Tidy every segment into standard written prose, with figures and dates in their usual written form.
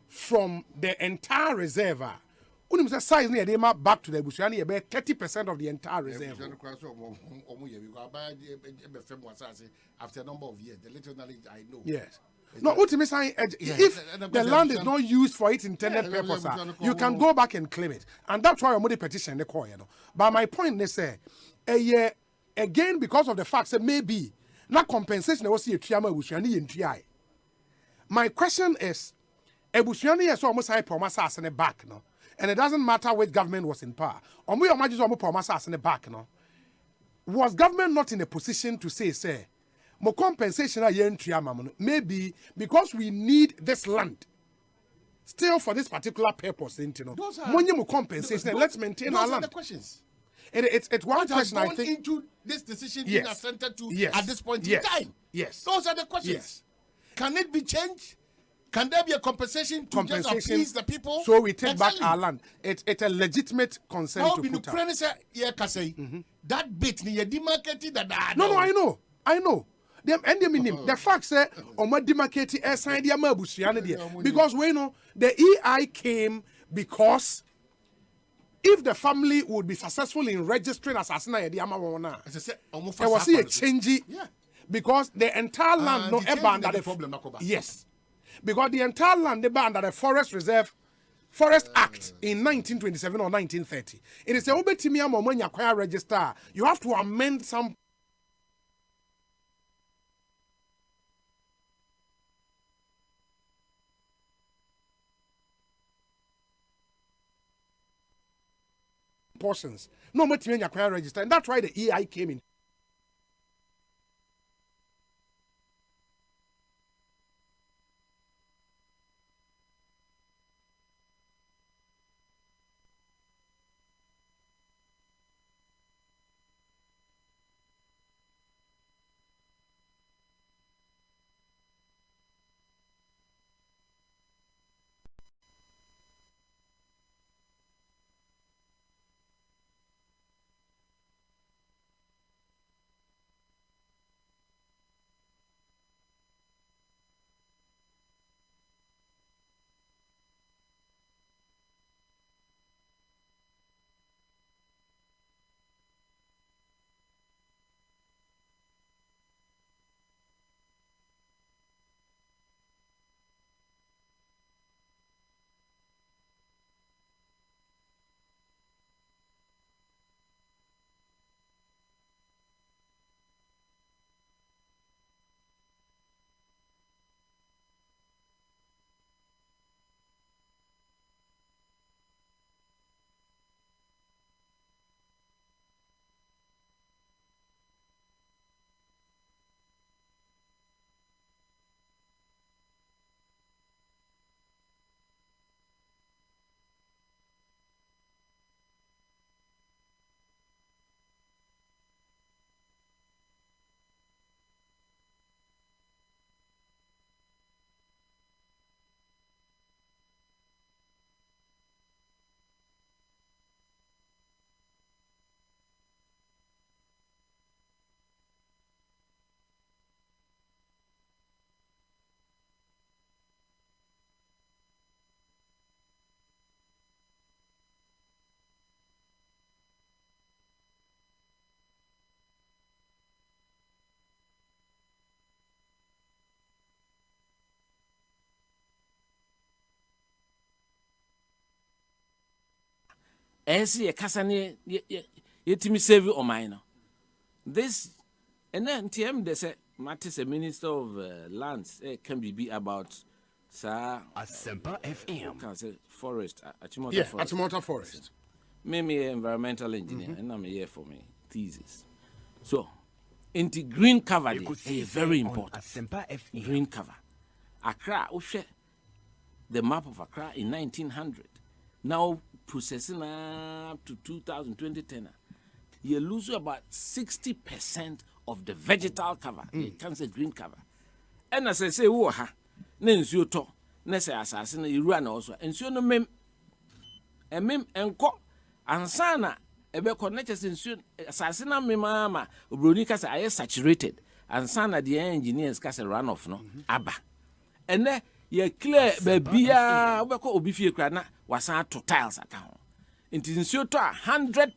from the entire reserve. Unim say size near them back to the Bushani about 30% of the entire reserve. After a number of years, the little knowledge I know. Yes. No, ultimately saying if the land is not used for its intended purpose, you can go back and claim it. And that's why I'm the petition the call, you know. But my point is say again because of the fact that maybe not compensation was see a triama Bushani in TI. My question is Bushani is almost high promise in the back, no. And it doesn't matter which government was in power. Or we imagine some promises in the back, no. Was government not in a position to say, more compensation maybe because we need this land still for this particular purpose, you know. More compensation. Let's maintain our land. Those are the questions. It's one question I think into this decision being assented to at this point in time. Yes. Those are the questions. Yes. Can it be changed? Can there be a compensation to just appease the people? So we take back our land. It's a legitimate consent to put out. That bit ni demarcated that. No, I know. The fact say omo demarcated assign dia mabusuane there because we know the EI came because if the family would be successful in registering as asina yedi ama wona there was a change because the entire land no ever under the problem. Yes. Because the entire land they under the Forest Act in 1927 or 1930. It is a obetimiam when you acquire register, you have to amend some portions. No more to acquire register, and that's why the EI came in. Esi kasane yetimi save o mine. This and then TM they say Mattis a minister of lands can be about ASEMPA FM. Can say forest Achimota Forest. Me environmental engineer and I'm here for me thesis. So into green cover is very important. ASEMPA FM. Green cover. Accra the map of Accra in 1900. Now processing up to 2010, you lose about 60% of the vegetal cover. You can say green cover. And as I say, Nens you talk, Nessa assassin, you run also, and so no mem and co and sana a be connected in soon assassin me mama, Brunicas are saturated, and sana the engineers cast a run off no abba. And then ye clear bebia obeko obi fie kra na wasan to tiles account. It is to 100%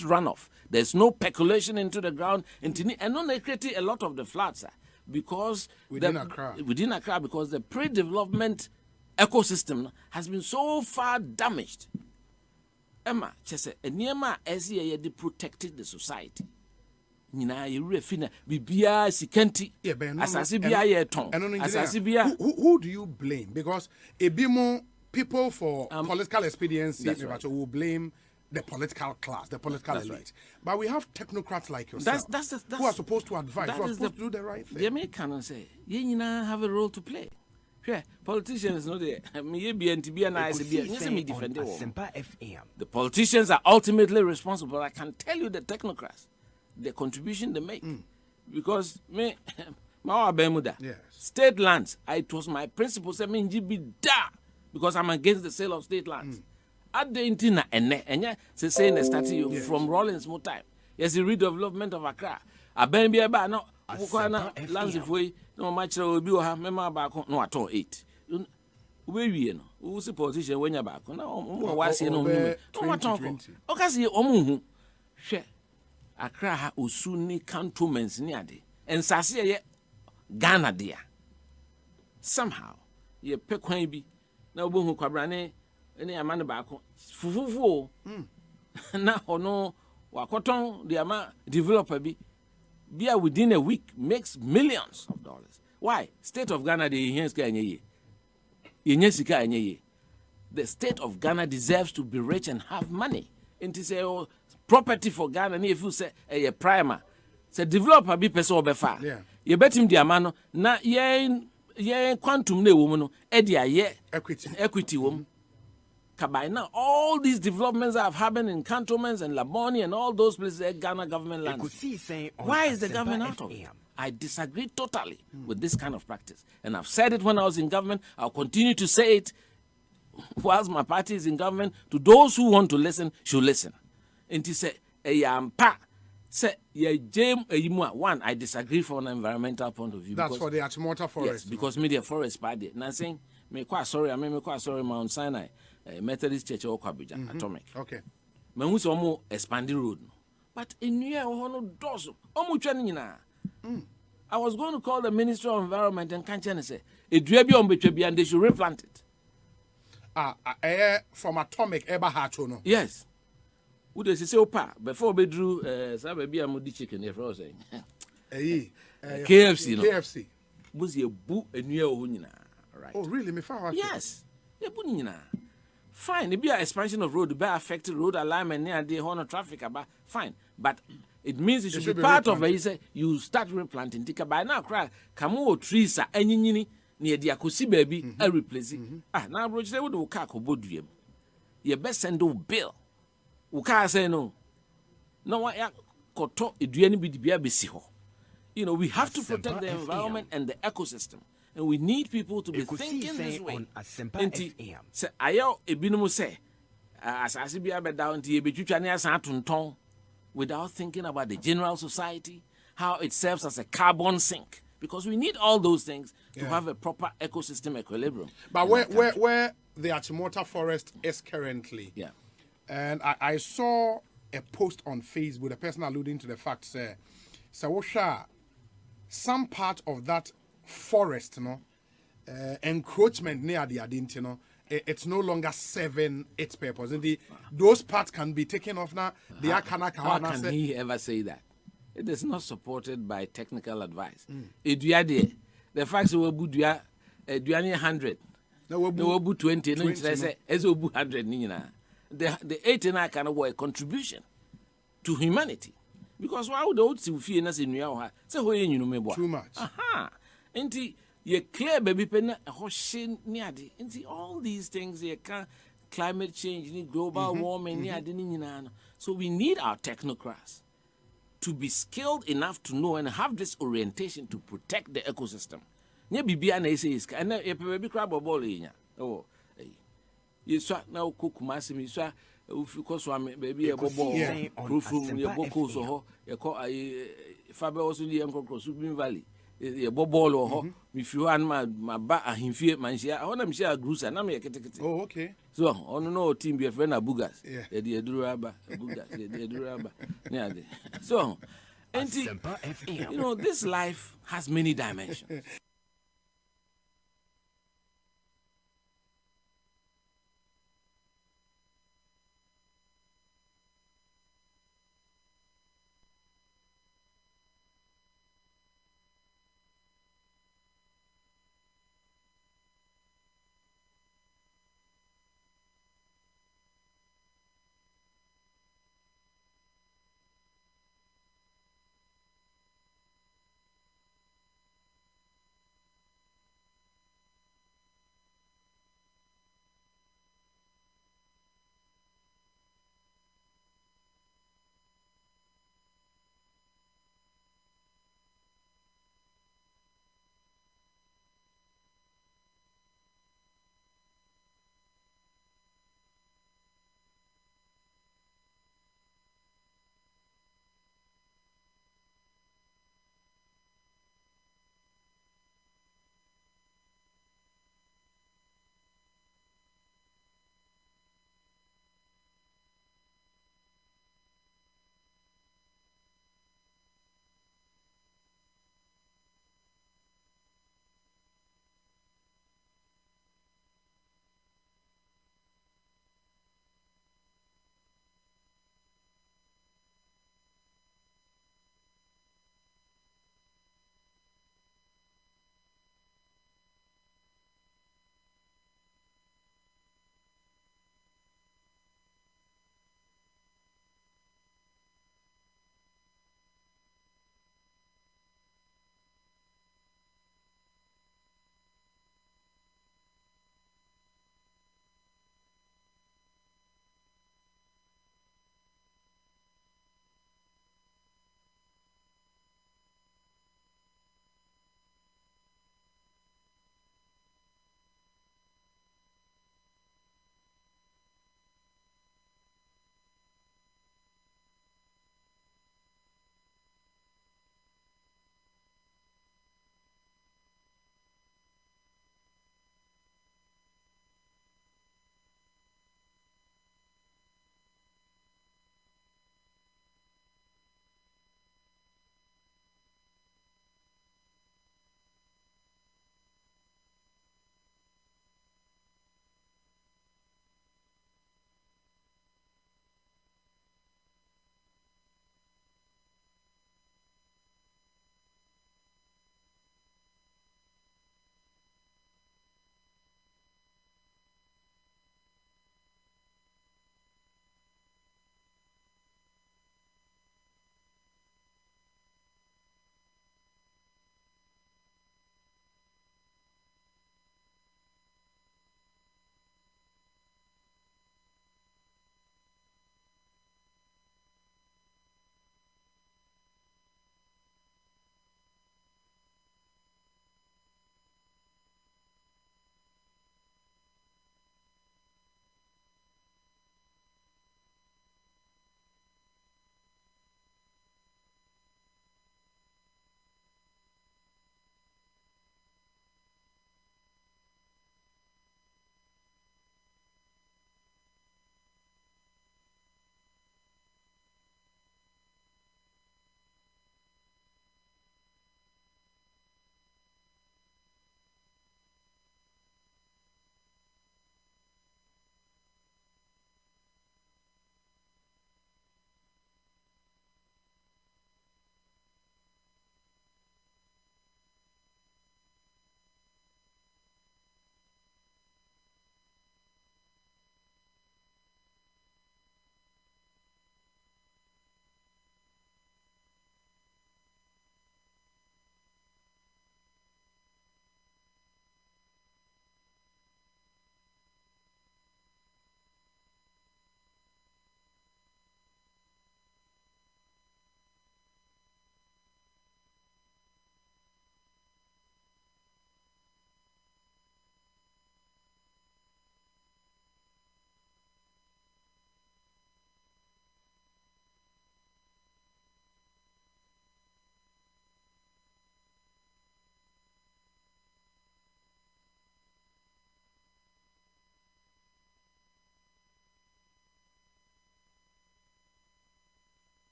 runoff. There's no percolation into the ground. And they create a lot of the floods because within Accra, because the pre-development ecosystem has been so far damaged. Emma, she said, "Niema as ye protected the society. Nina you refina bibia sikenti. Asasi bia ye ton. Asasi bia. Who do you blame? Because a bimo people for political expediency will blame the political class, the political elite. Right. But we have technocrats like yourself who are supposed to advise, who are supposed to do the right thing. The Americans say, you have a role to play. Yeah, politicians know the politicians are ultimately responsible. I can tell you the technocrats, the contribution they make. Because me, yes. State lands, it was my principle, because I'm against the sale of state lands. At the intina and say in starting from Rollins more time. Yes, the redevelopment of Accra. A baby about no lands if we no much will be have member back no at all 8. We know who's the politician when you're back. No, what's no okay, see, share Accra Usuni cantonments near the and Sasia Ghana dear. Somehow, ye pequabi. Now, boom, Quabrane, any amount of back. Fufu, now, no, Wakoton, the amount developer be within a week makes millions of dollars. Why? State of Ghana, the state of Ghana deserves to be rich and have money. It is a property for Ghana. If you say a primer, say developer be person or befa. You bet him the amount na ye quantum ne woman edia ye equity woman. By now, all these developments have happened in cantonments and Laboni and all those places, Ghana government lands. Why is the government out of it? I disagree totally with this kind of practice. And I've said it when I was in government. I'll continue to say it whilst my party is in government. To those who want to listen, should listen. And he said, one, I disagree from an environmental point of view. That's for the Achimota forest. Yes, because media forest party. Now saying, me quite sorry, Mount Sinai. Methodist Church or Kwabuja, Atomic. Okay. Men who more expanding road. But in New Year, I was going to call the Ministry of Environment and Kanchana say, it and they should replant it. From Atomic, Eba Hachono. Yes. Would they say, Opa, before we drew Sababy and Moody chicken, if I was saying. KFC, no. KFC. Was a boo a new right? Oh, really? Me found yes. Fine, it be an expansion of road, be affected road alignment near the horn of traffic about fine. But it means it should be part of it. You say you start replanting. Tika by now cry kamo trees are any near the akusi baby a replace it. Now bro say what do kako bodu ye best send do bill. Uka say no. No what ya koto eduani bi bia besi ho. You know, we have to protect the environment and the ecosystem. And we need people to be thinking this way. Say, ayo ebinumu say, asasi bi abeda unti ebetwitwa ne asan without thinking about the general society, how it serves as a carbon sink. Because we need all those things to have a proper ecosystem equilibrium. But where the Achimota forest is currently, and I saw a post on Facebook, a person alluding to the fact, say, Sawosha, some part of that forest, encroachment near the Adint, it's no longer serving its purpose. Those parts can be taken off now. How can he ever say that? It is not supported by technical advice. The facts will be 100. No, will be 20. No, say as will be 100. The 18 can work a contribution to humanity. Because why would the old feel us in your so you know too much? Inti ye clear baby pen a hoshin neadi. Inti all these things ye can climate change, global warming neadi. So we need our technocrats to be skilled enough to know and have this orientation to protect the ecosystem. Nye bibi ana ese iska. And ye baby crab or ball in ya. Oh, you saw now cook massimi saw. Because baby a bobo proof room your boko so you call Faber also the Uncle Subin Valley. ye ball or ho me fi ho an ma ba ahimfie manhia ho na me share grusa na me ketekete. Oh, okay. So on no team be friend na bugas. Yeah. E de eduru aba, bugas, e de eduru aba. Yeah. So ASEMPA FM. you know, this life has many dimensions.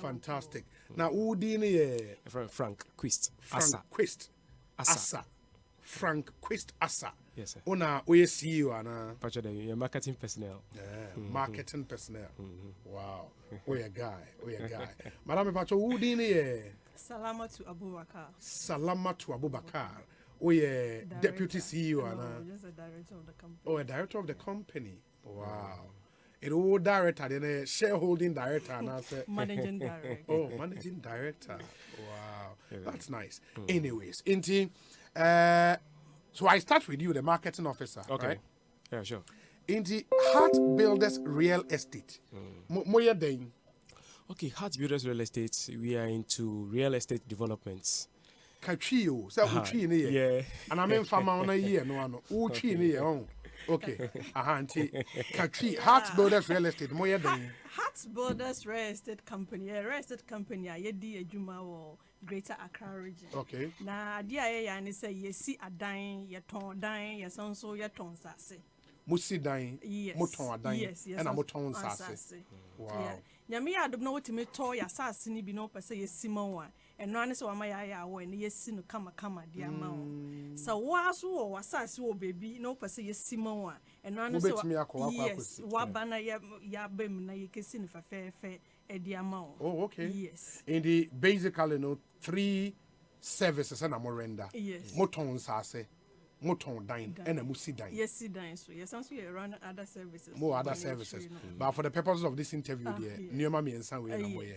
Fantastic. Now, who did Frank Quist. Asa. Frank Quist Asa. Yes, sir. Ona CEO and marketing personnel. Marketing personnel. Wow. We a guy. Madam Pacho, who did Salamatu Abubakar. Salamatu Abubakar. We a deputy CEO and just a director of the company. a director of the company. Wow. It all director, then a shareholding director, and I said Managing director. Oh, managing director. Wow, that's nice. Anyways, Inti, so I start with you, the marketing officer, right? Yeah, sure. Inti, Heart Builders Real Estate. Moya Dane. Okay, Heart Builders Real Estate, we are into real estate developments. Kachio, so Uchi in here. Yeah. And I'm in Fama on a year, no, Uchi in here. Oh, okay. Auntie, Kachi, Heart Builders Real Estate, Moya Dane. Heart Builders Real Estate Company, a real estate company, I di a Juma or Greater Accra region. Okay. Na dia and say ye see a dying, ye ton dying, ye son so ye ton sassy. Musi Dine, Yes. Moton Dine, Yes, and a Moton Sassy. Wow. Yami, I don't know what to me toy assassin be no per se Simon and none so am I when ye sin come dear mount. So was who was sassy baby no per se Simon and none so yes, what banner ya bem na ye kissing for fair a dear mount. Oh, okay. Yes. In the basically, 3 services and a morenda. Yes. Moton Sassy. Moton dine and a musi dine. Yes, see dine. So yes, I'm sure you run other services. More other services. But for the purposes of this interview, near mommy and son, we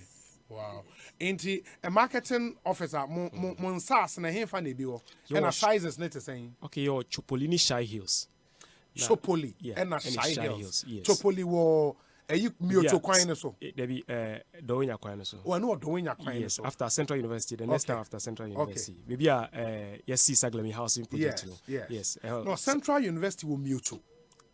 wow. Ain't a marketing officer, Monsas and a hand bill, and a sizes net the same. Okay, your Chopolini Shy Hills. Chopoli, Yeah, and a Shy Hills. Yes. Chopoli war a mutual coin so. There be Doinya Quine. Oh, no, doing your coin. Yes, after Central University, the next time after Central University. Maybe yes, see Saglami housing project. Yes. No, Central University will mutual.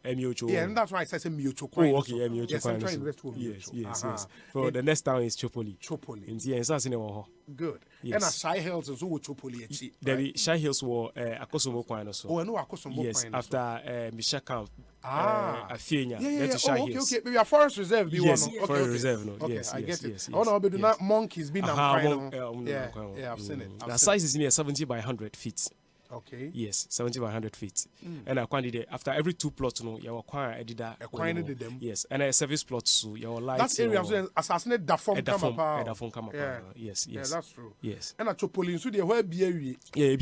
Mutual. Yeah, and that's why I said mutual coin. Oh, okay, mutual. Yes, Central University will mutual. Yes. For the next town is Chopoli. Chopoli. Yes, that's in a good. Yes. And a Shy Hills is who Chopoli. There be Shy Hills were Akosomo Quine also. Oh, no, Akosomo. Yes, after Michelle Camp. Yeah. Okay. Maybe a forest reserve. Yes, okay. Forest reserve. No. Okay, Yes, I get it. Yes. Oh no, but do not monkeys be now. Yeah, I've seen it. The size is near 70 by 100 feet. Okay. Yes, 70 by 100 feet. And I quantity after every 2 plots, no, you acquire editor. Them. Yes, and a service plot, so your light. That area was assassinate the phone come up. Yes. Yeah, that's true. Yes. And a Chopolin, so they were BAE. Yeah,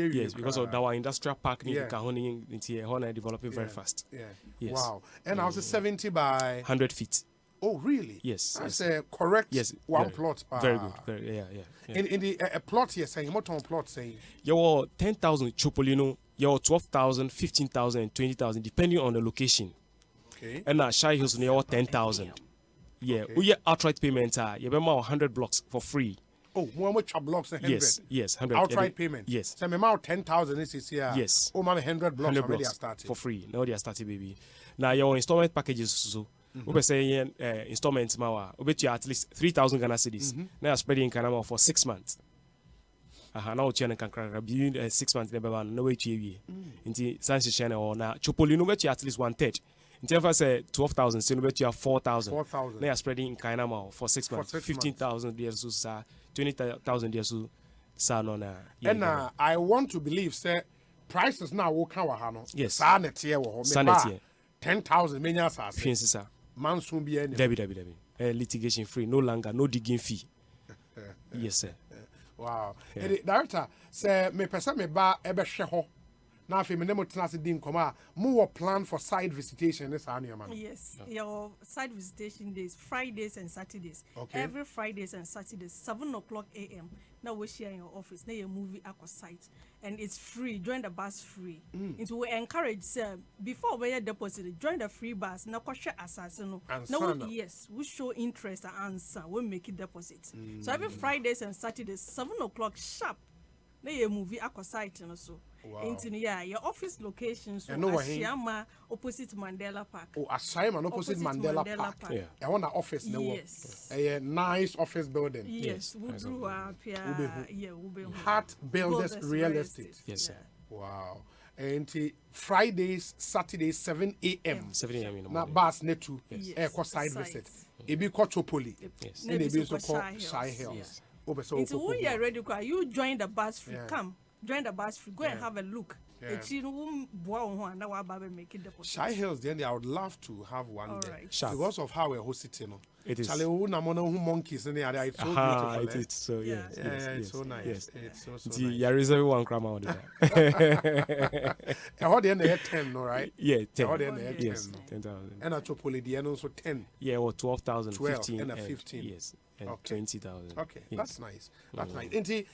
yes, because of our industrial park in Kahoni into Hona developing very fast. Yeah. Yes. Wow. And I was 70 by 100 feet. Oh, really? Yes. That's a correct one plot. Very good. Very, yeah. In the plot here saying, what on plot saying? Your 10,000 Chopolino, your 12,000, 15,000, and 20,000, depending on the location. Okay. And Shy Hills, your 10,000. Yeah. We get outright payment, you have 100 blocks for free. Oh, one with blocks and 100. Yes, 100. Outright payment. Yes. So, my amount 10,000 is here. Yes. Oh, man, 100 blocks. 100 blocks started for free. Now they are starting, baby. Now your installment packages, so. We say installments mawa. We bet you at least 3,000 Ghana cedis. Now spreading in Canada for 6 months. Now you can crack 6 months. Never no way to you. Into Sansi China or now Chopoli no bet you at least 1/3. In terms of say 12,000, so no bet you have 4,000. 4,000. Now spreading in Canada for 6 months. 15,000 years so 20,000 years so no na. And I want to believe say prices now will come hano. Yes. Sanity 10,000 many as man soon be any. Debbie. Litigation free, no longer, no digging fee. Yes, sir. Wow. Director, say me person me ba ebe hwe na afi me nemo tena se di nkoma more plan for side visitation this anu man. Yes, your side visitation days, Fridays and Saturdays. Okay. Every Fridays and Saturdays, 7:00 a.m. Now we share in your office. Now you movie aqua site, and it's free. Join the bus free. It will encourage before we deposit. Join the free bus. Now question assassin. Now yes, we show interest and answer. We make it deposit. So every Fridays and Saturdays, 7:00 sharp. Now you movie aqua site and also. Wow. Into your office locations. So Ashiyama opposite Mandela Park. Oh, Ashiyama opposite Mandela Park. Yeah. I want an office. Yes. A nice office building. Yes. We grew up here. Heart Builders Real Estate. Yes, sir. Wow. and Fridays, Saturdays, 7 a.m. 7 a.m. in the na morning. bus ne to Yes. ko side Sites. visit. Ebi ko Chopoli. Yes. And ebi so Shy ko Hills. Shy Hills. Yes. Obe so Into when you're ready, you join the bus free. Yeah. Come, join the bus free. Go and have a look. Yeah. Make it deposit. Shy Hills, then I would love to have one All there. right. Sharp. Because of how we're hosting, you know. It is. Charlie, who na mono who monkeys in there, it's so Aha, beautiful. it is. So, Yeah. yes. Yeah, yes, it's yes, so nice. Yes. It's so Nti, nice. you reserve one crama on that. And what the end they had 10, no, right? Yeah, 10. What the end they had 10. Yes, no? 10,000. And at Chopoli, the end also 10. Yeah, or 12,000, 12 15, and a 15. Yes, and Okay. 20,000. Okay, Yes. that's nice. That's nice. Nti,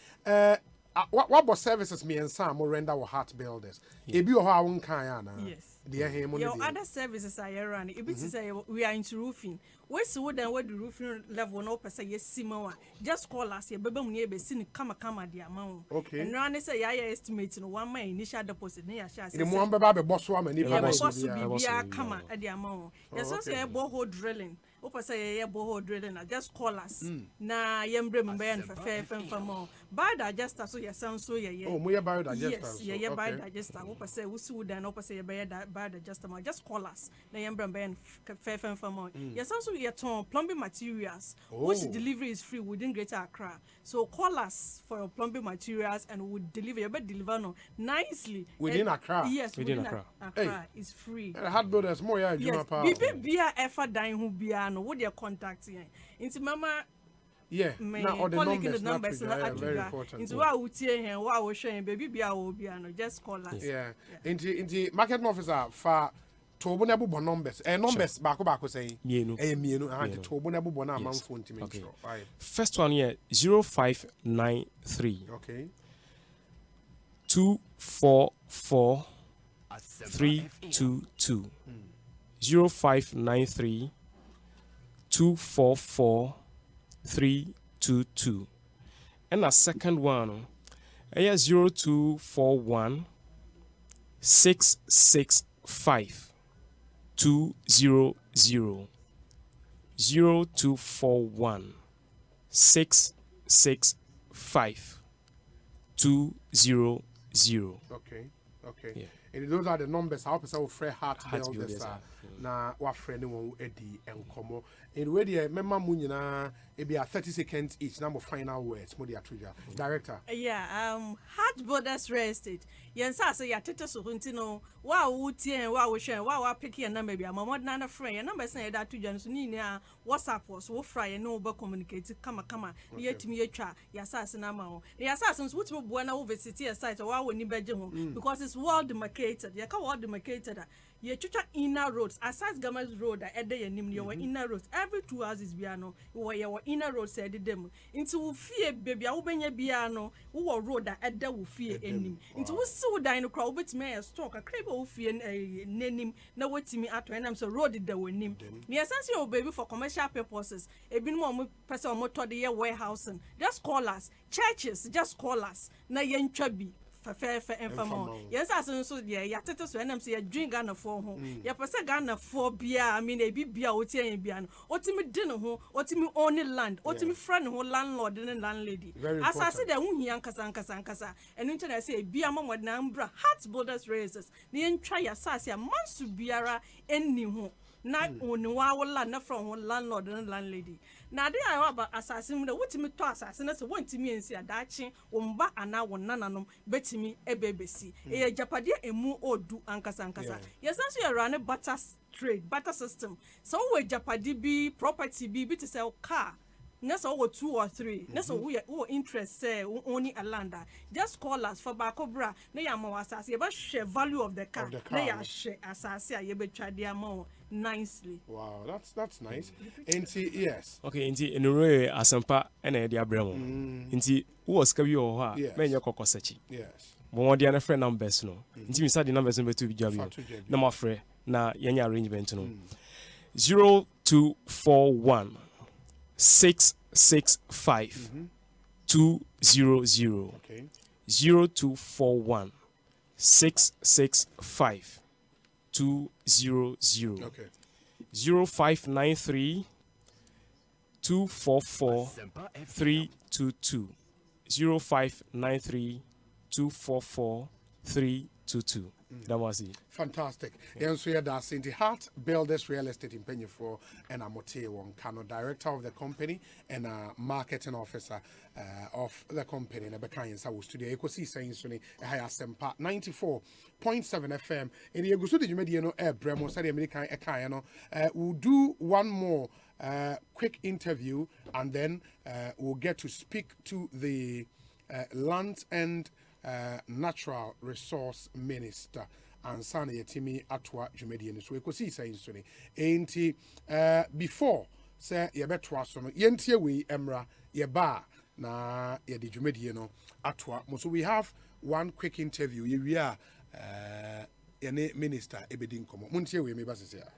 what about services me and Sam more render our heart builders? Ebi or how one can Yes. The him Your other services are running. If it's say we are into roofing, where's wood and what the roofing level no per se yes similar. Just call us here, baby mun be seen kama the amount. Okay. And run say ya estimating one my initial deposit near share. The more baby boss woman, Yeah, boss boss will to be, be boss will be, kama yeah. at the amount. Yes, okay. so say borehole drilling. Opa say yeah borehole drilling. Just call us. Na yembre mbe for fair more. Bad digester so ya sound so yeah. Oh, we buy digester. Yes, yeah, buy digester. Opa say we see then opa say buy digester. Just call us. Na yembre mbe fair more. Yes, also you turn plumbing materials, which delivery is free within Greater Accra. So call us for your plumbing materials and we'll deliver. You better deliver no nicely Within Accra? Yes, Within within Accra. Accra is free. Hard builders more, yeah, Yes, bibi bia efa dan hu bia no what their contact here. Into mama yeah. me Now, all the calling numbers, the numbers not na trigger, yeah, very aduga. important. Into wa utie hen wa wo hwen baby bia wo bia no just call us. Yeah. Into marketing officer for Tobo na bubo numbers. Numbers baako say. Mienu. Mienu. Anti Tobo na bubo na amanfo ntimi Okay. ntro. Right. First one here 0593 Okay. 244 322. 0593 244 322. And a second one, 0241 665 200. 0241 665 200. Okay. Yeah. And those are the numbers. I hope so free heart Heart builders. builders, Na wa friend won edi enkomo. And where the member mu nyina e be 30 seconds each. Number final words. Mo dia trigger. Director. Yeah, Heart Builders Real Estate. Yensa say ya tete so hunti no wa wutie wa wo hwen wa pick your number bia mama na friend your number say that to jan so ni a WhatsApp was wo fry no be communicate kama na yetimi yetwa ya sase na ma wo ya sase so wutimi bo na wo visit your site wa wo ni beje ho because it's well demarcated ya ka well demarcated ye twitwa inner roads aside Gamas road ede ya nim ye inner roads every 2 houses bia no ye inner roads said dem into wo fie bebia wo benya bia no wo road ede wo fie enim into wo si wo dan no kra wo betime ya stock akra be wo fie nenim na wotimi ato enam so road de wo nim me essence your baby for commercial purposes ebinum o person o to de ye warehousing just call us churches just call us na ye ntwa bi fair infamo yes as so ya tete so enam so ya drink Ghana for ho ya pese Ghana for bia I mean e bibia otie bia no otimi de ne ho otimi own land otimi friend ho landlord and landlady asase de hu hia nkasa enu nche na say bia mamod na mbra Heart Builders Races ne ntwa ya sase ya mansu biara enni ho na oni wa wola na from one landlord and landlady na dey ayo ba asase mu de wotimi to asase na se wontimi ensi adachi wo mba ana wo nananom betimi ebebesi e japade emu odu ankasa yesanso ye run butter system so we japade bi property bi to sell car na so wo 2 or 3 na so we interest say only a lander just call us for bakobra na ya ma asase ye ba share value of the car na ya share asase a ye betwa de ama nicely. Wow, that's nice. Nti yes. Okay, nti enure ASEMPA ena de abramo. Nti wo ska bi wo ha menye kokosachi. Yes. Bo dia na friend numbers no. Nti mi sa the numbers no betu bi jabi. Na ma frɛ na yenya arrangement no. 0241 665 200. Okay. 0241 665 200. Okay. 0593 244 322. 0593 244 322. Damasi. Fantastic. And so that's in the Heart Builders Real Estate in Penyafo and Amote Kano, director of the company and marketing officer of the company. And Bekan Sawu Studio. You could see saying Sunny ASEMPA 94.7 FM. In the Egusu de Jumediano Air Bremo, Sadi American Ekayano. We'll do one more quick interview and then we'll get to speak to the Land and Natural Resource Minister and Sani Yetimi Atwa Jumedian. So we could see saying Sunny. Ain't before say Yabetwa Sono Yentia we Emra Yeba na Yedi Jumediano Atwa. So we have one quick interview. We are Yene Minister Ebedin Komo. Muntia we mebasisia.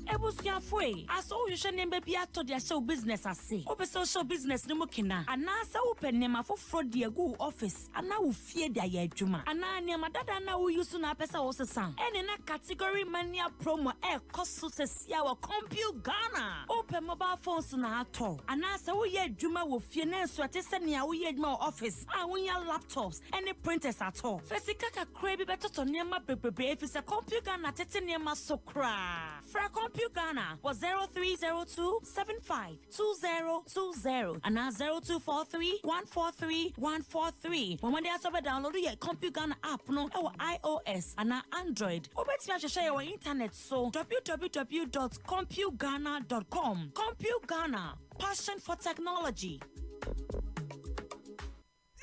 Ebusiafwe aso uhwehwe nemba bi ato de show business ase obe social business no mukina anasa open nema foforo de agu office ana wo fie de aye adwuma ana nema dada na wo use na pesa wo sesan ene na category mania promo koso sesia wo compute Ghana open mobile phones na ato anasa wo ye adwuma wo fie na nso atese ne wo ye adwuma office a wo ya laptops ene printers ato fesika kakra bi betoto nema bebebe efise compute Ghana tete nema sokra fra Ghana was 0302752020 and now 0243143143. When they also download your Compute Ghana app no our iOS and Android. Obeti me share your internet so www.computeghana.com. Compute Ghana, passion for technology.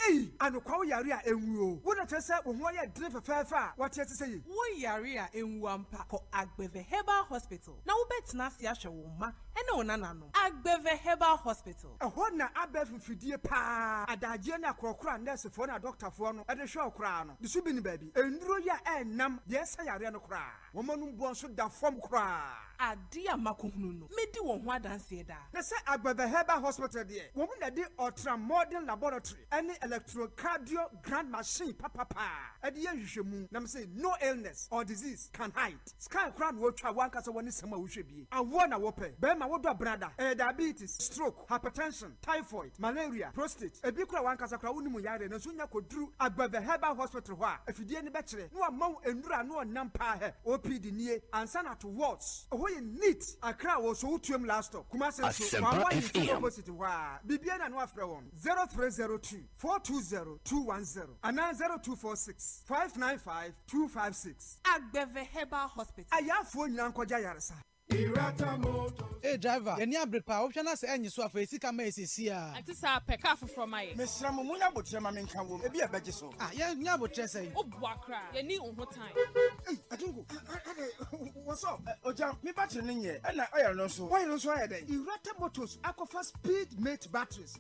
Hey, and kwa yari a enwo. Wona tese wo ho ya drive fefa. What you say? Wo yari a enwo ampa ko Agbeve Herbal Hospital. Na wo betina se ahwe wo ma ene ona nano. Agbeve Herbal Hospital. Ho na abef fidie pa. Adaje na krokra nurse fo na doctor fo no. E de hwe okra no. De so bi ni baabi. Enduro ya enam. Ye sa yari no kra. Wo manum bo so da fom kra. Ade amakohunu no. Medi wo ho adanse da. Na se Agbeve Herbal Hospital de. Wo mu na de ultra modern laboratory. Any electrocardiogram machine papa edi yehwehwemu na me say no illness or disease can hide scan crown wo twa wan kasa woni sema wo hwebie awo na wo pe be ma wo do brada diabetes stroke hypertension typhoid malaria prostate ebi kura wan kasa kura woni mu yare na so nya koduru Agbeve Herbal Hospital ho a afidie ni be kire no amaw endura no onam pa he OPD nie ansa na to wards ho ye neat akra wo so wutuem last stop kuma say so wa wa ni opposite ho a bibia na no afre won 0302 420-210 and 0246 595 256. Agbeve Herbal Hospital. Ayafo nyankoja yaresa. Hey driver, any update pa option as any so for sika ma esisi a. Ati sa peka foforo ma ye. Mesra mo munya botre ma menka wo. E bi e beje so. Ah, ye nya botre say. Obuakra, ye ni unho time. Hey, Atungu. What's up? Oja, me battery ni ye. E na oil no so. Why no so aye dey? Irata Motors Aquafa Speed Mate batteries.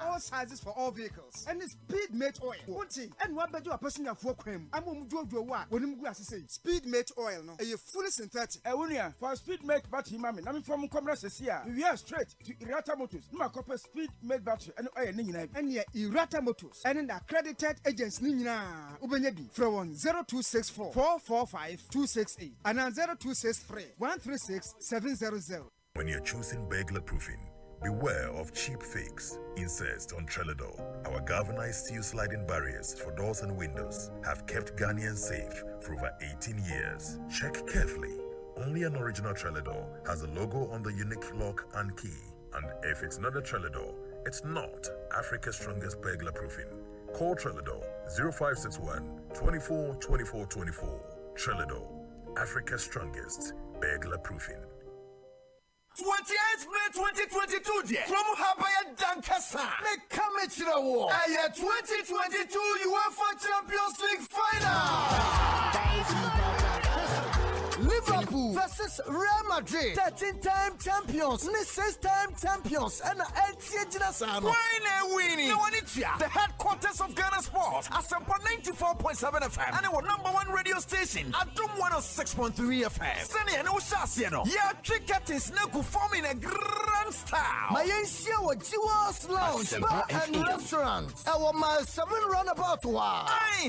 All sizes for all vehicles. And Speed Mate oil. Wonti, and wa beje wa person afo kwam. Amom jojo wa, wonim gu asese. Speed Mate oil no. E fully synthetic. E wonia, for Speed Mate battery mami. Na me from Commerce here. We are straight to Irata Motors. No copper Speed Mate battery and oil ni nyina. And ye Irata Motors. And an accredited agents ni nyina. Ubenya bi from 0264 445 268 and 0263 136 700. When you're choosing burglar proofing, beware of cheap fakes. Insist on Trelledo. Our galvanized steel sliding barriers for doors and windows have kept Ghanaians safe for over 18 years. Check carefully. Only an original Trelledo has a logo on the unique lock and key. And if it's not a Trelledo, it's not Africa's strongest burglar proofing. Call Trelledo 0561 24 24 24. Trelledo, Africa's strongest burglar proofing. 28th May 2022 dear. From Habaya Dankasa. Make come to the war. 2022 UEFA Champions League final. Liverpool versus Real Madrid. 13-time champions. 6-time champions. And 8th winning. The headquarters of Ghana Sports. ASEMPA 94.7 FM. And our #1 radio station. Adum 106.3 FM. Sani and Ushasiano. Yeah, cricket is now forming a grand style. My NCA was Jewels Lounge, bar and restaurants. Our mile 7 roundabout.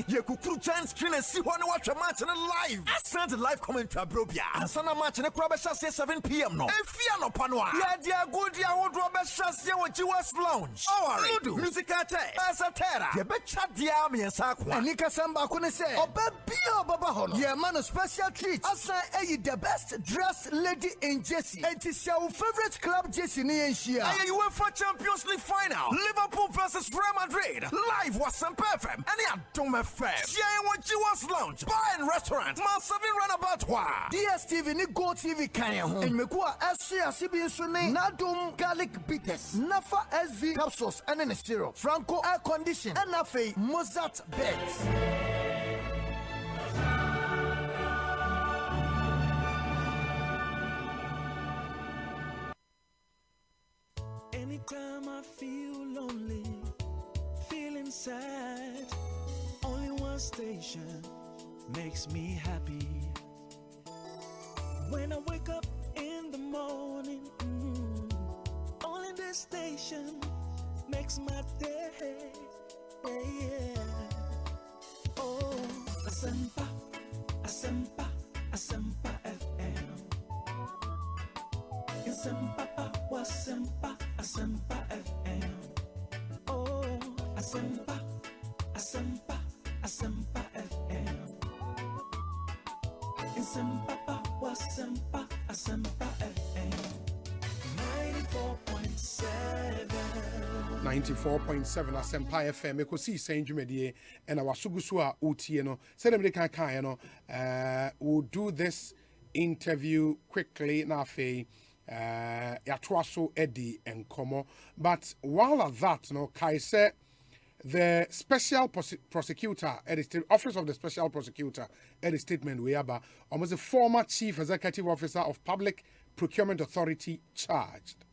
You could crew chance screen and see one watch a match live. Send live commentary. And Sana match ne kura bɛhyɛ 7 p.m. no efia no panwa yɛde agudi ahodoɔ bɛhyɛ wɔ Jiwas Lounge Ludo musical tech Asatera yɛbɛkya dia miɛnsa akwa ani kasɛm baako ne sɛ ɔbɛ bia ɔbɛba hɔ no yɛma no special treat asan ɛyi the best dressed lady in Jersey and to show favorite club Jersey ne yɛnhyia ayɛ UEFA Champions League final Liverpool versus Real Madrid live was ASEMPA FM ɛne Adom FM hyia wɔ Jiwas Lounge bar and restaurant ma 7 runabout hɔ DSTV ne Go TV kan yɛn ho ɛnmeku a ɛhye ase bi nso ne Nadom garlic bitters Nafa SV capsules ɛne ne syrup Franco air condition ɛna afei Mozart beds. Anytime I feel lonely, feeling sad, only one station makes me happy. When I wake up in the morning, only this station makes my day. Yeah. Oh, ASEMPA, ASEMPA, ASEMPA FM. ASEMPA, ASEMPA, ASEMPA FM. Oh, ASEMPA, ASEMPA, ASEMPA FM. ASEMPA, ASEMPA, ASEMPA FM. 94.7 ASEMPA FM ekosi sen dwumedie and our sugusu a utie no say dem dey kan no we'll do this interview quickly na afei yatoaso edi enkomo but while at that no kai say the special prosecutor at the office of the special prosecutor at the statement we aba almost a former chief executive officer of Public Procurement Authority charged.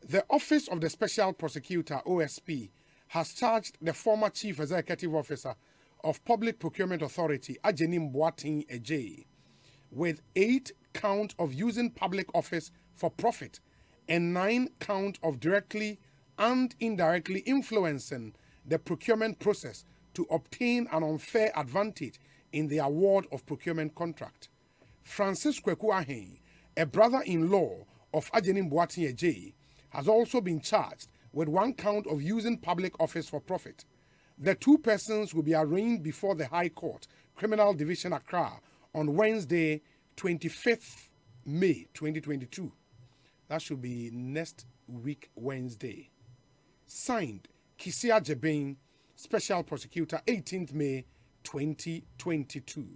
The Office of the Special Prosecutor, OSP, has charged the former Chief Executive Officer of Public Procurement Authority, Ajenim Boating Ejay, with 8 counts of using public office for profit and 9 counts of directly and indirectly influencing the procurement process to obtain an unfair advantage in the award of procurement contract. Francis Kweku Ahen, a brother-in-law of Ajenim Boating Ejay, has also been charged with 1 count of using public office for profit. The 2 persons will be arraigned before the High Court, Criminal Division Accra, on Wednesday, 25th May 2022. That should be next week, Wednesday. Signed, Kisia Jebin, Special Prosecutor, 18th May 2022.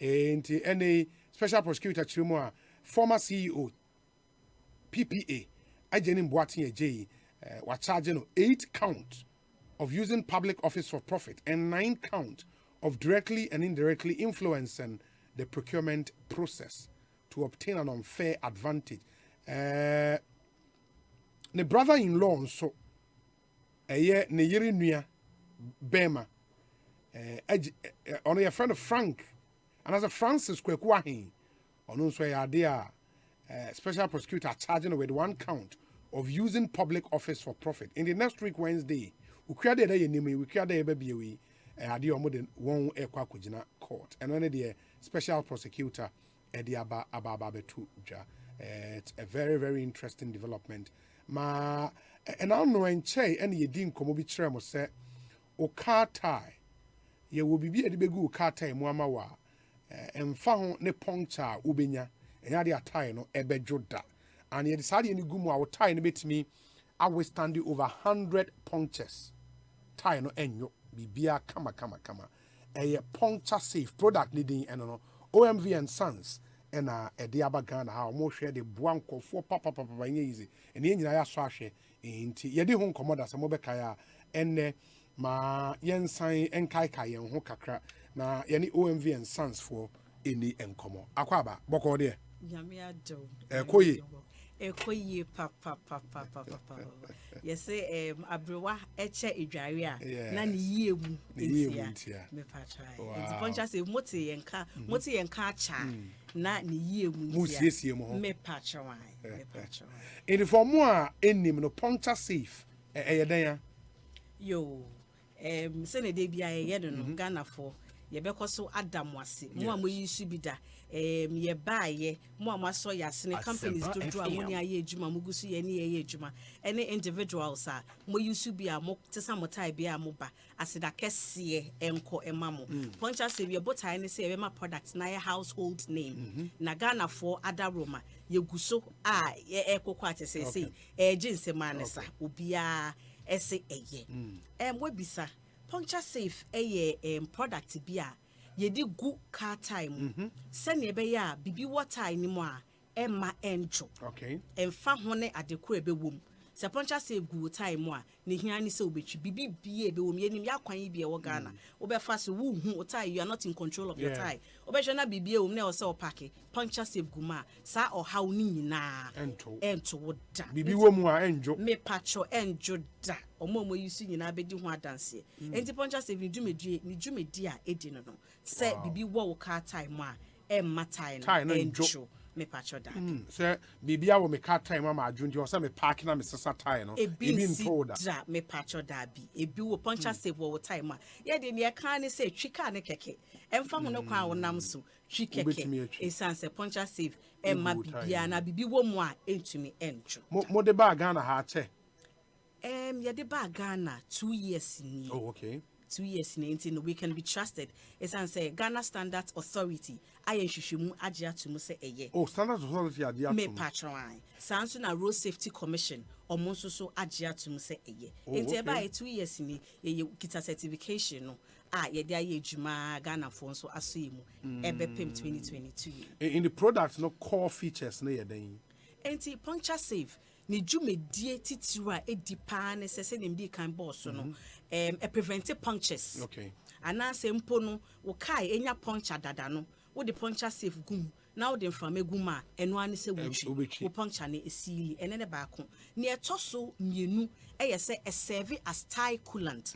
And any Special Prosecutor Chirimoa, former CEO, PPA, Ajenim Boating Ejay, were charging 8 counts of using public office for profit and 9 counts of directly and indirectly influencing the procurement process to obtain an unfair advantage. The brother-in-law also, ne yere nua Bema, on your friend of Frank, and as a Francis Kweku Ahen, on also a special prosecutor charging with 1 count of using public office for profit. In the next week, Wednesday, we create a baby, one court. And when the special prosecutor, Ediaba Abababetu, it's a very, very interesting development. And I don't know in Che, and ye didn't come over Tremo say, O car tie, ye will be a begu car tie, Muamawa, and found ne puncture, Ubinya, and Yadia tie no Ebejoda. And he decided in the gumu I would tie in a bit to me. I was standing over 100 punctures. Tie no enyo bibia kama. A puncture safe product needing and no OMV and Sons and a diabagana how more share the buanko for papa easy. And the engineer swashe in tea. Yedi home commander some mobekaya and ma yen sign and kai yen hokakra na yani OMV and Sons for any encomo. Akwaba, boko there. Yamia do. Koye. Ekoye papa. Yes, abrewa eche idwaria na ne yie mu ntia. Me pa try. Enti poncha say moti yenka acha na ne yie mu ntia. Mu siesie mu ho. Me pa try. In for more enim no poncha safe eyeden ya. Yo, se ne de bia ye no Ghana for yɛbɛkɔ so adam wase mo a mo yi su bi da ye baaye mo a maso yasene companies to do amoni aye adwuma mo gusu ye ne ye adwuma any individuals a mo yi su bi a mo tesa mo tai bi a mo ba aseda kese enko ema mo poncha se bi botai ne se ma products na household name na Ghana for other Roma ye guso a ye ekoko atese sei jinse manesa obia ese eye webisa Puncture safe product bi a yedi gu car time sene ebe ya bibi water ni mo a emma enjo emfa hone adekora ebe wom se puncture safe gu time mo a ne hia ni se obetwi bibi bie ebe wom yenim yakwan yi bie wo Ghana obefa se wo hu tie you are not in control of your tie obehwe na bibi wom na o se o park puncture safe gu ma sa o haw ni nyina ento woda bibi wom a enjo me pacho enjo da omo yisu nyina bedi ho adanse enti puncture safe ni dwumedi a edi no se bibi wo car time a emma tie no enjo me pacho da se bibia wo me car time ma adwundi o se me park na me sesa tie no ebi ntoda da me pacho da bi ebi wo puncture safe wo time a ye de ne kan ne se twika ne keke emfa ho no kwa wonam so twi keke esan se puncture safe emma bibia na bibi wo mu a entumi enjo mo de ba Ghana ha che ye de ba Ghana 2 years ni 2 years in no we can be trusted. It's and say Ghana Standards Authority. I enshishimu ajia to say eye. Oh, Standards Authority ajia me patron. Sansu na Road Safety Commission or monso ajia to say eye. Ente ba 2 years ni ye kita certification no. Ye dia ye juma Ghana for so asuimu. Ebepem 2022. In the product no core features na ye den. Ente puncture safe. Ni dwumedie titiwa edipa ne sese nimdi kan boss no preventive punctures anase mpo no wo kai enya puncture dada no wo de puncture safe gum na wo de mframa gum a eno ane se wo puncture ne esili ene ne baako ne etoso mienu se serve as tie coolant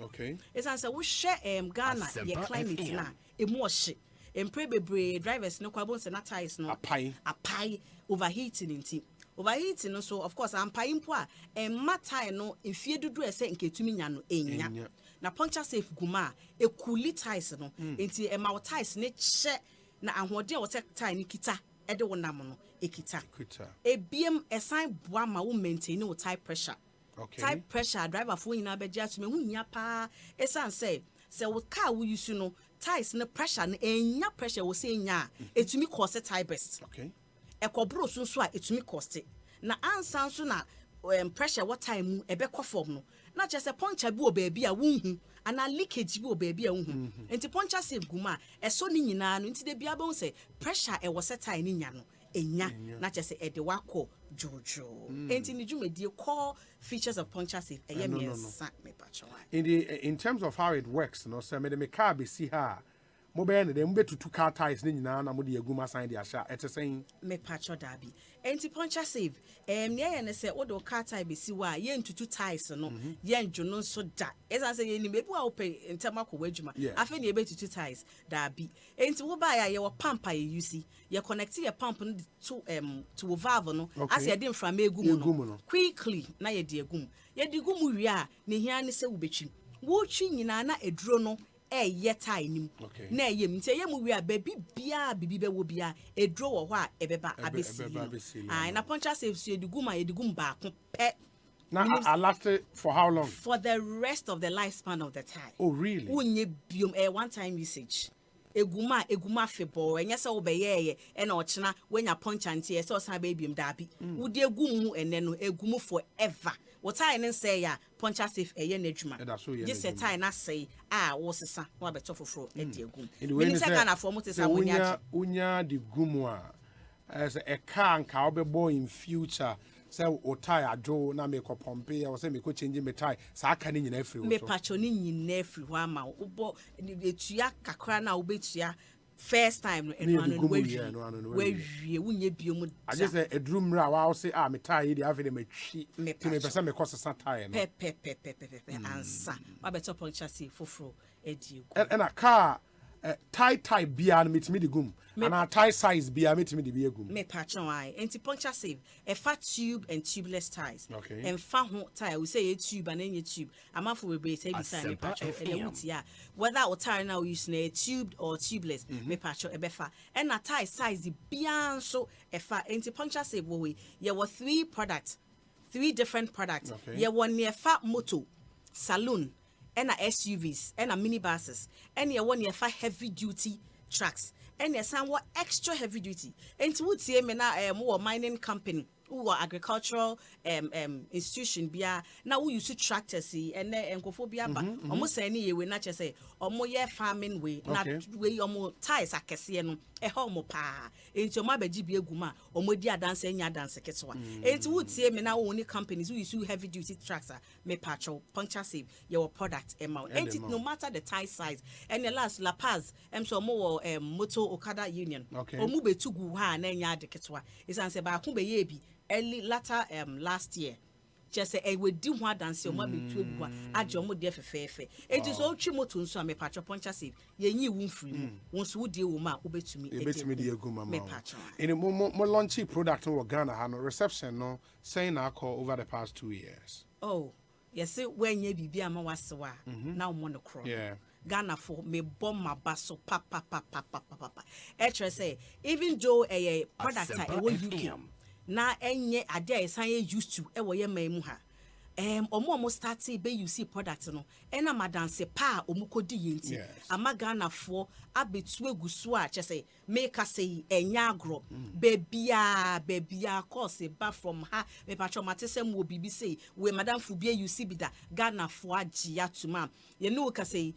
it's answer wo hwe Ghana ye climate na emu ohye empre bebre drivers no kwabon se na tires no apai overheating inti overheating no so of course ampa impo a matai no efie dudu ese nketumi nya no enya na puncture safe guma e cooli ties no enti e ma ties ne che na ahode a wote tie ne kita e de wonam no e kita e biem esan boa ma wo maintain wo tie pressure tie pressure driver fo nyina beje atome hu nya pa esan say wo car wo use no ties ne pressure ne enya pressure wo se nya etumi cause tie burst ekobro sunso a etumi cost na ansan so na pressure what time ebekọ form no na che se puncture bi o baabi a wonhu ana leakage bi o baabi a wonhu enti puncture safe guma eso ni nyina no enti de bia ba se pressure e wo setime ni nya no enya na che se e de wakọ jojo enti ni dwumedie core features of puncture safe eye me ensa me pacho in terms of how it works no say me car be see ha mo be ne dem betutu car tires ne nyina na mo de aguma sign de asha etesen me pacho dabi enti puncture safe ne ne se wo do car tire be si wa ye ntutu tires no ye ndwo no so da esa se ye ni mebu a wo pe ntama ko wadwuma afa ne betutu tires dabi enti wo ba ya ye wo pampa ye use ye connect ye pump no to valve no as ye de mframa egum no quickly na ye de egum ye de gum wi a ne hia ne se wo betwi wo twi nyina na eduro no ye tie nim na ye mte ye mu wi a baby bia bibi be wo bia edro wo ho a ebeba abesi na puncture safe so edigum ba ko pe na I lasted for how long? For the rest of the lifespan of the tie. Oh really? Unye biom one time usage eguma febo enya se wo be ye na ochina wenya puncture ntie se osan ba biom dabi wo de egum mu ene no egum forever. What I didn't say ya puncture safe eye na adwuma just a tie na say wo sesa no abeto foforo e de egum mini se Ghana for mo te sa wonya de gumu as a car nka obebo in future say o tie adwo na me ko pompe ya say me ko change me tie sa aka ni nyina afiri wo me pacho ni nyina afiri ho ama wo etua kakra na wo betua first time no we wunye biom I just say edrumra wa say me tie dey have me twi ti me pesa me ko sesa tie no pe ansa wa beto puncture safe foforo edi and a car tie bia no metimi de gum and our tie size be a meeting the be me patron eye anti puncture save a fat tube and tubeless ties okay and fat tie we say a tube and any tube a man for a say beside me patron and yeah whether or tie now using a tube or tubeless me patron a befa and a tie size the beyond so a fat anti puncture save we there were 3 different products yeah one near fat moto saloon and a SUVs and a minibuses and yeah one near fat heavy duty trucks and yes, somewhat extra heavy duty. And to would see me now more mining company or agricultural institution bia now we use tractors see and encophobia but almost any way not just say or more farming way not way or more ties a cassiano a homo pa into my baby guma or more dear dance and ya dance ketwa. And to would see me now only companies who use heavy duty tractor me patrol puncture save your product amount. And it no matter the tie size and the last La Paz so more Moto Okada Union or mube to guha and ya de ketwa is answered by Kumbe yebi early latter last year just say we do one dance your mom be two ajomo de fefe it is all chimoto so me patro poncha save ye nyi won free once wo de wo ma obetumi de aguma me patro in mo launchy product no Ghana ha no reception no saying na call over the past 2 years yes when ye bibia ama wasewa now mo no cro Ghana for me bomb my basso papa say even though a product I will UK na enye ade a san used to e wo ye man mu ha omo start be you see product no e na madanse pa omukodi yenti Ghana for abetu egusu a che say make us say enya agro bebia course ba from ha me patro matesem wo bibi say we madam fubie you see bida Ghana for agia to ma ye no ka say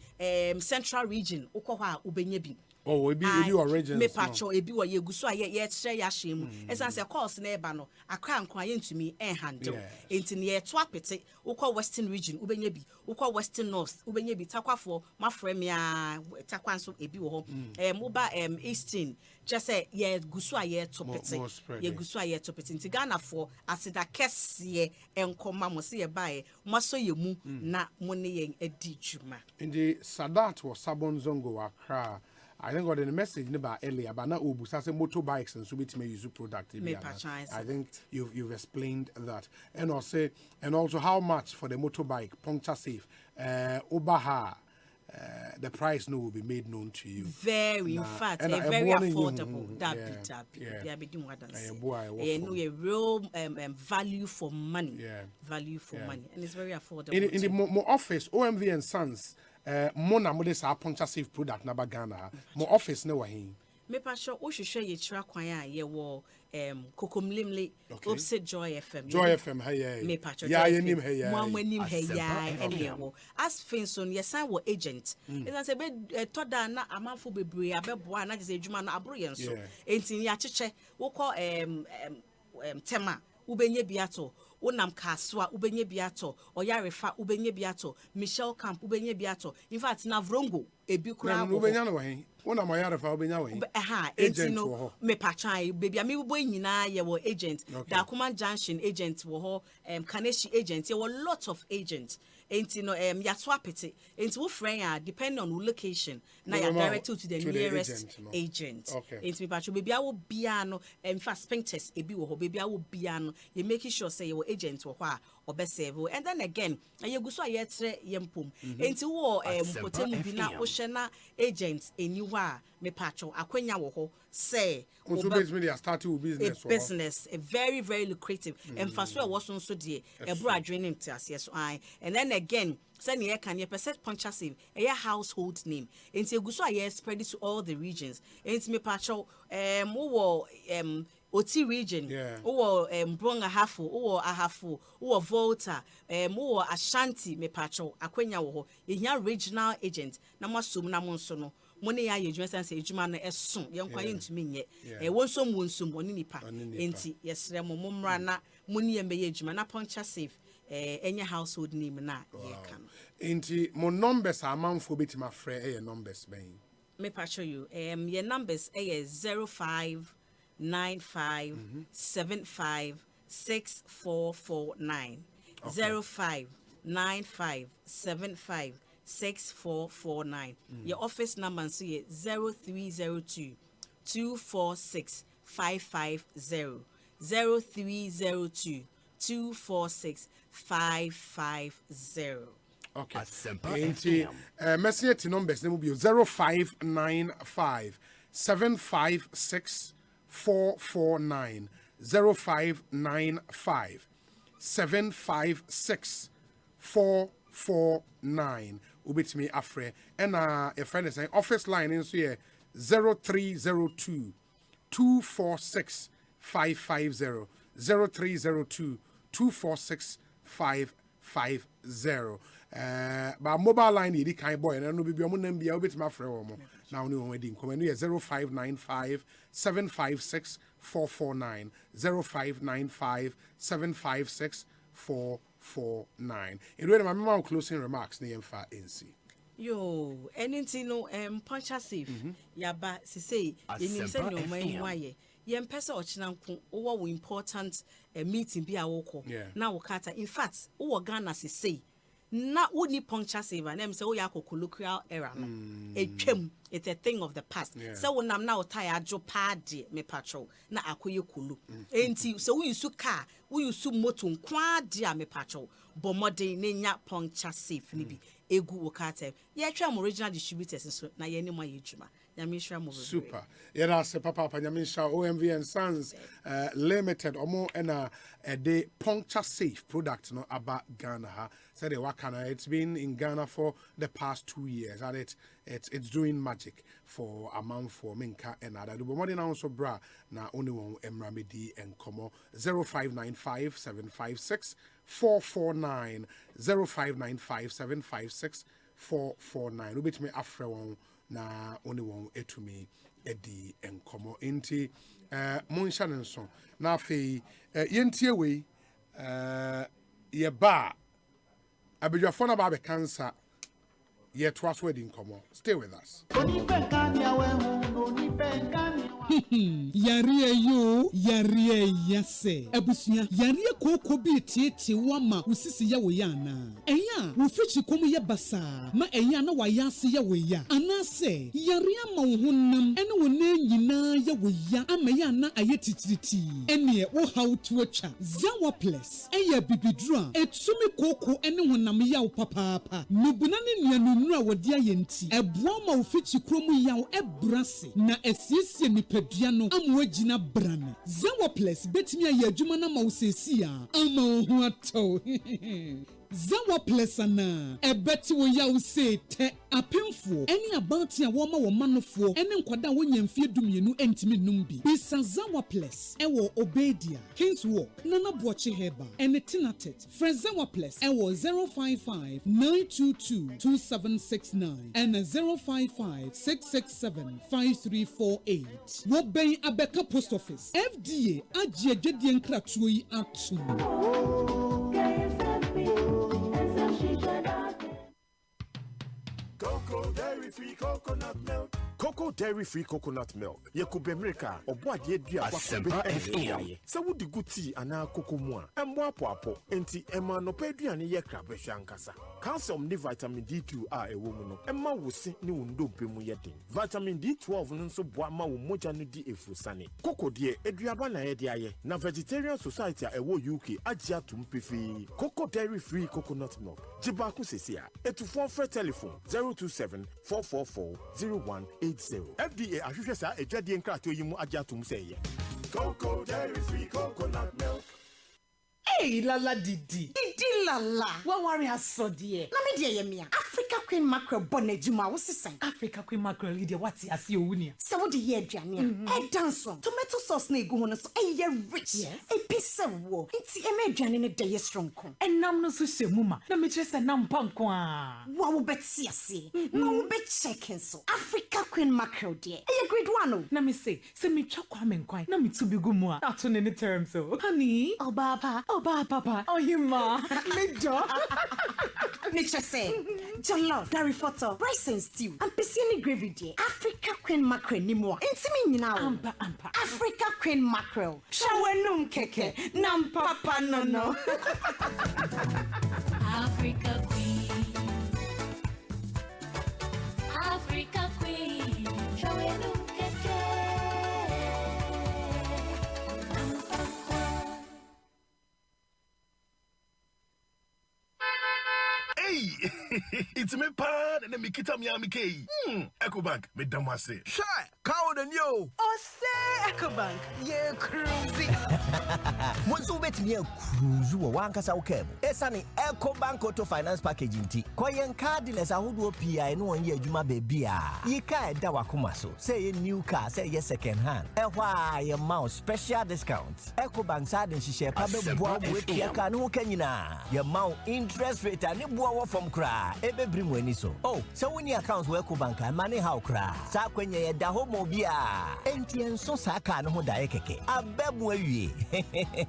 central region ukọ ha obenye bi ebi origins me patro ebi wo yegusu a ye tre ya hwemu esan say course na eba no akra nkwa ye ntumi handle enti ne ye to apete ukọ western region ubenye bi ukọ western north ubenye bi takwafo mafremia takwanso ebi wo ho moba eastern just say ye gusu a ye topete ye gusu a ye topete nti Ghana for asida kese enkoma mo se ye bae maso ye mu na mo ne ye edi djuma indi Sadat was Sabon Zongo Accra. I think got the message about earlier, but now Obusa say motorbikes and so bit may use product. I think you've explained that, and also how much for the motorbike puncture safe. Obaha, the price no will be made known to you. Very, in fact, very affordable. That be doing what a real value for money. Value for money, and it's very affordable. In the more office, OMV and Sons. Mona mode sa puncture safe product na ba Ghana mo office ne wa hin me pa sure o hwehwe ye kira kwan a ye wo kokomlimle opposite Joy FM hey me pa sure ya yenim hey ya mo anim hey ya ene wo as finson ye san wo agent e say be toda na amanfo bebre abeboa na je adwuma na abro ye nso enti ya cheche wo ko tema ubenye biato Onam Kaswa ubenye biato Oyarefa ubenye biato Michelle Camp ubenye biato in fact na Vrongo ebi kura ubenya no wahin Onam Oyarefa ubenya wahin agent no me pachan baby ami bo nyina ye wo agent da Kuma Junction agent wo ho Kaneshi agent ye wo lot of agents enti no ya swapete enti wo friend ya depend on location na ya direct to the nearest agent enti me pacho baby awo bia no fast sphincters ebi wo ho baby awo bia no you making sure say your agent wo ho a obeseve and then again ayeguso ayetre yempom enti wo potemu bi na wo hye na agent eniwa a me pacho akwanya wo ho say also basically start a business a very very lucrative and fast so was so de e bro adrenim tiase so and then again send ye can ye percent puncture save a household name enti eguso aye spread it to all the regions enti me pacho wo Oti region, Bronga Hafu, Ahafu, Volta, Ashanti, me patro, Aquenya wo, ye regional agent, Namasum Namonsono, Money ya Johnson say Jumana as soon, young quiet to me yet. A wonsome wonsum, Moninipa, enti, yes, Mumrana, Muni and Bayajmana Poncha safe, any household name na, ye can. Enti, more numbers are man for bit my friend, numbers, Bain. Me patro you, your numbers, 05 95 75 6449 05 95 75 6449 your office number so 0302 246 550 0302 246 550. Okay. Message numbers will be 0595 756 449 0595 756 449. Ubit me afre. And a friend is saying office line in here 0302 246 550 0302 246 550. But mobile line is the kind boy, and no be omo number a bit my friend. Now we wedding come 0595 756 449 0595 756 449. It really my mama closing remarks near fa NC. Yo, anything no punch safe. Yaba say you say no man why. Yem pesa ochina nko wo important meeting bi a woko. Na wokata in fact wo Ghana say na woni puncture saver na say wo ya colloquial era no etwam it's a thing of the past so wo nam na wo tie adwo paade me patrol na akoye kulu enti so wo use car wo use moto nkwa de a me patrol bo modern na nya puncture safe ni bi egu wokata ye twa original distributors so na ye ni mo yedwuma. Super. Yeah, Papa Nyamisha OMV and Sons Limited Omo and a day puncture safe product no about Ghana. Said it's been in Ghana for the past 2 years and it's doing magic for a month for Minka and other. The more than also bra na only one Emramidi and Como 0595 756 449 0595 756 449. Ubit me afre one na only one etumi edi enkomo enti monsha nenso na afei yentie we ye ba abedwafo na ba be cancer ye to aso edi enkomo. Stay with us. Yari yo yari yase ebusuya yari koko bi tietie wama usisi ya wo yana eya wo fichi komu ye basa ma eya na wa yase ya wo ya anase yari ama wo honam ene wo na nyina ya wo ya ama ya na ayetitiriti ene wo how to atwa zawa plus eya bibidru a etumi koko ene honam ya wo papa nubuna ne nuanu a wo de ayenti eboa ma wo fichi kromu ya wo ebrase na esiesie nipadua no amwagina brana zawa plus betimi aye adwuma na ma wo sesi a ama wo ho ato Zawa plesana ebeti wo ya use te apemfo eni abanti a wo ma wo manofo eni nkwada wo nyamfie dumienu entimi numbi bisa Zawa plus ewo Obedia Kings Walk Nana Boachi Heba eni Tinatet Zawa plus ewo 055 922 2769 and 055 667 5348 wo ben Abeka Post Office FDA agye adwedie nkratuo yi atum. Cocoa dairy-free coconut milk. Cocoa dairy-free coconut milk. Yekube America obo ade dua ASEMPA FM. Sa wudi guti ana cocoa mu a embo apo enti ema no pa aduane ye krabe hwankasa. Calcium ni vitamin D2 a ewo mu no emma wosi ni wondompe mu yeden. Vitamin D12 no nso boa ma wo moja no di efusane. Cocoa de eduaba na ye de aye na Vegetarian Society a ewo UK agya tumpefi. Cocoa dairy-free coconut milk. Jiba ku sesia. Etufon for telephone 027-444-0180. FDA ahwehwe sa edwade nkrato yi mu agya tum sey. Cocoa dairy-free coconut milk. Hey, lala didi lala. What worry has so dear? Na me dear yemia. Africa Queen Mackerel bonejuma wo sisan. Africa Queen Mackerel leader what ya see owunia. So what the year aduane a. E danson. Tomato sauce na egu ho no so e rich. Yes. E pisa wo. Nti e me aduane ne dey strong kon. Enam no so hwemu ma. Na me kire se nam panko a. Wa wo beti ase. Na wo be checking so. Africa Queen Mackerel dear. E grade 1 o. Na me say me twa kwa me nkwan. Na me tu bi gu mu a. Na to ne ne term so. Honey, oba papa. Oh you ma. Major. Nature say, jollof, dairy photo, rice and stew, and piscine gravy dear. Africa Queen Mackerel ni mo. Intimi nyina. Ampa. Africa Queen Mackerel. Shawenum keke. Nam papa no. Africa Queen. Africa Queen. Shawenum keke. It's me pan and me kita mi amike. EcoBank me damase. Shy, cow the new. Ose EcoBank, ye cruisy. Monsu betimi cruise wo wankasa wo kebo. Esane EcoBank Auto Finance Package nti. Koyen cardless ahodo PI no won ye adwuma bebia. Yi ka eda wakoma so. Say ye new car, say ye second hand. Ehwa ye mouse special discounts. EcoBank sa den hihye pa beboa wo tia ka no kanyina. Ye mount interest rate ani boa wo from kra. Ebe brim wani so. Oh, so woni accounts wo EcoBank money how kra. Sa kwenye ye da ho mo bia. Enti enso sa ka no ho da ye keke. Abebu awie.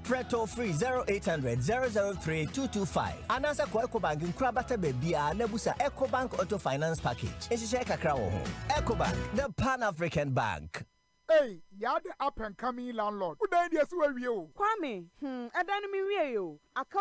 Preto free 0800 003 225. Anasa kwa EcoBank nkra bata bebia na busa EcoBank Auto Finance Package. Ehihye kakra wo ho. EcoBank, the Pan-African Bank. Hey, you're the up and coming landlord. Who died yesterday? Kwame, I done me we a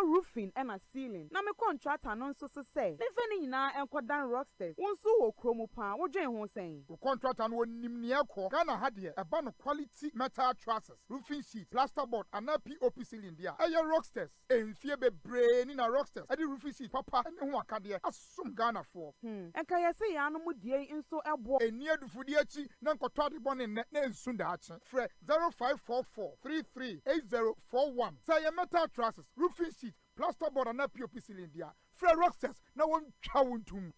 roofing and a ceiling. Na me contract anon so say. Never na and quadan rocksters. One so chromo pan. What Jane won saying? The contract and one nimniako. Ghana had here a band of quality metal trusses, roofing sheets, plasterboard, and a POP ceiling there. Aye rocksters. And fear be brain in a rocksters. I did roofing sheet, papa, and one can there. As some Ghana for. And can you say animal dear in so a boy? And near the Fudiachi, Nanko Toddy Bonnet, Sundachi. Fred 0544 338041. Say a metal trusses, roofing sheet, plasterboard, and a POP ceiling there. Fred rocksters. Now one chowing to me.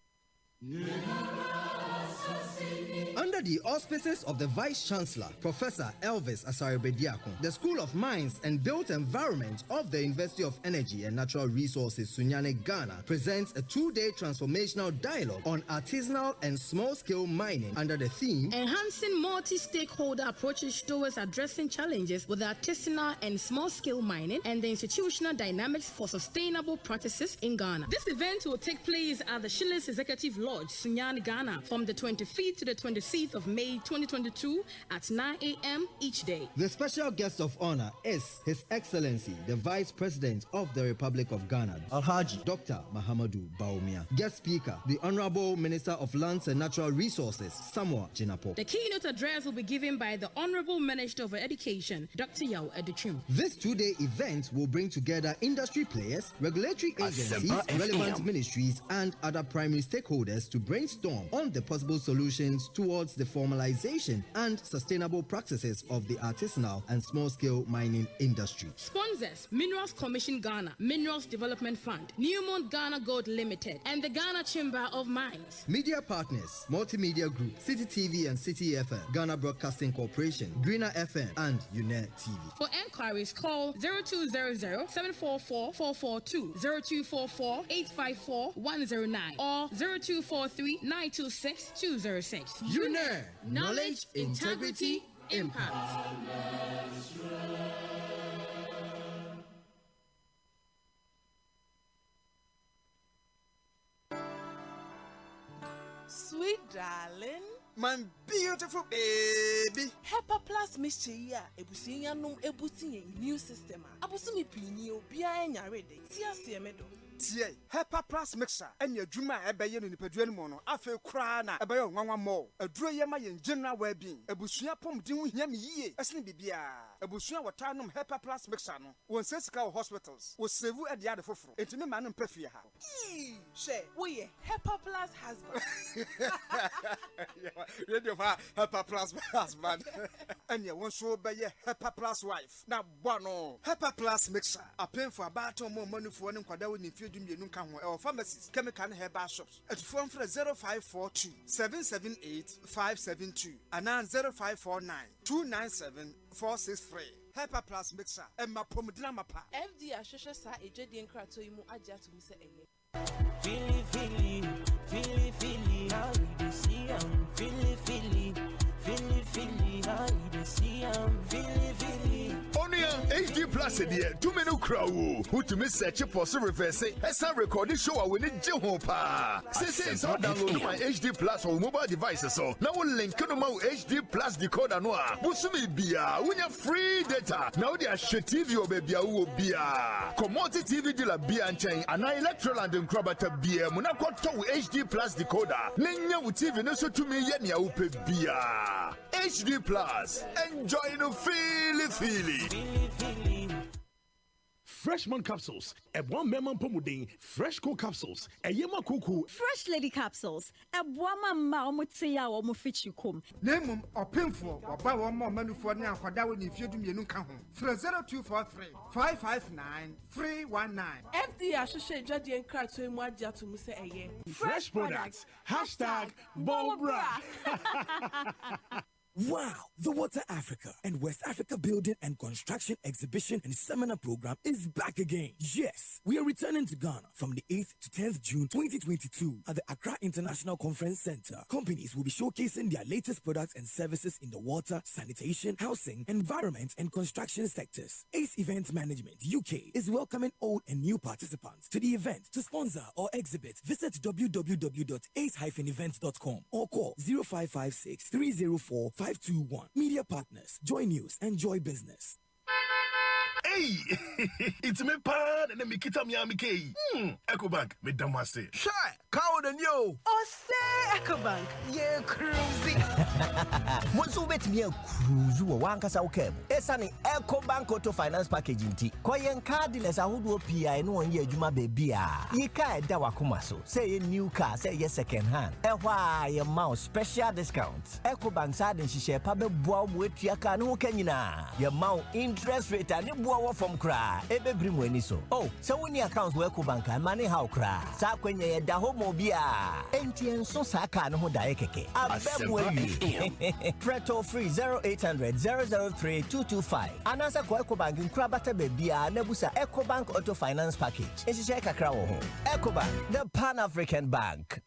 Under the auspices of the Vice-Chancellor, Professor Elvis Asare-Bediako, the School of Mines and Built Environment of the University of Energy and Natural Resources, Sunyane, Ghana, presents a 2-day transformational dialogue on artisanal and small-scale mining under the theme Enhancing Multi-Stakeholder Approaches Towards Addressing Challenges with Artisanal and Small-Scale Mining and the Institutional Dynamics for Sustainable Practices in Ghana. This event will take place at the Shillings Executive Lodge, Sunyane, Ghana, from the 25th to the 26th of May 2022 at 9 a.m. each day. The special guest of honor is His Excellency, the Vice President of the Republic of Ghana, Alhaji Dr. Mahamadou Bawumia. Guest speaker, the Honorable Minister of Lands and Natural Resources, Samuel Jinapo. The keynote address will be given by the Honorable Minister of Education, Dr. Yao Educhim. This 2-day event will bring together industry players, regulatory agencies, relevant ministries, and other primary stakeholders to brainstorm on the possible solutions towards the formalization and sustainable practices of the artisanal and small-scale mining industry. Sponsors: Minerals Commission Ghana, Minerals Development Fund, Newmont Ghana Gold Limited, and the Ghana Chamber of Mines. Media partners: Multimedia Group, City TV and City FM, Ghana Broadcasting Corporation, Greener FM, and UNET TV. For enquiries, call 0200-744-442, 0244-854-109, or 0243-926-206. UNET, knowledge, integrity, impact. Sweet darling, my beautiful baby. Hepa Plus Mischia, Ebusinia num Ebusi new system. Abusumi pinio, Bia and Yarede, Tia Siemedo. Tie Hepa Plus mixer and your Juma Ebayan in the Pedro Mono, Afe Krana, Ebayo Wanga Mo, a Droyama in general well-being, Ebusia Pom Dimu Yami Ye, a Snibby Bia, Ebusia Watanum Hepa Plus mixer, one Seska hospitals, was Sevu at the other for it to me man and Pefia. She, we Hepa Plus husband. Radio Hepa Plus husband, and you won't show by your Hepa Plus wife. Now, Bono, Hepa Plus mixer, a pen for about more money for one Quadawin in or pharmacies, chemical and herbal shops. At phone for 0542 778 572 and 0549 297 463. Hepa Plus mixer and my pomodrama pa. FD Ashosha sa a Jadian Krato Imu Aja to Mr. Feely, how you see I'm feely, how you see I'm feely. Onia HD Plus here, 2 minute crow. Who to miss search for so reverse as I record the show when it Jehopa. Since so download my HD Plus on mobile devices so now we'll link to my HD Plus decoder noa. Busumi bia, when you free data. Now they are shit TV or baby will bia. Commodity TV dealer bia and chain and electoral and crabata bia. Monaco to HD Plus decoder. Nenya with TV no so to me yet ya upe bia. HD Plus. Enjoy the feely. freshman capsules, a one memon pomudin, fresh cool capsules, a yema kuku, fresh lady capsules, a woman maumutia or mufichukum. Name or painful or buy one more menu for now for that when if you do me no come home. 0243 559 319. FD associate Judge and Crack to him what to Musa Aye. Fresh products. Hashtag Bobra. Wow, the Water Africa and West Africa Building and Construction Exhibition and Seminar Program is back again. Yes, we are returning to Ghana from the 8th to 10th June 2022 at the Accra International Conference Center. Companies will be showcasing their latest products and services in the water, sanitation, housing, environment, and construction sectors. ACE Event Management UK is welcoming old and new participants to the event. To sponsor or exhibit, visit www.ace-events.com or call 0556 304 521. Media partners, Joy News and Joy Business. Hey, it's me pan and me kita Miami K. EcoBank, me damase. Shy, cow than you. OSEI EcoBank, yeah, cruising. Once you bet me a cruise, one casa okay. Esani EcoBank Auto Finance Package in tea. Koyen cardless a hood PI no 1 year juma baby. Ye ka dawa kumaso. Say a new car, say yes second hand. Why your mouse special discounts. EcoBank side and she share pabe boa with your car no kenina. Your mount interest rate and from cry, ebe brim weniso. Oh, so when your accounts work bank and money how cry. Sa kwenye da homo bia. NTN so saka no daekeke. Preto free 0800 003 225. Anasa kwa EcoBank nkrabata bebia nebusa EcoBank Auto Finance Package. Esi kakra wo ho. EcoBank, the Pan-African Bank.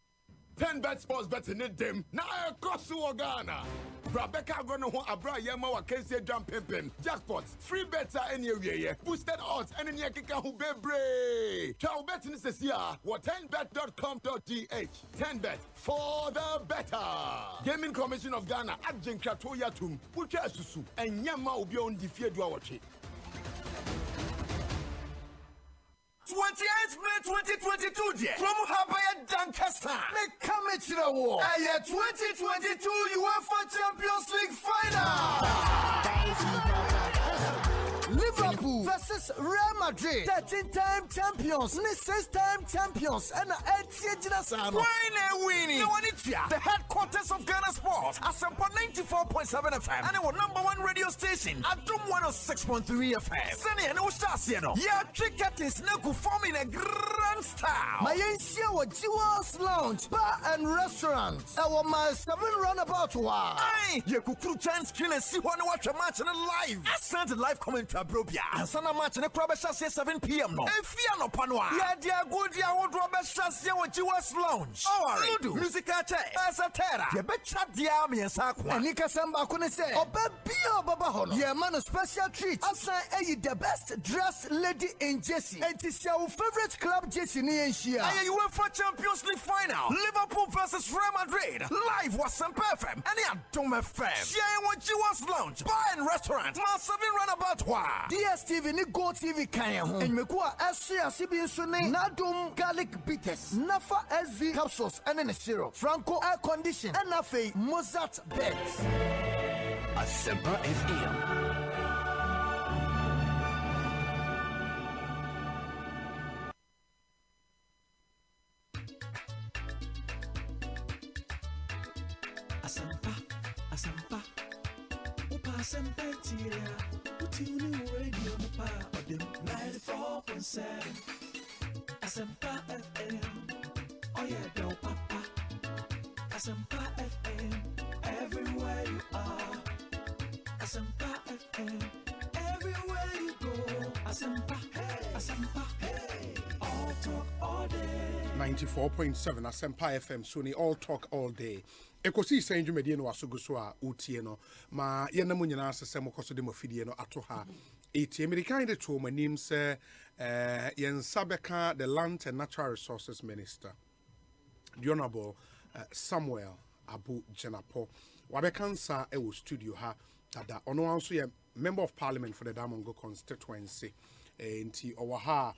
10 bet sports bet in them. Now I cross to Ghana. Rebecca gonna ho abra yema wa kense jam pimpin. Jackpots, free bets are anywhere. Boosted odds and in yakika hu bebre. Chow bet in this year. What 10bet.com.gh. 10 bet for the better. Gaming Commission of Ghana Adjin Kratoya Tum. Pucha susu and yama ubi on the fear do 28th May 2022 dear. From Habaya Doncaster. They come to the war. 2022 UEFA Champions League final. Liverpool versus Real Madrid. 13-time champions. 6-time champions. And 8th winning. The headquarters of Ghana Sports. ASEMPA 94.7 FM. And our #1 radio station. Adum 106.3 FM. Sani and Ushasiano. Yeah, cricket is now performing a grand style. My NCA was Jewel's Lounge, Bar and Restaurant. Our my 7 roundabout. Aye, you could crew chance screen and see one watch a match in live. I sent a live commentary. And Sana match in the club at 7 p.m. No. If you are no panwa. Yeah, dear good, dear old Robert Shassia with US Lounge. Oh, Ludu, musical check, as a terror. You bet chat the army and Sakwa. And Nika Samba couldn't say, oh, Bio Babahono. Yeah, man, a special treat. Outside, the best dressed lady in Jesse. And it's your favorite club, Jesse Nienshia. And you went for Champions League final. Liverpool versus Real Madrid. Live was ASEMPA FM. And yeah, Dome FM. Sharing with US Lounge, Bar and Restaurant. My 7 runabout. DSTV ni Go TV kanya ho. And mekwa SCA CB Sune Nadum garlic bitters. Nafa SV capsules and in a syrup. Franco air condition. And Nafe Mozart beds. ASEMPA FM. ASEMPA. Upa ASEMPA tiria. Tune radio pa them 94.7 ASEMPA FM. Oh yeah, do papa. ASEMPA FM. Everywhere you are. ASEMPA FM. Everywhere you go. ASEMPA. Hey. ASEMPA. Hey. All talk all day. 94.7 ASEMPA FM. Sony all talk all day. Ekosi senju medie no wasoguso a utie no ma ye namu nyina asese mokoso de mafidie no ato ha eti American de to manim se yen sabeka the Land and Natural Resources Minister the Honorable Samuel Abu Jenapo wabekansa e wo studio ha tada ono anso ye member of parliament for the Damongo constituency enti owa ha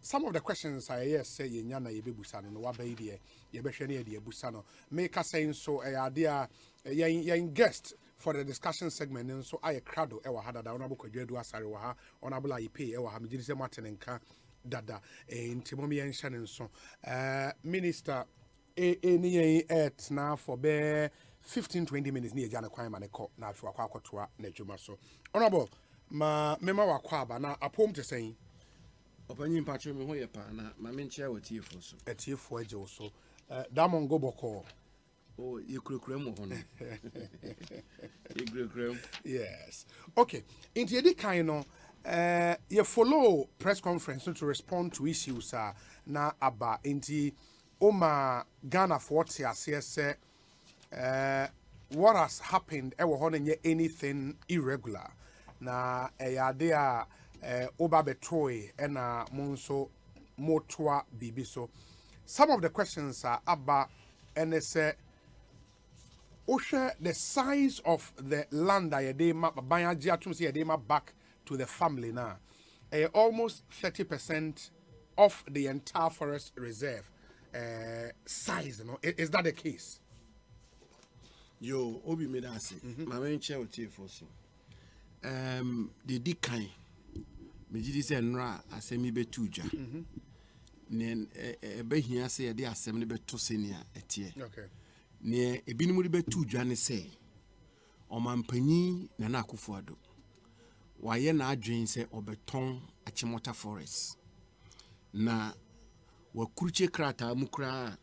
some of the questions I yes say yenyana yebebusa no wabaide yebehwe ne ye busa no make us saying so idea yen guest for the discussion segment and so I crowd ewa hada da honorable Kwadwo Asare wa ha honorable Ayipe ewa ha mejiri se matenenka dada ntimomi yen hye so minister ni et na for be 15-20 minutes ni eja na kwan ma ne ko na afi akwa akotoa na adwuma so honorable ma mema wakwa aba na apom te sen opanyin patro me ho ye pa na ma me nche watiefo so atiefo aje so Diamond go boko oh yekurekure mo ho no yekurekure yes okay into edi kan no you follow press conference to respond to issues na aba into Oma Ghana for say what has happened ewo ho na anything irregular na eyade a oba betroy na monso motwa bibi so some of the questions are aba and say the size of the land that yede ma banyaji atum say yede ma back to the family now almost 30% of the entire forest reserve size, you know, is that the case? Yo, obi me da say, ma me nche otiefo so. The dikan me gidi say nra asemi betuja. Ne ebe hia say de asem ne beto senia etie. Okay. Ne ebinim de betuja ne say omampanyi na na Akufo-Addo. Waye na adwen say obeton Achimota forest. Na wakuruche krata mukra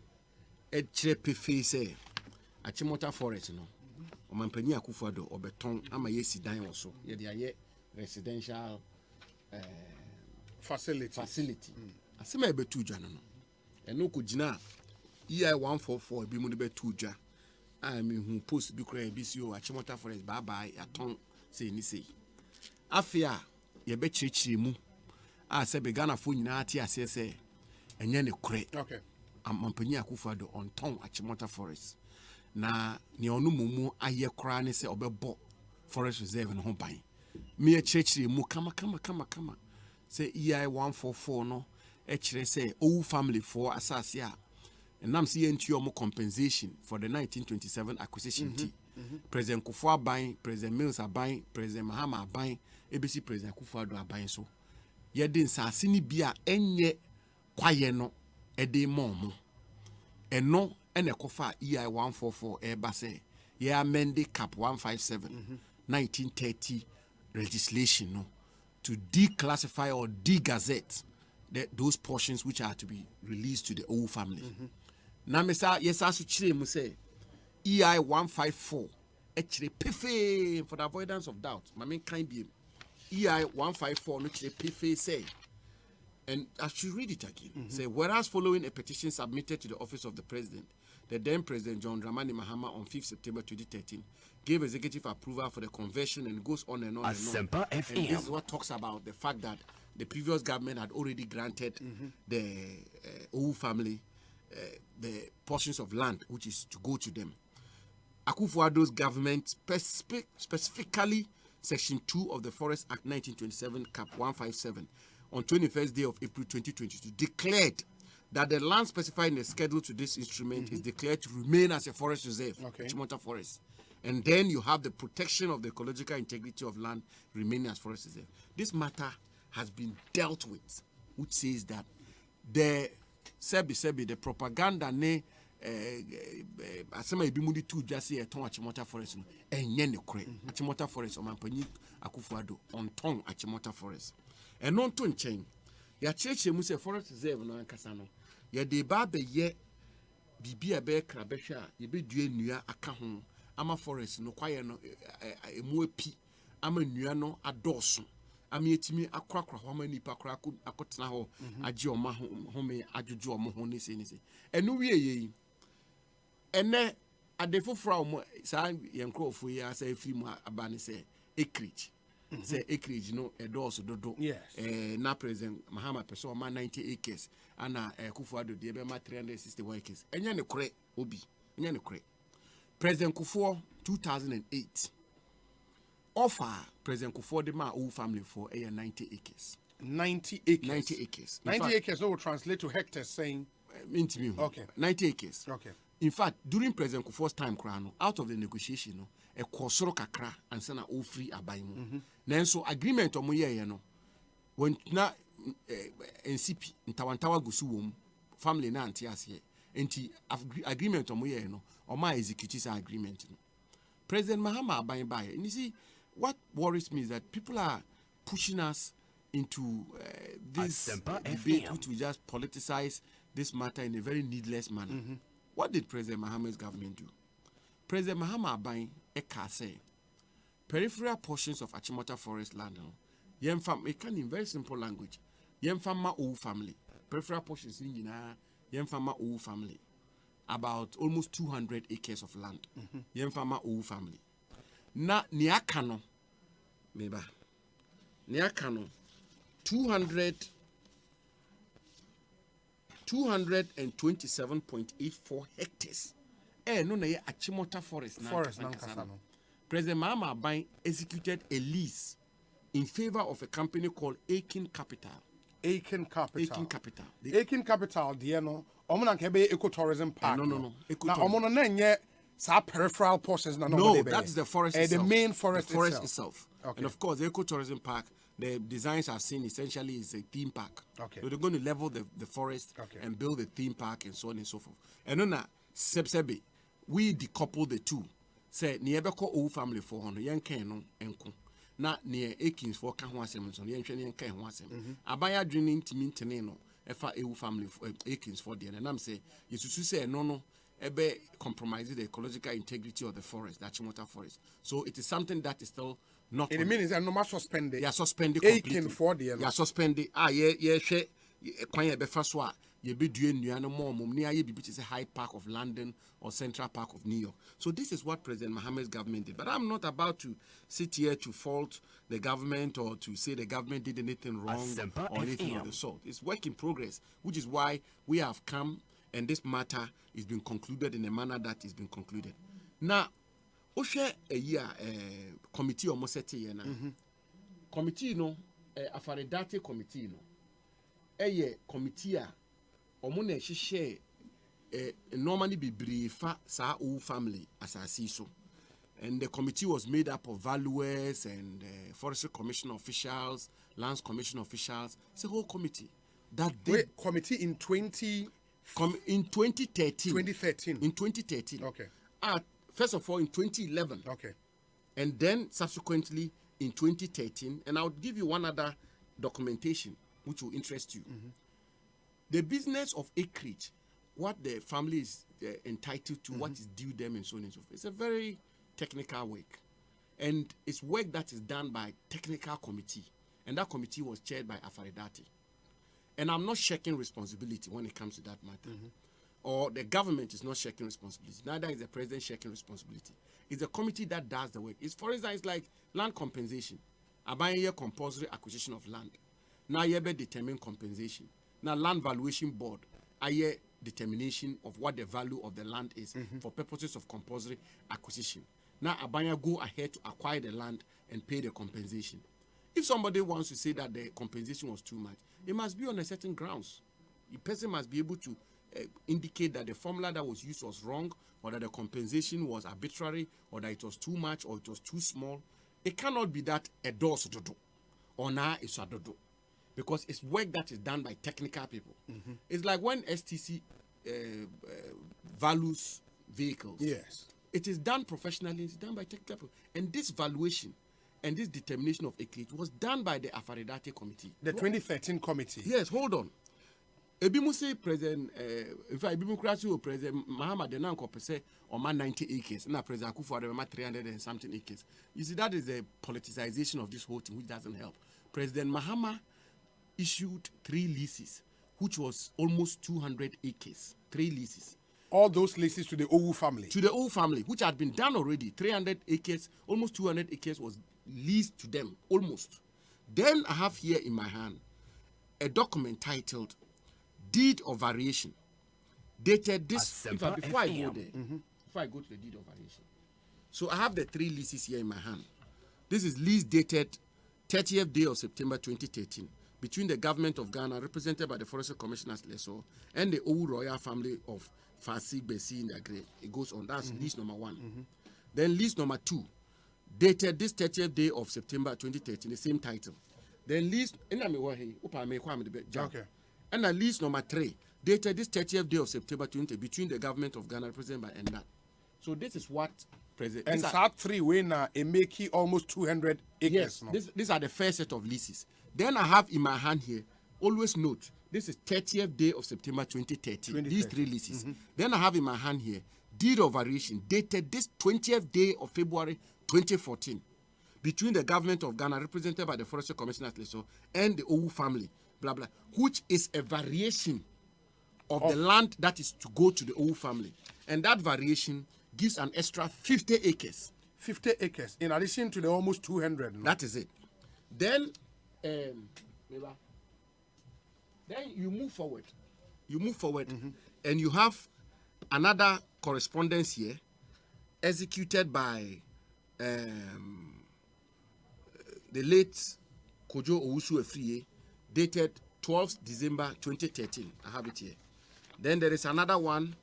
edchire pefe say Achimota forest no omampanyi Akufo-Addo obeton ama yesi dan wo so ye de aye residential facility asema ebetu dwa no eno ko gina EI 144 ebi mu de betu dwa a me hu post bi kra bi si o Achimota forest bye bye aton say ni say afia ye be chirechire mu a se be Ghana fo nyina ati ase se enye ne kure okay amampanyi Akufo-Addo on ton Achimota forest na ne onu mumu aye kra ne se obebo forest reserve no ho ban me chirechire mu kama say EI 144 no chire say owu family for asase a enam se yentuo mo compensation for the 1927 acquisition President Kufuor aban President Mills aban President Mahama aban ebisi President Akufo-Addo aban so ye de nsase ni bia enye kwaye no ede momo eno ene kofa EI 144 eba say ye amend cap 157 1930 legislation no to declassify or de-gazette those portions which are to be released to the old family. Now, Mr. Yes, I should say EI 154 actually pefe for the avoidance of doubt. My main kind be EI 154 actually pefe say, and I should read it again. Say, whereas following a petition submitted to the office of the president, the then President John Dramani Mahama on 5th September 2013 gave executive approval for the conversion and goes on and on ASEMPA and FM. And this is what talks about the fact that the previous government had already granted the old family the portions of land which is to go to them. Akufo-Addo's government specifically Section 2 of the Forest Act 1927 Cap 157 on 21st day of April 2022 declared that the land specified in the schedule to this instrument is declared to remain as a forest reserve, Achimota Forest. And then you have the protection of the ecological integrity of land remaining as forest reserve. This matter has been dealt with, which says that the the propaganda ne asema ebimudi tu just say ton Achimota Forest no enye ne kure Achimota Forest omampanyi Akufo-Addo on ton Achimota Forest. And non to nchen ya cheche mu say forest reserve no ankasa no ya de ba be ye bibia be kra be hwa ye be dua nnua aka ho ama forest no kwaye no emu api ama nnua no adoso ama yetimi akrakra ho ama nipa akra akotena ho age oma ho me adwodwo omo ho ne se enu wie yi ene adefofra omo sa yenkrofo yi asa afiri mu abane se acreage say acreage no edoso dodo na President Mahama peso ma 90 acres ana Akufo-Addo de be ma 361 acres enya ne kure obi enya ne kure President Kufuor 2008 offer President Kufuor de ma old family for 90 acres 90 acres 90 acres 90 acres will translate to hectares saying okay 90 acres okay In fact, during President Kufuor's time, out of the negotiation, a kosoro kakra and sena all free abaimu. Nanso agreement omo ye no. When na NCP ntawantawa gusu family na antias here. Enti agreement omo ye no. Oma execute agreement. President Mahama abai. And you see, what worries me is that people are pushing us into this debate which we just politicize this matter in a very needless manner. What did President Mahama's government do? President Mahama Abai Eka say, peripheral portions of Achimota Forest land, in very simple language, Yemfama old family, peripheral portions in Yemfama old family, about almost 200 acres of land, Yemfama old family. Na Niakano, Meba, Niakano, 227.84 hectares. No na Achimota Forest Nankasano. President Mahama Abai executed a lease in favor of a company called Aiken Capital. Aiken Capital. The Aiken Capital, no. Omona kebe ecotourism park. No. Na omona nenye sa peripheral portions na no. That's the forest itself. The main forest itself. Okay. And of course, the ecotourism park, the designs are seen essentially is a theme park. Okay. So they're going to level the forest and build a theme park and so on and so forth. And then Sepsebe, we decouple the two. Say Niebeko old family 400 yen no enko. Na near Akins for Kahwasem so yen Kahwasem. Abaya drinking timintene no efa EU family Akins for the and I'm say you should say no ebe compromise the ecological integrity of the forest, the Achimota forest. So it is something that is still not. It means no matter suspended. Yeah, suspended completely. Aiken for the. Yeah, suspended. Yeah, she. Kwanya be first one. You be doing no more. Near you be is a High Park of London or Central Park of New York. So this is what President Mahama's government did. But I'm not about to sit here to fault the government or to say the government did anything wrong or anything of the sort. It's work in progress, which is why we have come and this matter is being concluded in a manner that is being concluded. Now, Oshe a year committee almost set here now. Committee Afaredate committee a year committee omone share normally be briefa sa old family as I see so. And the committee was made up of valuers and forestry commission officials, lands commission officials. It's a whole committee. Committee in 2013. In 2013. In 2013. Okay. First of all, in 2011. Okay. And then subsequently in 2013. And I'll give you one other documentation which will interest you. The business of acreage, what the family is entitled to, what is due them, and so on and so forth. It's a very technical work. And it's work that is done by technical committee. And that committee was chaired by Afaredate. And I'm not shaking responsibility when it comes to that matter. Or the government is not shaking responsibility. Neither is the president shaking responsibility. It's a committee that does the work. It's, for instance, it's like land compensation. I buy a compulsory acquisition of land. Now you determine compensation. Now land valuation board, I determination of what the value of the land is for purposes of compulsory acquisition. Now Abanya go ahead to acquire the land and pay the compensation. If somebody wants to say that the compensation was too much, it must be on a certain grounds. The person must be able to indicate that the formula that was used was wrong, or that the compensation was arbitrary, or that it was too much, or it was too small. It cannot be that a door is dodo, or now it's a dodo. Because it's work that is done by technical people. It's like when STC values vehicles. Yes. It is done professionally, it's done by technical people. And this valuation and this determination of acreage was done by the Afaredate committee. The 2013 committee. Yes, hold on. Ebimuse President, in fact, Ebimokrasi or President Mahama de Nanko Pese or 90 acres, and President Akufo-Addo 300 and something acres. You see, that is the politicization of this whole thing, which doesn't help. President Mahama issued 3 leases, which was almost 200 acres. 3 leases. All those leases to the Owu family? To the Owu family, which had been done already. 300 acres, almost 200 acres was leased to them, almost. Then I have here in my hand a document titled Deed of Variation, dated this, in fact, before I go there, before I go to the Deed of Variation. So I have the 3 leases here in my hand. This is lease dated 30th day of September 2013 between the government of Ghana, represented by the Forestry Commissioners Leso, and the old royal family of Fasi Besi in the Grey. It goes on. That's lease number 1. Then lease number 2, dated this 30th day of September 2013, the same title. Then lease, okay. And at lease number 3, dated this 30th day of September 20, between the government of Ghana, represented by Endat. So this is what President. And that 3 when it make almost 200 acres. Yes, no? these are the first set of leases. Then I have in my hand here, always note, this is 30th day of September 2013. These 3 leases. Then I have in my hand here, deed of variation, dated this 20th day of February 2014, between the government of Ghana, represented by the Forestry Commissioners Leso, and the Owu family, blah, blah, which is a variation of the land that is to go to the Owu family. And that variation gives an extra 50 acres. 50 acres, in addition to the almost 200. No? That is it. Then, you move forward. And you have another correspondence here, executed by the late Kojo Owusu Efriye, dated 12th December 2013. I have it here. Then there is another one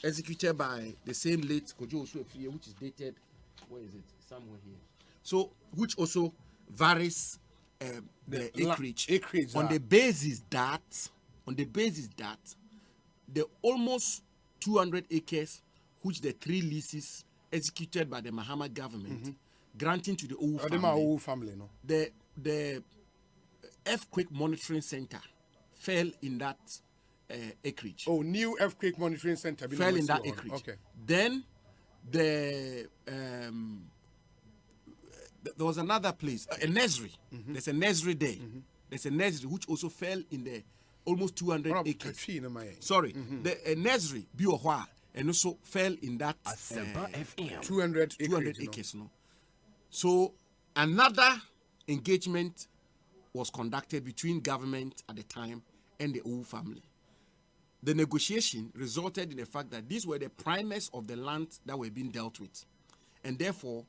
executed by the same late Kojo Owusu Efriye, which is dated, where is it? Somewhere here. So, which also varies the acreage on the basis that the almost 200 acres, which the 3 leases executed by the Mahama government, granting to the Owu family, no? The earthquake monitoring center fell in that acreage. Oh, new earthquake monitoring center fell in that acreage. Okay. Then there was another place, a nursery. There's a nursery there. There's a nursery which also fell in the almost 200 acres. Sorry, a nursery, Biohwa, and also fell in that 200 acres. No? So another engagement was conducted between government at the time and the Owu family. The negotiation resulted in the fact that these were the primers of the land that were being dealt with. And therefore,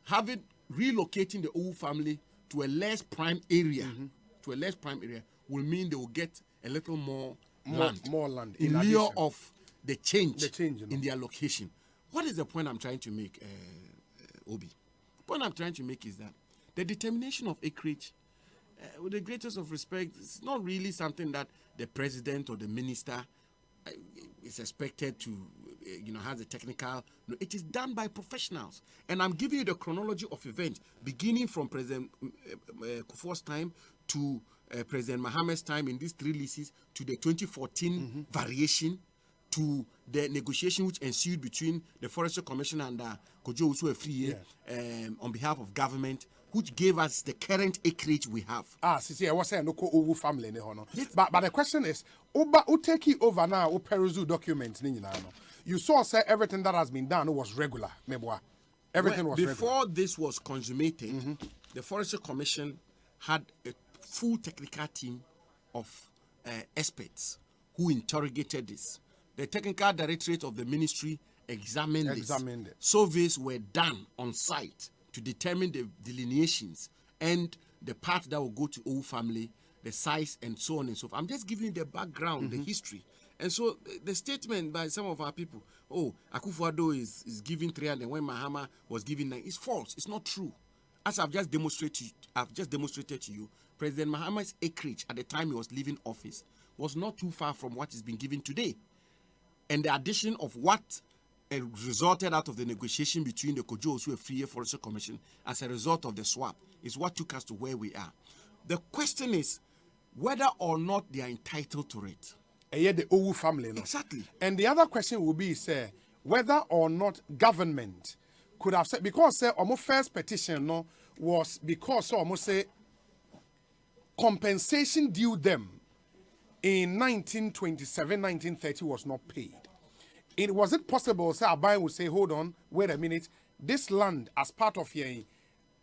relocating the Owu family to a less prime area, will mean they will get a little more land in lieu of the change in their location. What is the point I'm trying to make, Obi? The point I'm trying to make is that the determination of acreage, with the greatest of respect, it's not really something that the president or the minister is expected to, has a technical. No, it is done by professionals. And I'm giving you the chronology of events, beginning from President Kufuor's time to President Mahama's time in these 3 leases, to the 2014 variation, to the negotiation which ensued between the Forestry Commission and Kojo Owusu Efriye on behalf of government, which gave us the current acreage we have. I was saying no Owu family but the question is, who take it over now? Who peruse documents? You saw say everything that has been done was regular. Everything was before regular. This was consummated. The Forestry Commission had a full technical team of experts who interrogated this. The technical directorate of the ministry examined it. Surveys were done on site to determine the delineations and the part that will go to Owu family, the size, and so on and so forth. I'm just giving you the background, the history. And so the statement by some of our people, Akufo-Addo is giving 300 when Mahama was giving 9, is false. It's not true. As I've just demonstrated to you, President Mahama's acreage at the time he was leaving office was not too far from what is being given today. And the addition of what resulted out of the negotiation between the Kojo Owusu Efriye Forestry Commission as a result of the swap is what took us to where we are. The question is whether or not they are entitled to it. The Owu family. No? Exactly. And the other question will be, whether or not government could have said, because our first petition was because almost say compensation due them in 1927, 1930 was not paid. Was it possible, Abai would say, hold on, wait a minute, this land as part of your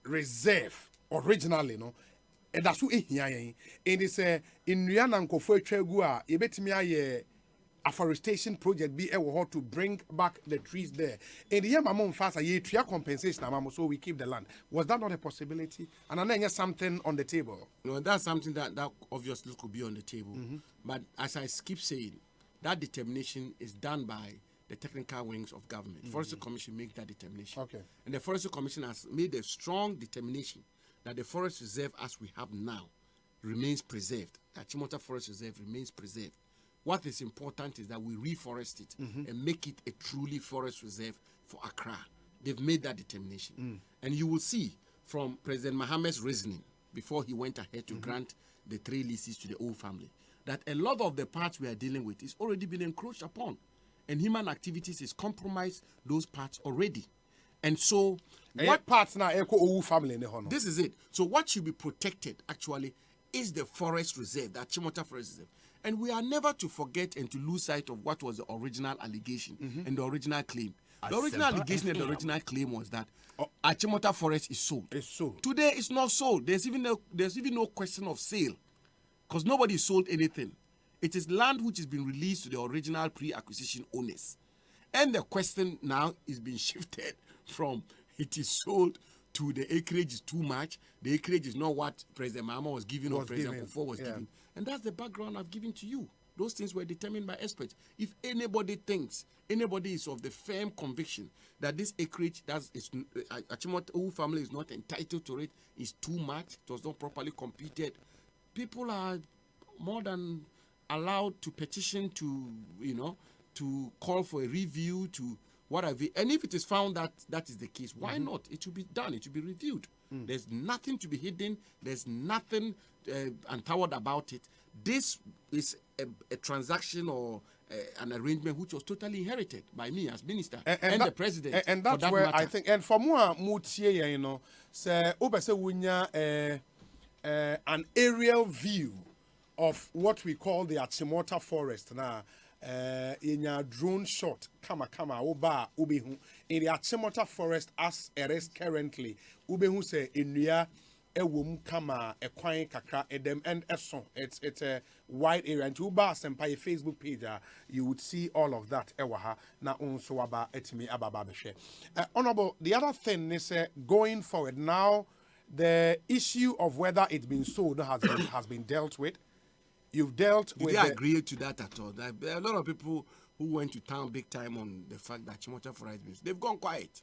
reserve originally, and that's what and it's in Rianan Kofo Chegua, Ebetimia afforestation project be able to bring back the trees there. In the year, Mamon fast a year tree compensation, so we keep the land. Was that not a possibility? And then there's something on the table. No, that's something that obviously could be on the table. But as I keep saying, that determination is done by the technical wings of government. Forestry Commission make that determination. Okay. And the Forestry Commission has made a strong determination that the forest reserve as we have now remains preserved. The Achimota Forest Reserve remains preserved. What is important is that we reforest it and make it a truly forest reserve for Accra. They've made that determination. And you will see from President Mohammed's reasoning before he went ahead to grant the 3 leases to the old family, that a lot of the parts we are dealing with is already been encroached upon. And human activities is compromised those parts already. And so what parts now echo old family in the honor? This is it. So what should be protected actually is the forest reserve, the Achimota Forest Reserve. And we are never to forget and to lose sight of what was the original allegation and the original claim. The original allegation and the original claim was that Achimota Forest is sold. It's sold. Today it's not sold. There's even no question of sale because nobody sold anything. It is land which has been released to the original pre-acquisition owners. And the question now is being shifted from it is sold to the acreage is too much. The acreage is not what President Mahama was giving or President Kufuor was giving. And that's the background I've given to you. Those things were determined by experts. If anybody thinks, anybody is of the firm conviction that this acreage, Achimota family is not entitled to it, is too much, it was not properly computed, people are more than allowed to petition to, to call for a review, to whatever. And if it is found that that is the case, why not? It will be done. It will be reviewed. There's nothing to be hidden. There's nothing untoward about it. This is a transaction or an arrangement which was totally inherited by me as minister and the president. And that's where matter. I think, and for more mutie, say wunya an aerial view of what we call the Achimota Forest now. In your drone shot, kama oba ubehu in the Achimota Forest as it is currently. Ubehu say in ya ewum kama ekwan kakra edem and eson. It's a wide area. And to uba ASEMPA Facebook page, you would see all of that. Ewaha na unso aba etimi ababa beshe. Honorable, the other thing is going forward now, the issue of whether it's been sold has been dealt with. You've dealt with. Did they agree to that at all? There are a lot of people who went to town big time on the fact that Achimota Forest, they've gone quiet.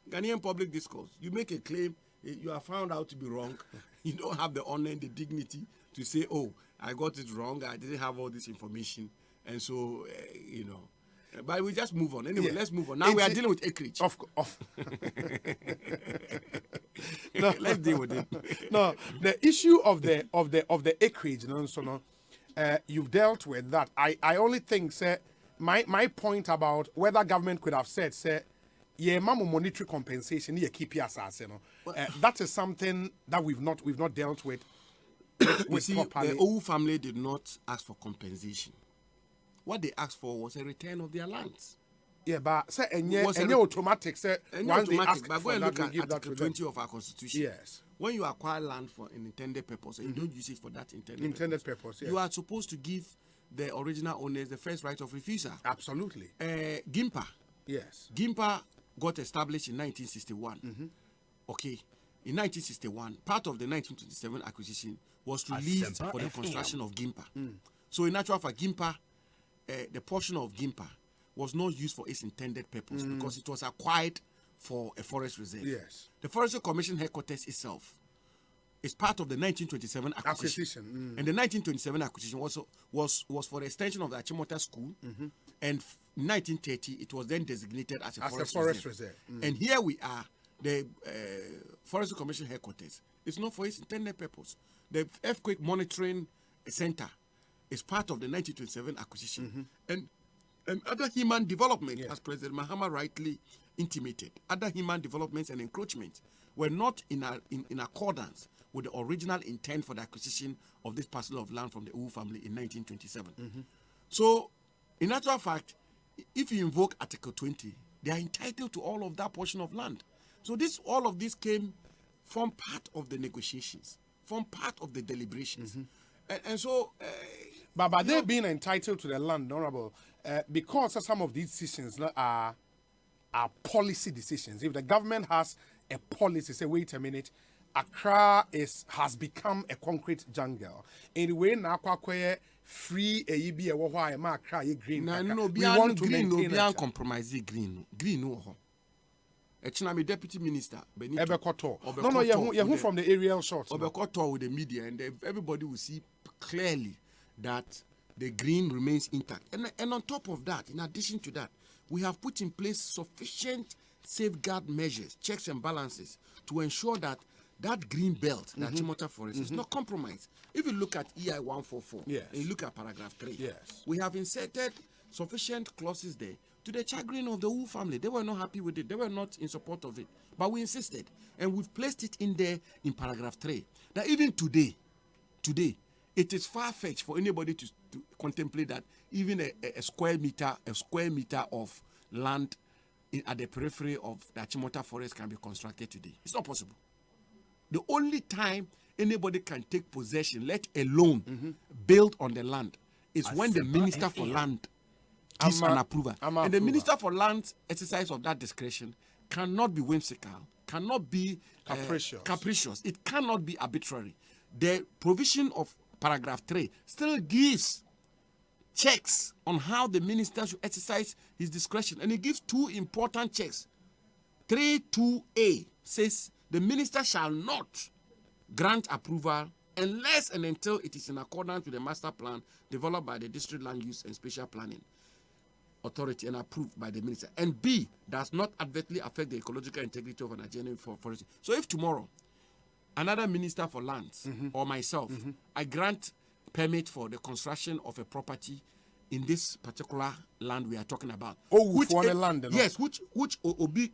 Ghanaian public discourse. You make a claim, you are found out to be wrong. You don't have the honor and the dignity to say, "Oh, I got it wrong. I didn't have all this information," and so But we just move on. Anyway, let's move on. Now we are dealing with acreage. No, let's deal with it. No, the issue of the acreage, you've dealt with that. I only think, sir, my point about whether government could have said, sir, yeah, mamu monetary compensation, yeah, keep your that is something that we've not dealt with. You see, the old family did not ask for compensation. What they asked for was a return of their lands. Yeah, but sir, any automatic, sir. Once they ask but go and look at Article 20 of our Constitution. Yes. When you acquire land for an intended purpose and you don't use it for that intended purpose, yes. You are supposed to give the original owners the first right of refusal. Absolutely. GIMPA. Yes. GIMPA got established in 1961. Okay. In 1961, part of the 1927 acquisition was released for the construction of GIMPA. So in actual fact, GIMPA, the portion of GIMPA was not used for its intended purpose because it was acquired for a forest reserve. Yes. The Forestry Commission headquarters itself is part of the 1927 acquisition. And the 1927 acquisition was for the extension of the Achimota School. And in 1930, it was then designated as a forest reserve. And here we are, the Forestry Commission headquarters. It's not for its intended purpose. The Earthquake Monitoring Center is part of the 1927 acquisition. And other human development, as President Mahama rightly intimated, other human developments and encroachments were not in accordance with the original intent for the acquisition of this parcel of land from the Owu family in 1927. So, in actual fact, if you invoke Article 20, they are entitled to all of that portion of land. So all of this came from part of the negotiations, from part of the deliberations. And so... But they being entitled to the land, Honorable, because of some of these decisions are policy decisions. If the government has a policy, say, wait a minute, Accra has become a concrete jungle. Anyway, now free a yibi a wahwa a Accra green. We want to maintain no compromise green. Green no. Echinami deputy minister Benito. No, you're from the aerial shots. Obekoto with the media, and everybody will see clearly that the green remains intact. And on top of that, in addition to that, we have put in place sufficient safeguard measures, checks and balances to ensure that that green belt, that Chimota Forest, is not compromised. If you look at EI 144, and you look at paragraph 3, we have inserted sufficient clauses there to the chagrin of the Wu family. They were not happy with it. They were not in support of it. But we insisted, and we've placed it in there in paragraph 3, that even today, it is far-fetched for anybody to contemplate that even a square meter of land at the periphery of the Achimota Forest can be constructed today. It's not possible. The only time anybody can take possession, let alone build on the land, is when the Minister for Land gives an approval. And the Minister for Land's exercise of that discretion cannot be whimsical, cannot be capricious. It cannot be arbitrary. The provision of paragraph 3 still gives checks on how the minister should exercise his discretion. And it gives two important checks. 3.2a says the minister shall not grant approval unless and until it is in accordance with the master plan developed by the District Land Use and Spatial Planning Authority and approved by the minister. And B, does not adversely affect the ecological integrity of an adjoining forest. So if tomorrow another minister for lands or myself, I grant permit for the construction of a property in this particular land we are talking about. Which land? Yes, which Obi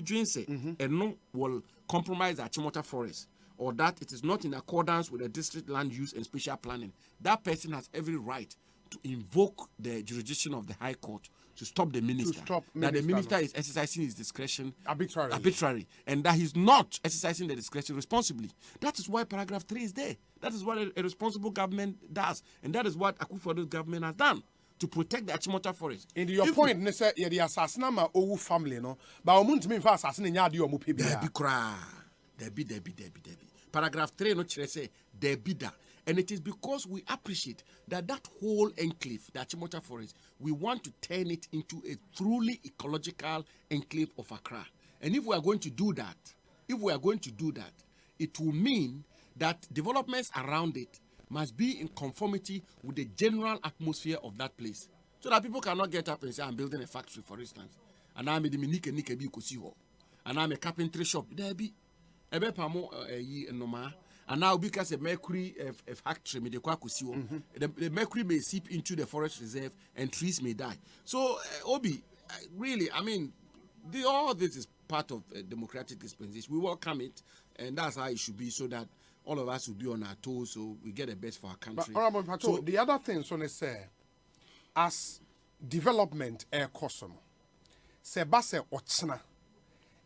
Drinse and no will compromise the Achimota Forest, or that it is not in accordance with the District Land Use and Spatial Planning. That person has every right to invoke the jurisdiction of the High Court to stop the minister. That the minister is exercising his discretion arbitrarily, and that he's not exercising the discretion responsibly. That is why paragraph 3 is there. That is what a responsible government does, and that is what Akufo-Addo's government has done to protect the Achimota Forest. In your point, ne say the assassin ma owu family no, but omuntu me fa assassin nya ade omu pebia. Debi. Paragraph 3 no chere say debi da. And it is because we appreciate that whole enclave, the Achimota Forest, we want to turn it into a truly ecological enclave of Accra. And if we are going to do that, it will mean that developments around it must be in conformity with the general atmosphere of that place. So that people cannot get up and say, I'm building a factory, for instance. And I'm a carpentry shop. And now because a mercury factory, the mercury may seep into the forest reserve and trees may die. So, Obi, really, I mean, all this is part of a democratic dispensation. We welcome it, and that's how it should be, so that all of us will be on our toes, so we get the best for our country. But, so the other thing, so they say, as development customer, sebase ochna,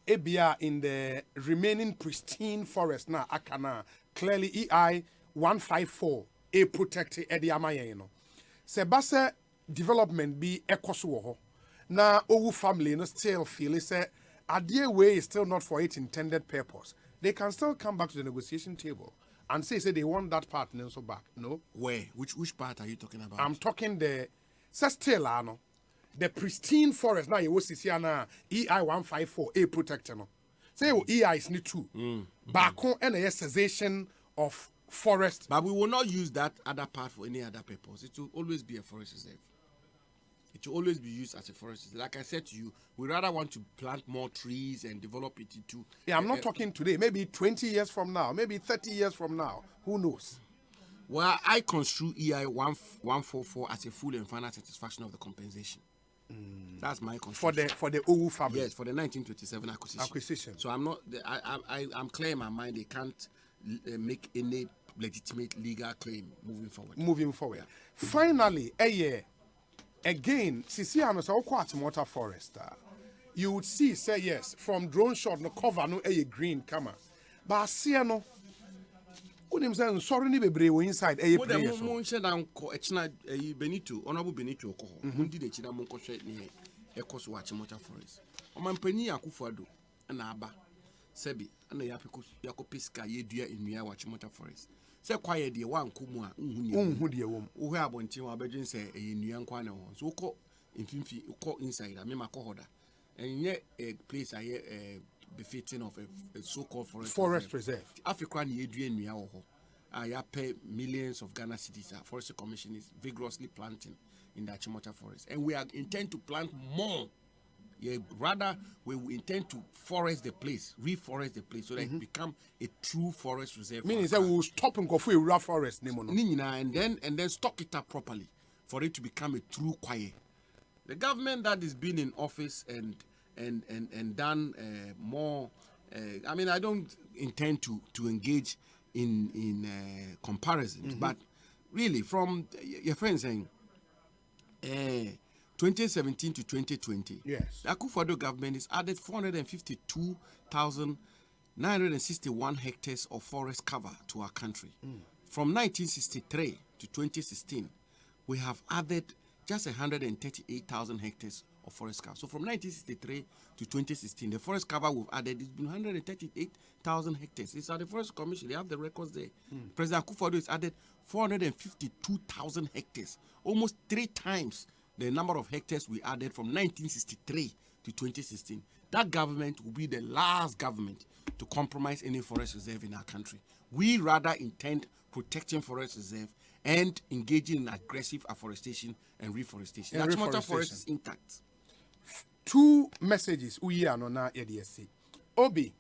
ebia in the remaining pristine forest na akana clearly EI 154 a protected ediamaye no. Sebase development be ekoso na owu family no still feel say adie way is still not for its intended purpose. They can still come back to the negotiation table and say they want that part and so back. No? Where? Which part are you talking about? I'm talking the still the pristine forest now you will see na EI 154 a protector no. Say EI is need two. Back and a cessation of forest. But we will not use that other part for any other purpose. It will always be a forest reserve. It will always be used as a forest reserve. Like I said to you, we rather want to plant more trees and develop it into... Yeah, I'm not talking today. Maybe 20 years from now. Maybe 30 years from now. Who knows? Well, I construe EI 144 as a full and final satisfaction of the compensation. That's my construction. For the Owu family? Yes, for the 1927 acquisition. So I'm not... I'm clear in my mind they can't make any legitimate legal claim moving forward. Finally, again, Sisiano sa Achimota Forest. You would see, say yes, from drone shot no cover no green camera. But Siano, Unim say sorry ni bebre we inside e prayer so. Mo nche na nko echina Benito, honorable Benito ko ho. Mo ndi de chira mo nko hwe ne ekos wa Achimota Forest. Omampani Akufo-Addo na aba. Sebi na yakopiska yedua enua wa Achimota Forest. Se kwaye de wa nkomu a unhu de wom. Wo hwe abonten wa badwen se enua nkwa na ho. So ko mfimfi ko inside me makohoda. Enye a place aye befitting of a so-called forest reserve. Africa ni edua enua wo ho. I pay millions of Ghana cedis. Forestry Commission is vigorously planting in the Achimota Forest, and we are intend to plant more. Yeah, rather we intend to reforest the place so that it become a true forest reserve. Meaning that we will stop and go for a raw forest, and then stock it up properly for it to become a true quiet. The government that is been in office and done more. I mean, I don't intend to engage in comparisons, but really from your friend saying 2017 to 2020, yes, the Akufo-Addo government has added 452,961 hectares of forest cover to our country. From 1963 to 2016, we have added just 138,000 hectares of forest cover. So from 1963 to 2016, the forest cover we've added has been 138,000 hectares. It's at the Forest Commission. They have the records there. President Akufo-Addo has added 452,000 hectares, almost 3 times the number of hectares we added from 1963 to 2016. That government will be the last government to compromise any forest reserve in our country. We rather intend protecting forest reserve and engaging in aggressive afforestation and reforestation. The Achimota Forest is intact. 2 messages we are on our ADSC. Obi,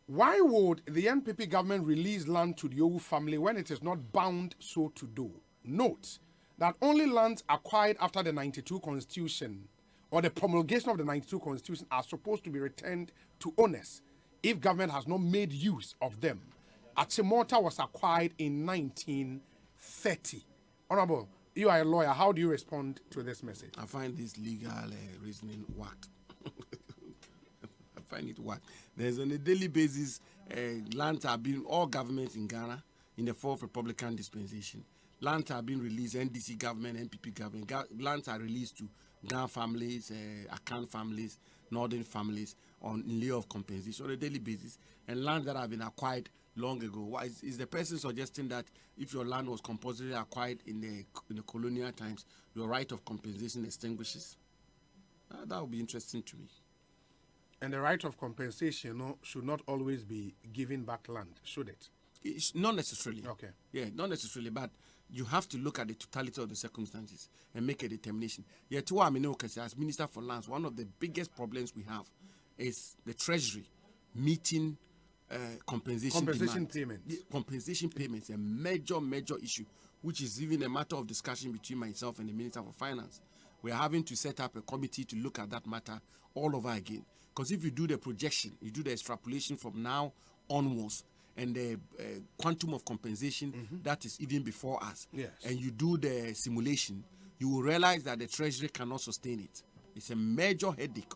why would the NPP government release land to the Owu family when it is not bound so to do? Note that only lands acquired after the 92 Constitution or the promulgation of the 92 Constitution are supposed to be returned to owners if government has not made use of them. Achimota was acquired in 1930. Honorable, you are a lawyer. How do you respond to this message? I find this legal reasoning whacked. I find it whacked. There's on a daily basis, lands are being, all governments in Ghana, in the 4th Republican dispensation, lands are being released, NDC government, NPP government, lands are released to Ghana families, Akan families, Northern families in lieu of compensation on a daily basis, and lands that have been acquired long ago. Why is the person suggesting that if your land was compulsorily acquired in the colonial times, your right of compensation extinguishes? That would be interesting to me. And the right of compensation should not always be giving back land, should it? It's not necessarily. Okay. Yeah, not necessarily, but you have to look at the totality of the circumstances and make a determination. Yeah, to what I mean, as Minister for Lands, one of the biggest problems we have is the Treasury meeting compensation payments. Compensation payments, a major issue, which is even a matter of discussion between myself and the Minister for Finance. We are having to set up a committee to look at that matter all over again. Because if you do the projection, you do the extrapolation from now onwards, and the quantum of compensation that is even before us, yes, and you do the simulation, you will realize that the Treasury cannot sustain it. It's a major headache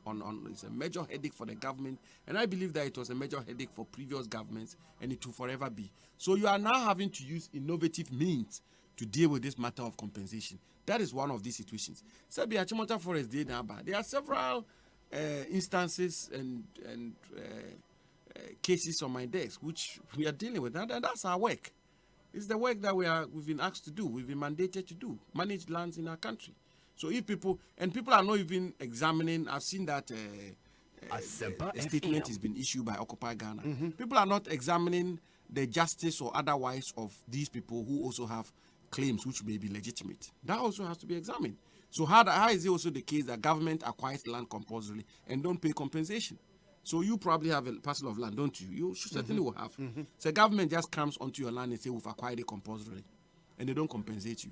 it's a major headache for the government, and I believe that it was a major headache for previous governments, and it will forever be. So you are now having to use innovative means to deal with this matter of compensation. That is one of these situations. Sabi Achimota Forest did now, there are several instances and cases on my desk which we are dealing with, and that's our work. It's the work that we've been asked to do, we've been mandated to do, manage lands in our country. So if people are not even examining, I've seen that a statement has been issued by Occupy Ghana. People are not examining the justice or otherwise of these people who also have claims which may be legitimate. That also has to be examined. So how is it also the case that government acquires land compulsorily and don't pay compensation? So you probably have a parcel of land, don't you? You certainly will have. So government just comes onto your land and say, we've acquired it compulsorily, and they don't compensate you.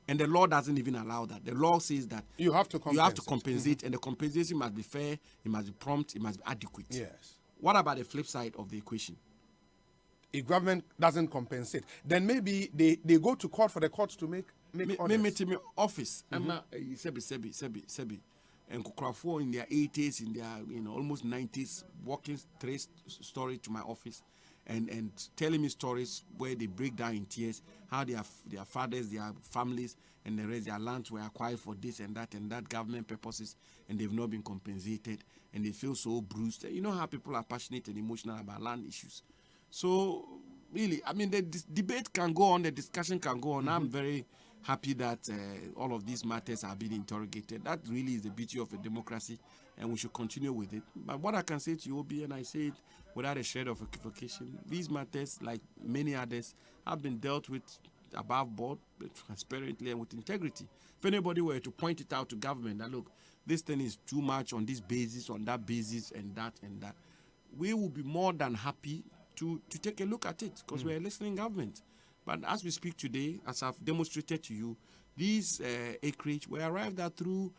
And the law doesn't even allow that. The law says that you have to compensate, and the compensation must be fair, it must be prompt, it must be adequate. Yes. What about the flip side of the equation? If government doesn't compensate, then maybe they go to court for the courts to make orders. Me office. Sebi. And in their 80s, in their almost 90s, walking 3 stories to my office. and telling me stories where they break down in tears how their fathers, their families, and the rest, their lands were acquired for this and that government purposes, and they've not been compensated, and they feel so bruised. You know how people are passionate and emotional about land issues. So really, I mean, the debate can go on, the discussion can go on. I'm very happy that all of these matters are being interrogated. That really is the beauty of a democracy, and we should continue with it. But what I can say to you, Obi, and I say it without a shred of equivocation, these matters, like many others, have been dealt with above board, transparently, and with integrity. If anybody were to point it out to government that, look, this thing is too much on this basis, on that basis, and that, we will be more than happy to take a look at it, because we're a listening government. But as we speak today, as I've demonstrated to you, these acreage were arrived at through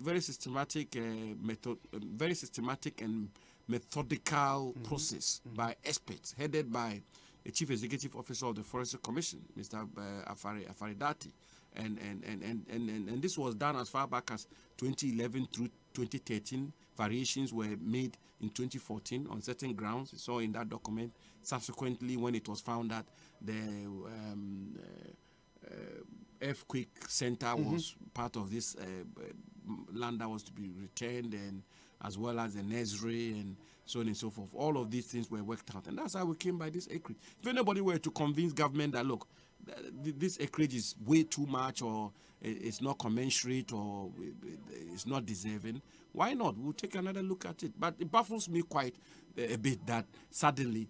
very systematic and methodical process by experts, headed by the Chief Executive Officer of the Forestry Commission, Mr. Afaridati. And this was done as far back as 2011 through 2013. Variations were made in 2014 on certain grounds. You saw in that document. Subsequently, when it was found that the earthquake center was part of this land that was to be returned, and as well as the nursery and so on and so forth. All of these things were worked out, and that's how we came by this acreage. If anybody were to convince government that, look, this acreage is way too much, or it's not commensurate, or it's not deserving, why not? We'll take another look at it. But it baffles me quite a bit that suddenly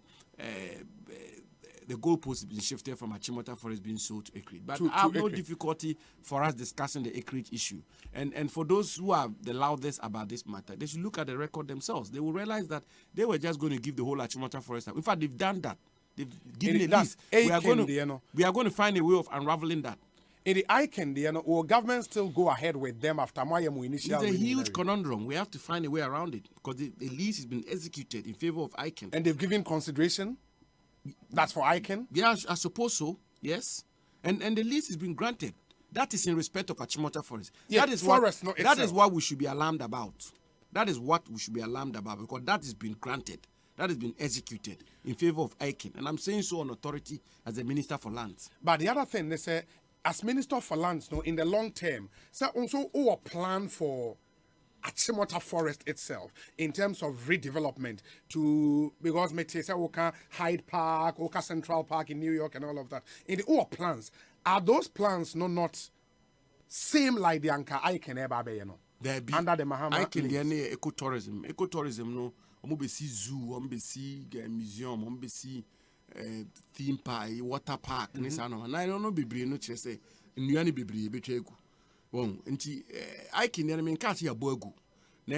the goalpost has been shifted from Achimota Forest being sold to acreage. But I have no difficulty for us discussing the acreage issue. And for those who are the loudest about this matter, they should look at the record themselves. They will realize that they were just going to give the whole Achimota Forest up. In fact, they've done that. They've given a list. We are going to find a way of unraveling that. In the ICANN, will government still go ahead with them after Mayamu initial? It's a huge conundrum. We have to find a way around it, because the lease has been executed in favor of ICANN. And they've given consideration? That's for ICANN? Yeah, I suppose so, yes. And the lease has been granted. That is in respect of Achimota Forest. Yeah, that is what we should be alarmed about. That is what we should be alarmed about, because that has been granted. That has been executed in favor of ICANN. And I'm saying so on authority as a Minister for Lands. But the other thing, they say, as Minister for Lands, in the long term, so also our plan for Achimota Forest itself in terms of redevelopment because Oka Hyde Park, Oka Central Park in New York and all of that. In the our plans, are those plans not same like the Anka ICANN under the Mahama? ICANN ecotourism. Ecotourism, no. Ombesi zoo, ombesi museum, ombesi theme park, water park. And I don't know bebre no chese. Nnuane bebre betweku. Well, ICANN can't see a bogu.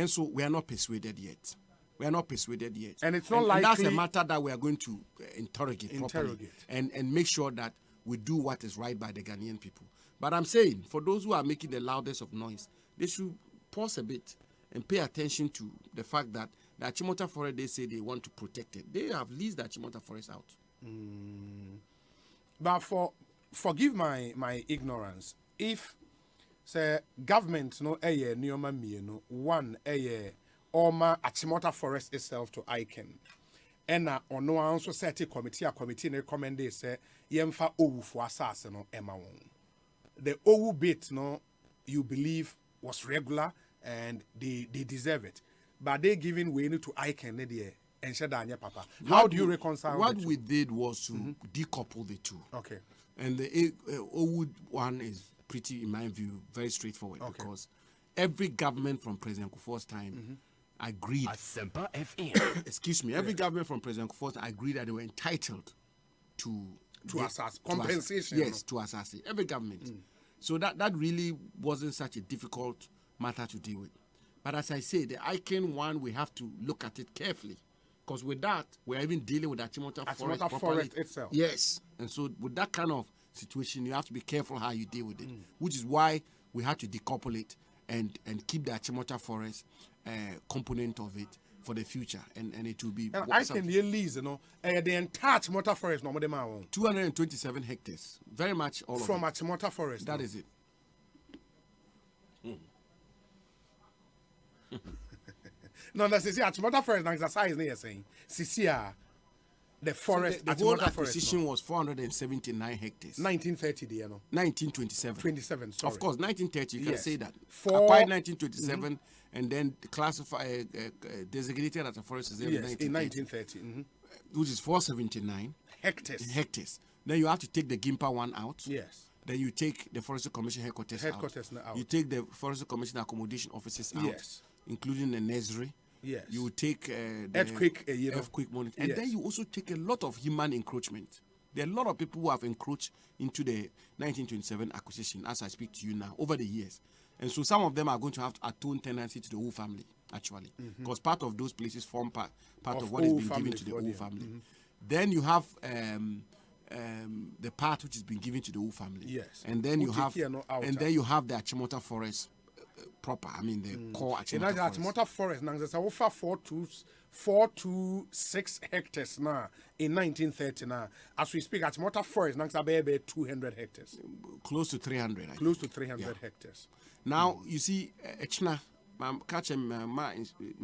So we are not persuaded yet. We are not persuaded yet. And it's not likely. And that's a matter that we are going to interrogate properly and make sure that we do what is right by the Ghanaian people. But I'm saying, for those who are making the loudest of noise, they should pause a bit and pay attention to the fact that the Achimota Forest, they say they want to protect it. They have leased the Achimota Forest out. But forgive my ignorance. If say government one Oma Achimota Forest itself to ICANN, and ono also set a committee recommend say yemfa owu for assassin no Emma. The owu bit you believe was regular and they deserve it, but they giving way to ICANN and Shadanya Papa. How do you reconcile? What we did was to decouple the two. Okay. And the owu one is pretty, in my view, very straightforward, because every government from President Kufuor's time agreed. ASEMPA FM. Excuse me. Every government from President Kufuor's time agreed that they were entitled to assess compensation. Yes, to assess it. Every government. So that really wasn't such a difficult matter to deal with. But as I say, the ICANN one, we have to look at it carefully, because with that, we're even dealing with Achimota Forest itself. Yes. And so with that kind of situation, you have to be careful how you deal with it, which is why we had to decouple it and keep the Achimota Forest component of it for the future, and it will be. And I can lease, the entire Achimota Forest, 227 hectares, very much all from of it. Achimota Forest. That is it. No, that's Achimota Forest. That's size near saying. Sisia. The forest, the whole acquisition was 479 hectares. 1930, you know. 1927. 27, sorry. Of course, 1930, you can say that. Acquired 1927, and then designated as a forest reserve in 1930. Which is 479 hectares. Then you have to take the Gimpa one out. Yes. Then you take the Forestry Commission headquarters out. You take the Forestry Commission accommodation offices out, including the nursery. Yes. You take the earthquake monitoring. And then you also take a lot of human encroachment. There are a lot of people who have encroached into the 1927 acquisition, as I speak to you now, over the years. And so some of them are going to have to atone tenancy to the whole family, actually. Because part of those places form part of what is being given to the whole family. Then you have the part which has been given to the whole family. Yes. And then you have the Achimota forest proper. I mean the core Achimota forest. Now there's over 426 hectares now in 1930 now. As we speak, Achimota forest now is about 200 hectares. Close to 300. Close to 300 hectares. Now you see Echna. Catch my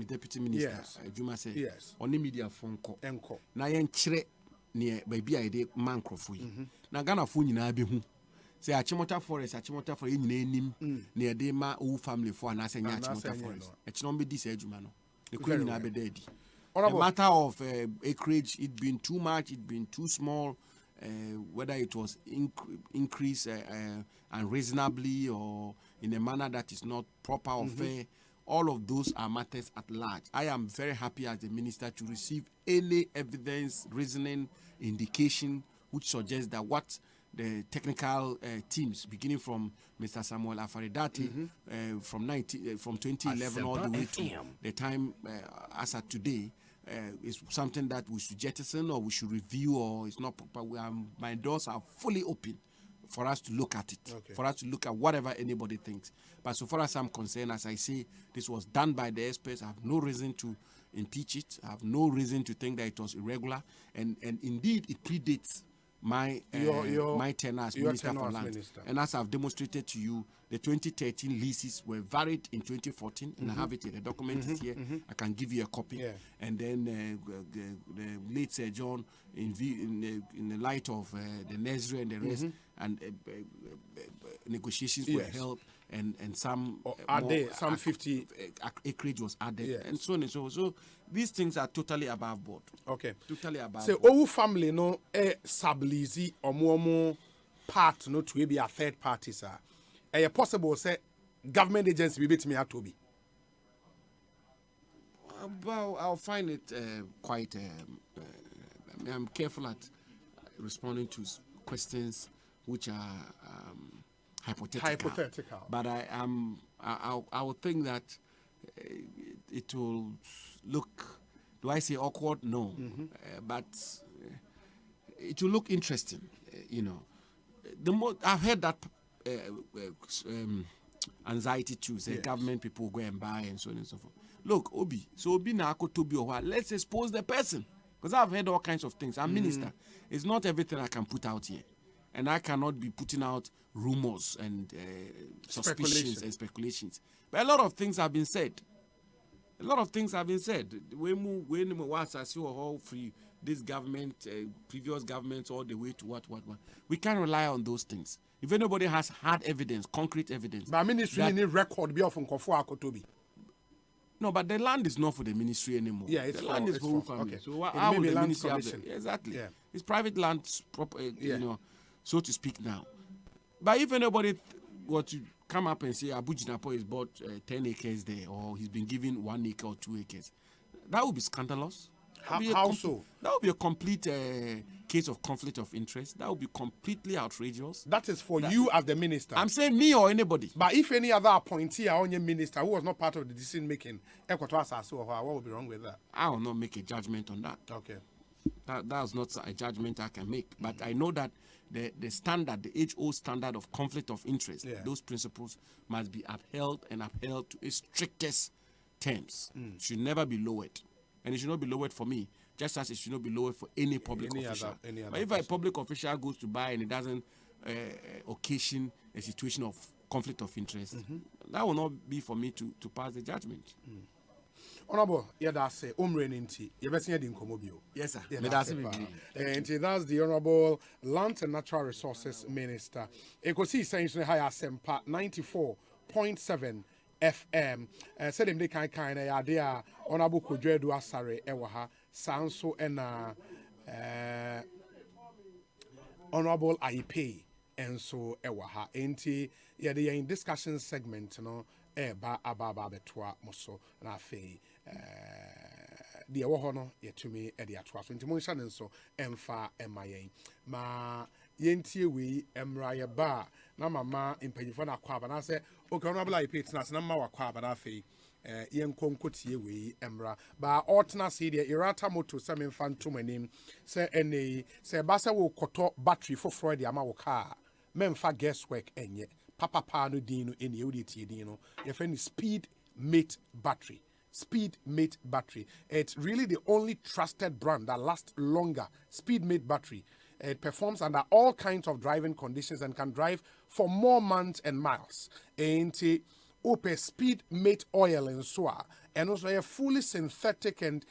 deputy minister. Juma say yes. On the media phone call. Enko. Na yen chere near baby I de man crofui. Na Ghana phone nyina be hu. Say Achimota forest nyina nim near de ma o family for na say Achimota forest. Ech no be this Juma no. The queen nyina be dead. The matter of acreage, it been too much, it been too small, whether it was increased unreasonably or in a manner that is not proper or fair. All of those are matters at large. I am very happy as the minister to receive any evidence, reasoning, indication which suggests that what the technical teams, beginning from Mr. Samuel Afaridati, from 2011 all the way to the time as at today, is something that we should jettison or we should review or it's not proper. My doors are fully open for us to look at it, for us to look at whatever anybody thinks. But so far as I'm concerned, as I say, this was done by the experts. I have no reason to impeach it. I have no reason to think that it was irregular. And indeed, it predates my tenure as Minister for Land. And as I've demonstrated to you, the 2013 leases were varied in 2014, and I have it here. The document is here. I can give you a copy. Yeah. And then the late Sir John, in the light of the nursery and the rest, and negotiations were held, and some some 50 acreage was added, and so on and so on. So these things are totally above board. Okay. Totally above so board. our family no stabilize or more part no to be a third party, sir. Possible say government agency be bit me at to be. Well, I'll find it quite. I'm careful at responding to questions which are hypothetical. But I would think that it will look. Do I say awkward? No, but it will look interesting. You know, the more I've heard that anxiety too. Say government people go and buy and so on and so forth. Look, Obi. So Obi na ako to be or what? Let's expose the person. Because I've heard all kinds of things. I'm minister. It's not everything I can put out here. And I cannot be putting out rumors and suspicions and speculations. But a lot of things have been said. A lot of things have been said. This government, previous governments, all the way to what. We can't rely on those things. If anybody has hard evidence, concrete evidence. But ministry need record be of Kotobi. No, but the land is not for the ministry anymore. Yeah, it's the land is for whole family. Okay. So how will the ministry have exactly? Yeah. It's private land, you know, so to speak now. But if anybody were to come up and say Abu Jinapo has bought 10 acres there, or he's been given 1 acre or 2 acres, that would be scandalous. How so? That would be a complete case of conflict of interest. That would be completely outrageous. That is for you as the minister. I'm saying me or anybody. But if any other appointee or any minister who was not part of the decision making, what would be wrong with that? I will not make a judgment on that. Okay. That's not a judgment I can make. But I know that the standard, the HO standard of conflict of interest, those principles must be upheld and upheld to its strictest terms. Should never be lowered. And it should not be lowered for me, just as it should not be lowered for any public official. But if a public official goes to buy and it doesn't occasion a situation of conflict of interest, that will not be for me to pass the judgment. Honorable, that's say Umreninti. You better in Comobio. Yes, sir. And that's the Honorable Land and Natural Resources Minister. Ekosi saying high ASEMPA 94.7 FM. Said him they kind idea. Honorable Kujwedu Asare Ewaha Sanso and Honorable Aipe and so Ewaha. Enti yeah, they are in discussion segment, ba ababa betwa moso na fe the ewo ye tumi e de atwa so ntimo nsa nso emfa emayen ma yentie we emra ye ba na mama impanyifo na kwa ba na se okay honorable IPT na se na ma wakwa ba na fe yen konkotie we emra ba altna se de irata moto se memfa ntomanim se ene se ba se wo koto battery foforo de ama wo car memfa guesswork enye papa no dino in the UDT dino. Your friend is Speed Mate Battery. Speed Mate Battery. It's really the only trusted brand that lasts longer. Speed Mate Battery. It performs under all kinds of driving conditions and can drive for more months and miles. And Ope Speed Mate Oil and soa, and also a fully synthetic and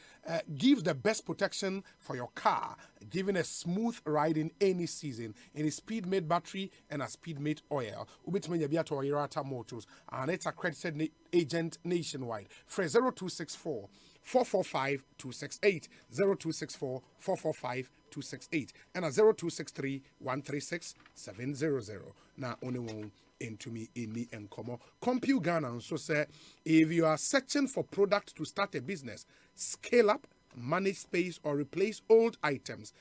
gives the best protection for your car, giving a smooth ride in any season. In a Speed Mate battery and a Speed Mate oil, Irata Motors, and it's accredited agent nationwide. For 0264 445 268 0264 445 268 and a 0263 136 700. Now only one into me in and come Compute Ghana so say if you are searching for product to start a business, scale up, manage space or replace old items.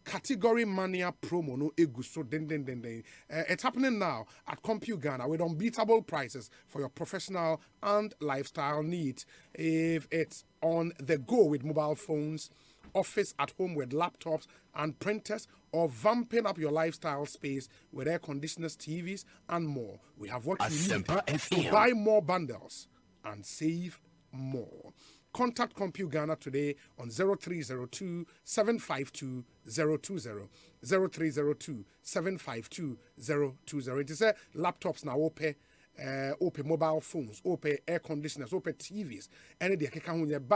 Category Mania promo no eguso den. It's happening now at Compute Ghana with unbeatable prices for your professional and lifestyle needs. If it's on the go with mobile phones, office at home with laptops and printers, or vamping up your lifestyle space with air conditioners, TVs, and more. We have what you need to buy more bundles and save more. Contact Compute Ghana today on 0302 752 020. 0302 752 020. It is laptops now open. Open mobile phones, open air conditioners, open TVs, and the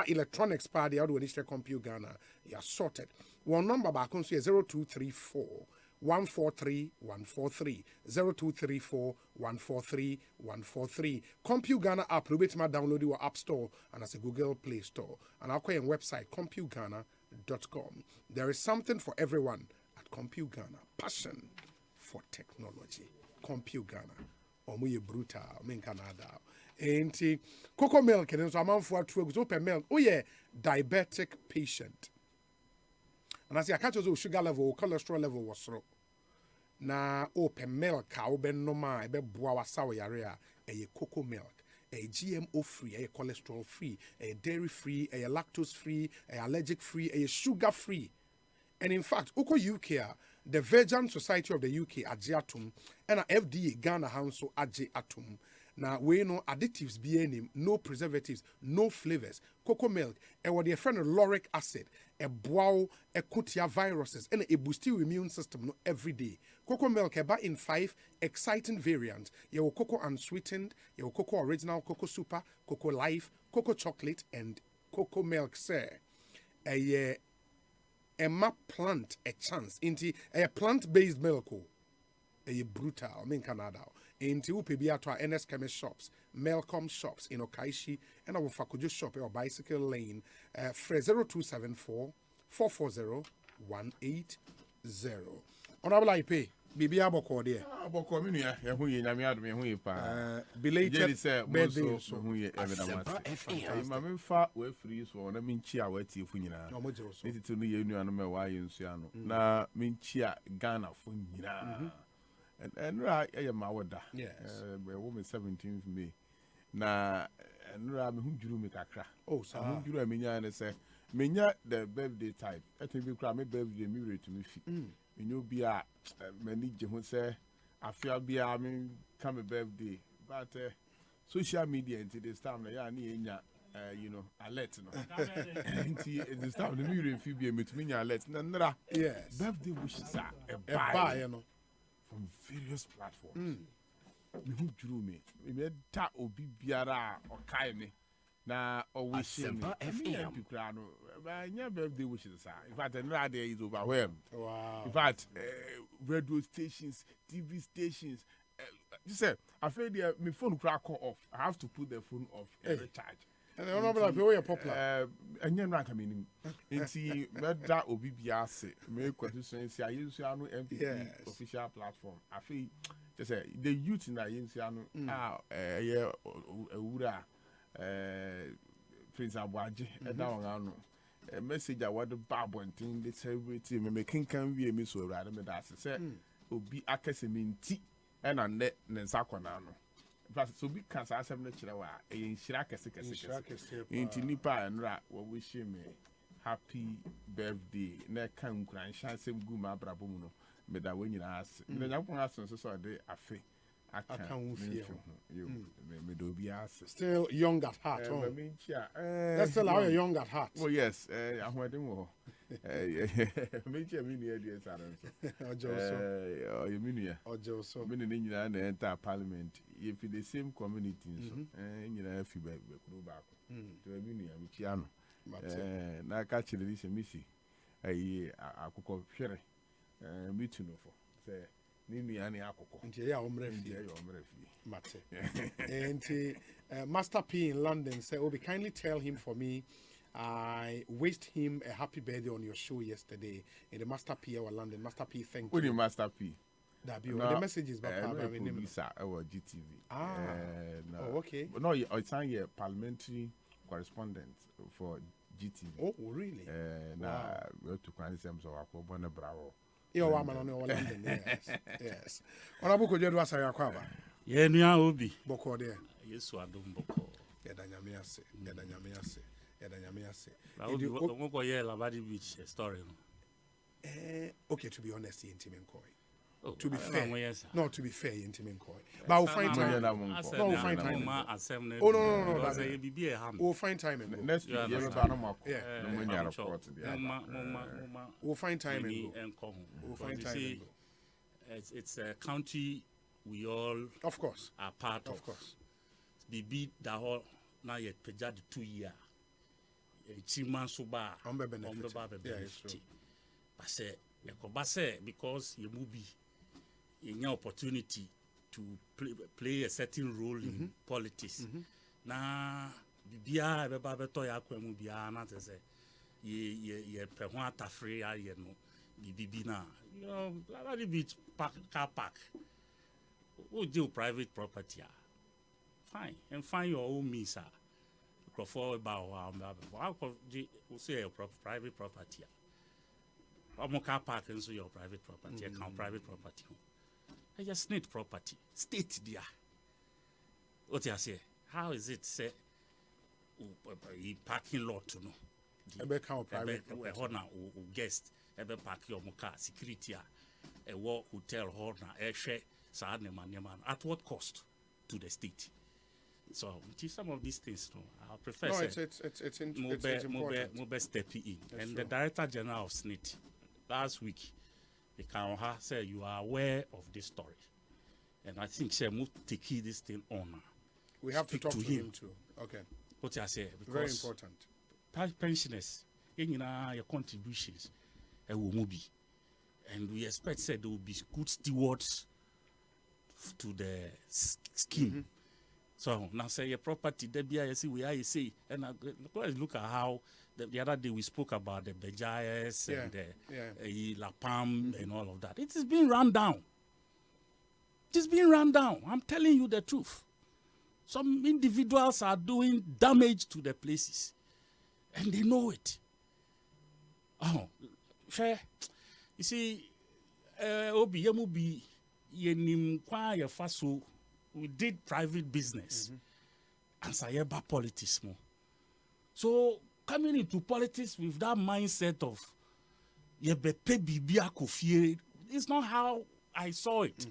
electronics party out with Compute Ghana. You are sorted. One number back on 0234 143 143 0234 143 143. Compute Ghana app, you better download your app store and as a Google Play Store. And our website computeghana.com. There is something for everyone at Compute Ghana. Passion for technology. Compute Ghana. Omuye brutal, men Canada. Enti cocoa milk and so amount for 2 weeks open milk. Oh yeah, diabetic patient. And as I catch your sugar level, cholesterol level was low. Na open milk, cow ben no ma, be boa sawa area, a cocoa milk, a GMO free, a cholesterol free, a dairy free, a lactose free, a allergic free, a sugar free. And in fact, Oko UK, the Vegan Society of the UK, Atum, and FDA Ghana Hanso Aje Atum. Now, we know additives being no preservatives, no flavors. Cocoa milk, and what their friend lauric acid, a bow, a kutia viruses, and a boost your immune system every day. Cocoa milk, about in 5 exciting variants. Your cocoa unsweetened, your cocoa original, cocoa super, cocoa life, cocoa chocolate, and cocoa milk, sir. A map plant a chance into a plant-based milk. A brutal, in Canada. Into Upibiato NS Chemist shops, Melcom shops in Okaishi, and our Fakuju shop or bicycle lane. 0274 440 180. Honorable IP, Bibi Aboko there. Aboko, Minia, who you know, who you pa. Belated birthday, so who you ever done. Mamma fat were free, so I mean, chia wet you, Funina. No, this is to me, you know, why you see. Now, mean, chia Ghana, Funina. And right, I am my wada. Yes, a woman 17th May. Na and Ram who drew me a crack. Oh, so who drew a minya and say, Minya the birthday type. I think we cram a birthday mirror to me. You be a manager who say, I feel be I mean, come a birthday. But social media until this time, I need you know, alert. This time the mirror and Phoebe meet me alert. Yes, birthday wishes are a buy, you know. From various platforms. Who drew me? We made that obi biara or kaime. na wishing ASEMPA FM. My birthday wishes. In fact, another day is overwhelmed. Wow. In fact, radio stations, TV stations. You said, I feel my phone crack off. I have to put the phone off and recharge. And I don't know if you're popular. And you're not coming in. That Obi Biase, make consistency. I use your MPP official platform. I feel just say the youth in the Yinsiano Prince Abuaji, and now a message I want the Bible and thing they celebrate me making can be a miss or rather than that. Say, Obi Akaseminti and a net Nensakonano. So big cancer, I have not chill in Shirakasi, into Nipa and Rat, what wish me happy birthday. Neck can cry, shine some guma brabuno, but that when you ask, then I won't ask so I feel. I can't feel you. Still young at heart. That's still how you're young at heart. Oh, yes, I'm waiting more. Make a mini idea, or Minia, or Joso, meaning the entire parliament. If in the same community, and you know, if you go back to a mini, which Yano, now catch the list, Missy, a cook sherry, me to know for. Say, Nini any alcohol. And Master P in London said, "Obi, kindly tell him for me. I wished him a happy birthday on your show yesterday in the Master P our London. Master P, thank you." What do you Master P? The message is about our GTV. No. Oh, okay. No, it's a parliamentary correspondent for GTV. Oh, really? Now we have to find some sort of one bravo. Yo, I'm on London. Yes. Honorable Kojedu Asaya Kwaba. Yeah, Nia Obi. Boko there. Yes, I don't boko. Yadanyamiase. I will go here, Lavadi Beach, a story. Okay, to be honest, intimate koi. Oh, to be fair, no, to be fair, intimate koi. But But we'll find time. We'll find time. Oh no. We'll find time. Next week, we'll find time and go. We'll find time and go. It's a county we all, of course, are part of. Of course. Bibi the whole now yet pejad 2 year. Chiman suba. Benefit. But say because you movie. In your opportunity to play a certain role in politics. Na bibia be ba beto ya kwemu bia na te say ye pe ho atafre ya ye no bibi na you know Lavadi Beach car park o deal private property fine and find your own means for about how could say your private property car park and so your private property account private property. I just need property. State there. What you say? How is it say? Parking lot to know. Ebe count private. Guest. Ebe park your car security. A war hotel horna. Share. At what cost to the state? So some of these things, I prefer. No, it's important. Mobile stepping in. That's and true. The Director General of SNIT last week. The Karoha said you are aware of this story, and I think she must take this thing on. We have to talk to him too. Okay. What I say, very important. Pensioners, your contributions, will move, and we expect said there will be good stewards to the scheme. So now say your property, the BIC we are say, and let's look at how. The other day we spoke about the Bejayes and the La Pam and all of that. It is being run down. It is being run down. I'm telling you the truth. Some individuals are doing damage to the places. And they know it. Oh, fair. You see, Obi Yemubi Yenim Kwa Yefaso, we did private business. And Sayeba politics more. So coming into politics with that mindset of it's not how I saw it.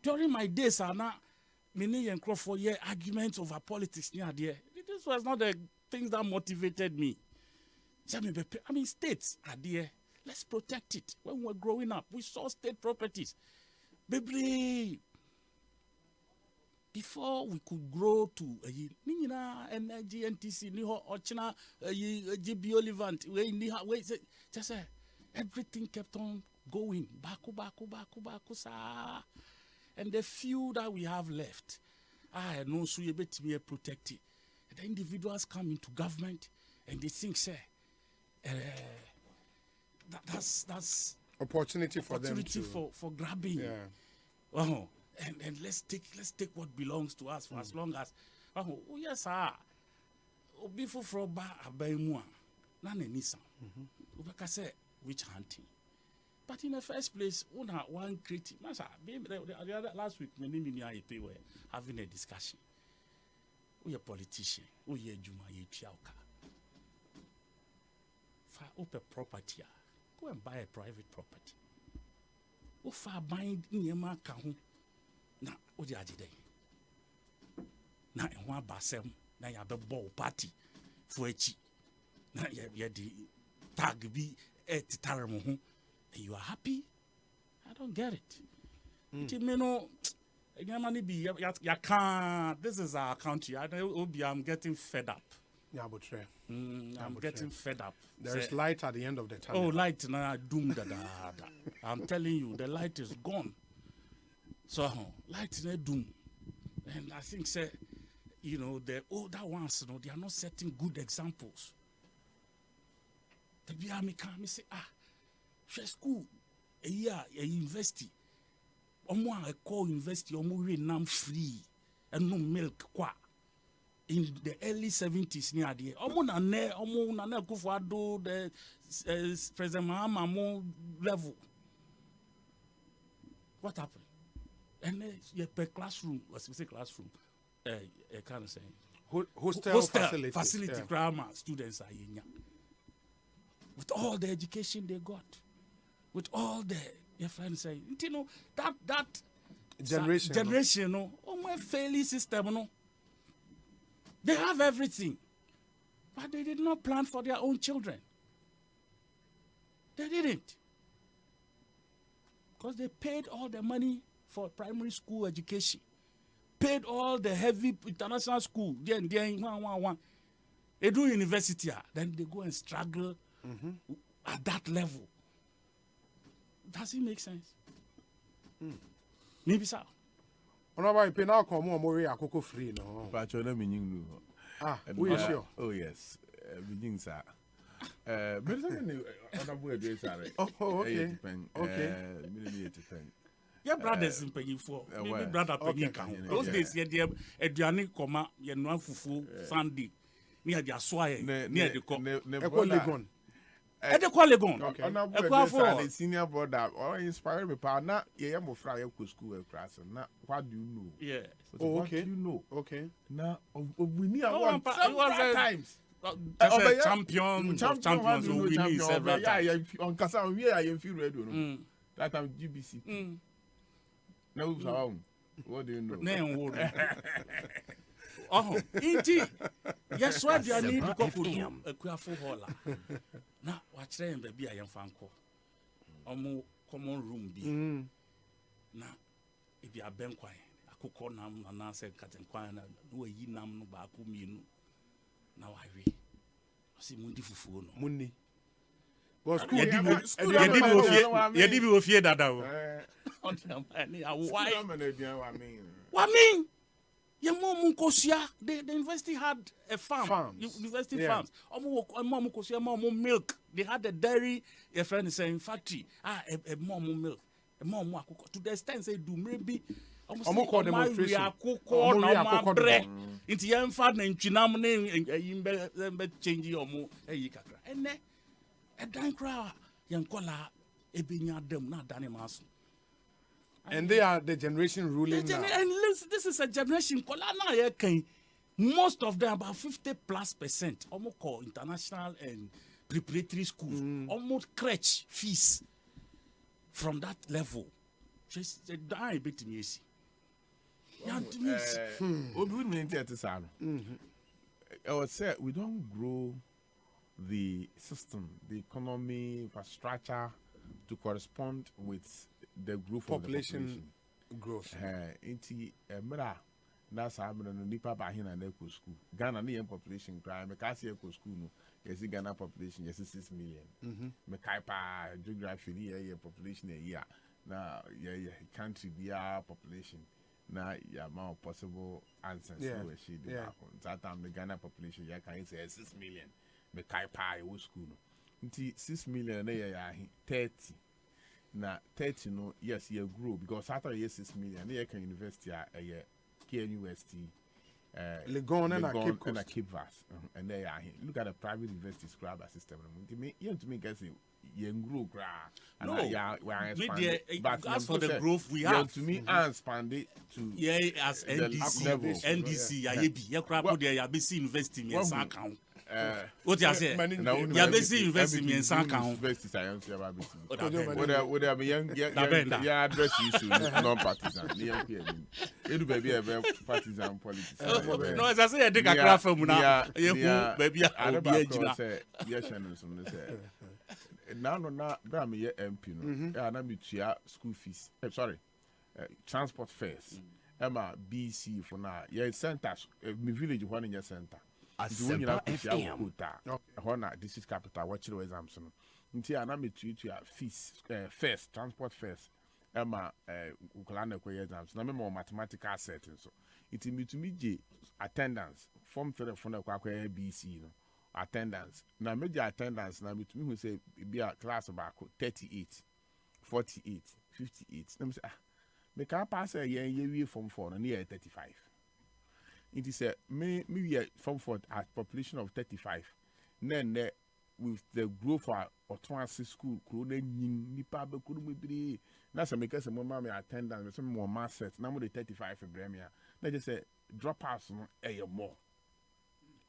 During my days, many and for arguments over politics near there. This was not the things that motivated me. I mean, states are there. Let's protect it. When we were growing up, we saw state properties. Baby, before we could grow to energy NTC ni ho ochina GB Olivant we just everything kept on going baku sa, and the few that we have left no so you bet me protected. The individuals come into government and they think say that's opportunity for them to for grabbing. Yeah. Oh, and let's take what belongs to us for as long as yes before from abaimua na nenisa ubeka say witch hunting. But in the first place, one critic last week when we were having a discussion. We a politician, we a juma ye chiauka. For open property, go and buy a private property. O fa bind in your mark na o di ajide. Na enwa basem na ya be ball party for echi. Na ya di tag bi etitare mo ho. You are happy? I don't get it. This is our country. I'm getting fed up. Yeah, but I'm getting fed up. There is light at the end of the tunnel. Oh, light now, doom da. I'm telling you, the light is gone. So light is doom, and I think the older ones, they are not setting good examples. The BRM come say school a year a university. A call university nam free and no milk in the early 70s near the na Kufuado the President Mahama level. What happened? And per classroom, was we say classroom, kind of saying hostel facility grammar students are in with all the education they got, with all the your friends say, that generation, my failing system, they have everything, but they did not plan for their own children. They didn't, because they paid all the money for primary school education, paid all the heavy international school. Then they do university, then they go and struggle at that level. Does it make sense? Maybe so. Free, no. We sure. Oh yes, beginning sir. Okay. Your brothers in paying for. Maybe brother paying count. Those days, yeah, Adriani Koma, Yanwan Fufu, Sunday, near the Aswai, near the Legon. At the Legon. Okay. Senior brother, or inspire me, partner, yeah, I'm fry up school class. Now, what do you know? Yeah. Okay. You know. Okay. Now, we need one times. Champions who win several times. Yeah, on Casa, we are in few radio. That time GBC. No, what do you know? Oh, indeed. Yes, what you need to go to a queerful holler. Now, watch them, baby. I am Fanco. Common room be. Now, if you are Ben Quine, I could call Nam and answer Captain Quine, do a ye nam no baku me. Now I read. See Mundi Fufu. Mundi. Was you did me fear that. What mean? Your mom Kosia, the university had a farm. University farms. Mom Kosia, mom milk. They had a dairy, your friend is saying factory. A mom milk. A mom to the extent they do maybe almost demonstration. Into young father and Chinam change your mo a yikaka. And then a dan crowd, young collar, a binya them, not Danimas. And they are the generation ruling now. And listen, this is a generation. Most of them, about 50+%, almost call international and preparatory schools, almost crèche fees from that level. Just die a bit easy. I would say we don't grow the system, the economy, infrastructure to correspond with the growth population growth. na saa mmerɛ no nipa baahena na ɛkɔ school Ghana ne yɛn population koraa meka sɛ ɛkɔ school no yɛsi Ghana population yɛsi 6 million mekae paa geography ne yɛyɛ population ayi a na yɛyɛ country biara population na yɛama possible answers no wɔahyi de baako that time the Ghana population yɛka yɛ sɛ 6 million mekae paa yɛwɔ school no nti 6 million na yɛyɛ ahe 30 na 30 no yes you grow because after year 6 million na yɛka university a ɛyɛ KNUST Legon and Cape Vast and they are look at the private university scribe system to me guess you grow no but as for the growth we have to me expand it to as NDC ya crap there ya be university me account what you say ya be university me account university science ya be what am young ya address issue non partisan edu baby partisan politics no as I say dey kakra fam na ye hu baby a obi agina ya channel so no say na bra me ye MP no na me tua school fees transport fares ema BC for na ye center me village one in your center ASEMPA FM hona district capital watch the exams no nti ana me tua fees first transport fares ema ukala na kwa exams na me mathematical set so it me to me je attendance form 3 for na kwa BC no attendance na major attendance na me to me who say be a class back 38 48 58 na me say me can pass a year form 4 na near 35 it is a me form 4 at population of 35 then with the growth of autonomous school kuro na nyin nipa be kuro mu biri na say me kase mo ma me attendance me say mo ma set na mo de 35 bremia na just say dropouts no more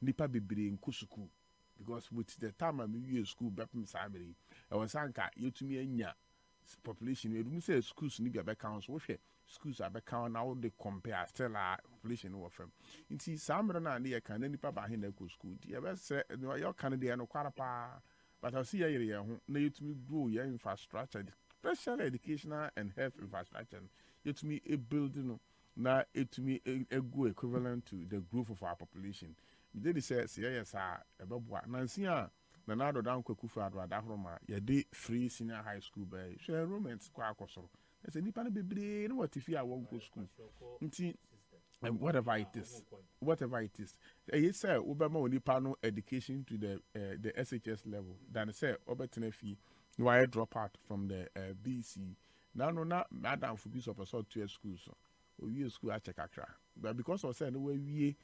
nipa bibiri nkusuku because with the time I me school bepem samiri I was anka yetumi anya population we say schools ni bia be count so hwe schools are be count now they compare still our population wo fam nti samira na ne kan nipa ba he na ko school di e be say your kan de no kwara pa but I see ye ho na yetumi grow your infrastructure especially educational and health infrastructure yetumi a building no na etumi go equivalent to the growth of our population. They say yes ebeboa nansia na na dodan kwakufu adwada horoma ye de free senior high school by share enrollment kwa akosoro say nipa na bebre na watifi a won go school nti whatever it is you say obama onipa no education to the SHS level than say obetena fi why drop out from the BC now no na madam for piece of assault to schools so we school a check akra but because of say no we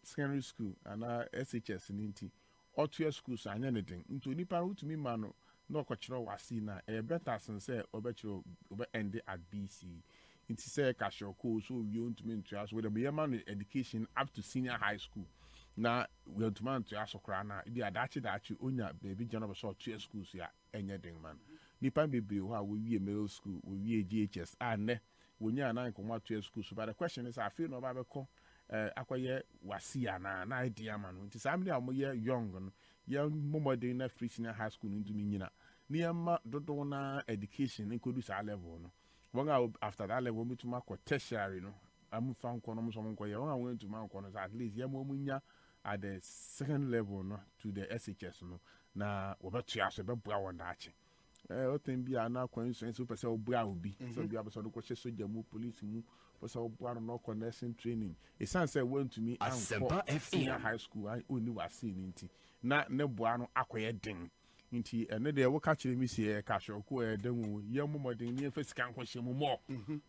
secondary school and SHS ninti or 2 schools anya anything into nipa who to me man no kwachiro wasi na better since say obechiro obe end at BC it say cashier course so we want to mean to us with the man education up to senior high school na we want to man to us okra na bi adachi onya baby general so 2 schools ya anything man nipa bebre ho a we middle school we GHS and wonya na nkomwa 2 schools but the question is I feel no ba be ko akwaye wasia na idea man nti samle amoye young no ye momode na free senior high school ntumi nyina ne yema dodo na education introduce a level no won after that level mituma ko tertiary no amu fa nko no so nko ye won went to man ko no at least ye mo munya at the second level no to the SHS no na wobetu aso be bua won daache o tem bia na kwan so pese obua obi so bia be so do ko hye soja mu police mu pese obua no connection training e san say want to me ASEMPA FM high school I only was seeing nti na ne bua no akoye den nti ene de wo ka kire mi sie ka hwe ko e den wo ye momodin ni fa sika nko hye mu mo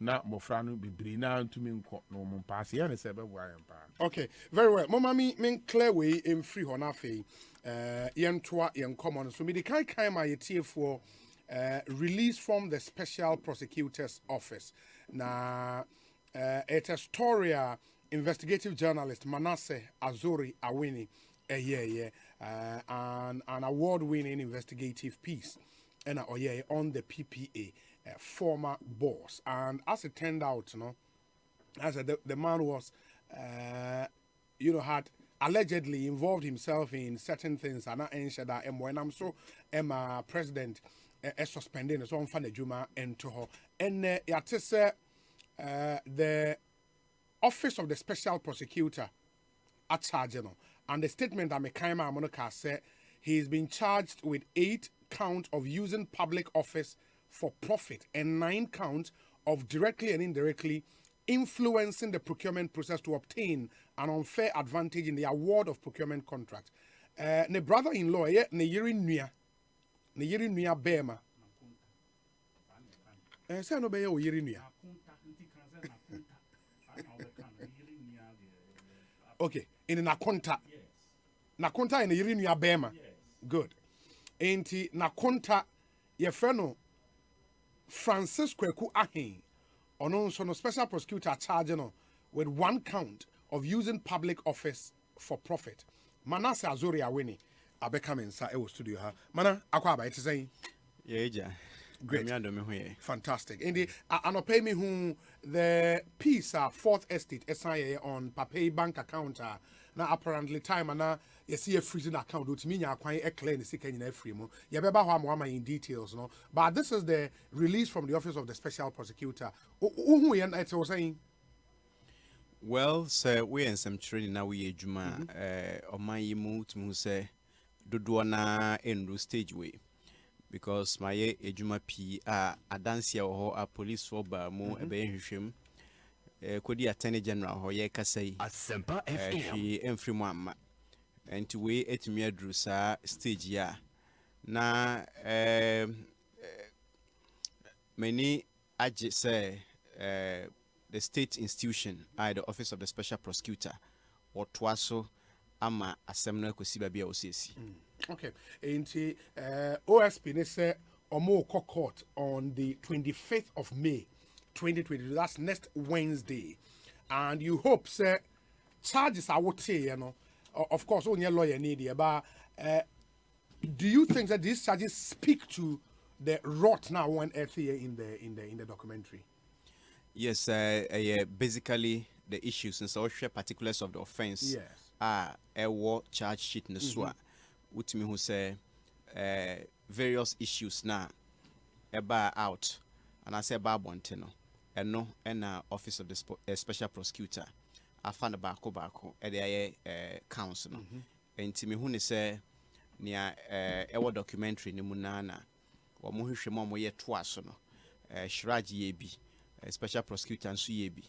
na mofra no bibiri na ntumi nko no mo pass ye ne se be bua yan pa. Okay, very well. Mama me clear way in free ho na fe yentoa yen common so me di kai ma yetie for release from the Special Prosecutor's Office. Now, it's a story, investigative journalist Manasseh Azuri Awini, an award-winning investigative piece, and on the PPA, former boss. And as it turned out, as the man was, had allegedly involved himself in certain things, and I answered that. And when I'm so, president. Suspending so on fan juma into her and the Office of the Special Prosecutor at charge, and the statement that Mekaima Amonoka said he is being charged with 8 counts of using public office for profit and 9 counts of directly and indirectly influencing the procurement process to obtain an unfair advantage in the award of procurement contract. Ne brother-in-law, ne yiri nuya bema. Say no be o yiri nuya. Okay, in Nakonta. Nakonta in yiri nuya bema. Good. Enti Nakonta ye freno Francis Kweku Ahin, ono so no special prosecutor charged with 1 count of using public office for profit. Manase Azuri Awini abeka mensa e studio ha. Mana akwa ba ite say? Yeah, great. Fantastic. Indi anope me who the piece 4th estate SIA on Papay bank account na apparently time na you see a freezing account which mean you acquire a claim in free mo you beba ho in details no, but this is the release from the office of the special prosecutor. Who you was saying? Well, sir, we in some training now we juma on my mood to say do na end stage way because my ejuma p adansia or a police for ba mo ebe hwehwem kodi attorney general ho ye kasai ASEMPA FM she emfri mo amma and to we etimi adru sa stage ya na many aje say the state institution the office of the special prosecutor or twaso ama asemna kosiba bia osesi. Okay, enti OSP ne say omo court on the 25th of May 2020. That's next Wednesday, and you hope say charges are what say, you know. Of course, only a lawyer need it, but do you think that these charges speak to the rot now one here in the documentary? Yes, basically the issues and social particulars of the offense. Yes. A war charge sheet in the SWA, which me who say various issues now about out, and I say about Bonteno, and no, and office of the special prosecutor. I found a bako at the council, and to me who say near our documentary ni munana, or muhishe momo ye twasono, Shiraji yebi, special prosecutor and suyebi.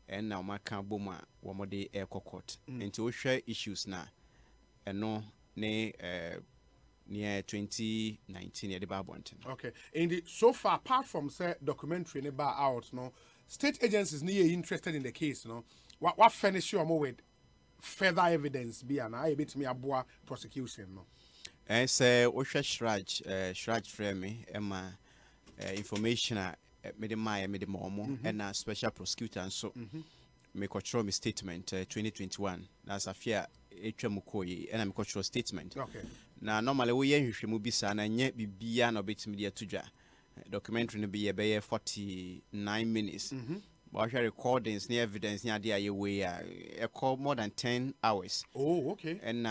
And now my boma wamode air court into share issues now and no near 2019 at the Barbonton. Okay, and so far apart from say documentary in about out no state agencies near interested in the case no what furnish you more with further evidence be an I bit me a boa prosecution no and say Osha Shraj frame Emma information made the momo and a special prosecutor and so me control me statement 2021 that's a fear HMUKOI and I'm control statement. Okay. Now normally we hwehwemu bisa na nye bibia na obetimi de atudwa documentary no be be 49 minutes. But I recordings near evidence near the way a call more than 10 hours. Oh, okay. And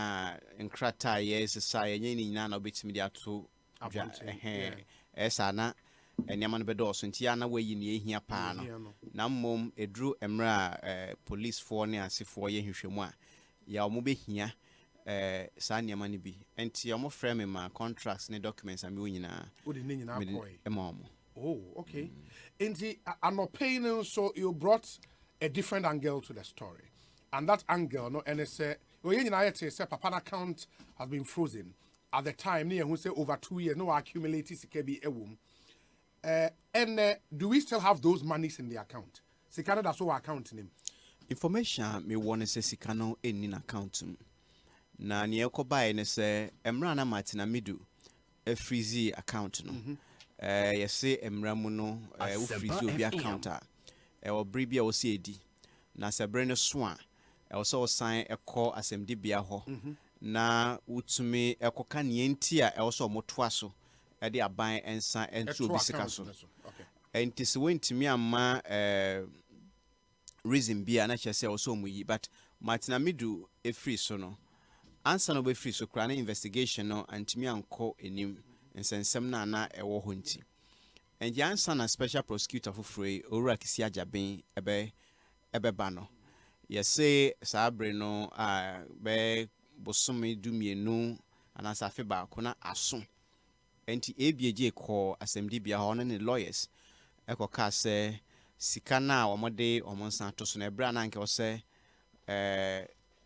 in Krata yes society ni na obetimi de atu esana enyaman bedo so ntia we yi ne ehia pa no na mom edru emra police for ne asefo ye hwehwemu a ya omo behia sa nyaman ne bi enti omo frame ma contracts ne documents am wo nyina odi ne nyina akoi emom. Oh, okay. Enti anopaying so you brought a different angle to the story, and that angle no and say we nyina yet say papa account has been frozen at the time near who say over 2 years no accumulated sikebi ewum. And do we still have those monies in the account? Sikano that's our account name. Information me want say sikano in account. Na ni eko buy ne say emra na matina midu a freezy account no. You say emra mu no wo freezy obi account a o bribia o se edi. Na se bre no so a e so sign eko asem de bia ho. Na utumi eko ka ne enti a e so motoa so. Edi aban ensa entu obi sika so. And this went me ama reason bia na chese also mu yi but Martina midu e free so no. Answer no be free so kra na investigation no antimi anko enim nsensem na na e wo ho nti. And the answer na special prosecutor for free owura kisi ajaben ebe ba no. yɛse saa bere no bɛ bosome dumienu anasa afe baako na aso enti ABJ kɔ asɛmdibea hɔ ne lawyers ɛkɔka sɛ sika na wɔmode ɔmonsan to so na ɛbra na anke ɔsɛ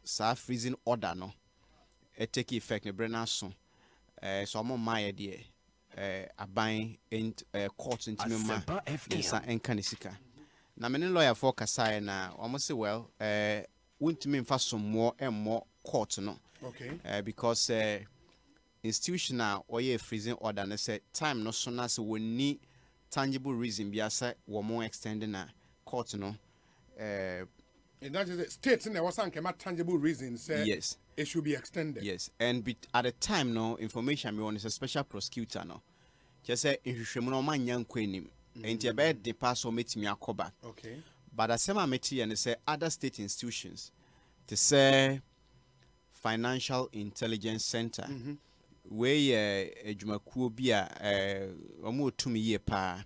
saa freezing order no take effect ne bere na so so ɔmo ma yɛ deɛ aban court ntimi ma nsa enka ne sika na mene lawyer for kasae na ɔmo se well wontimi mfa sommo emmo court no because institutional or ye freezing order ne say time no so na se woni tangible reason bi asa wo mo extending na court no and that is states in there was some tangible reason say yes it should be extended. Yes, and at the time no information me on is a special prosecutor no just say ihwehwemu no man yankɔ anim and you bet the pass or meet me akoba. Okay, but as some meti and say other state institutions to say financial intelligence center where adwumakuo bi a omo tumi ye pa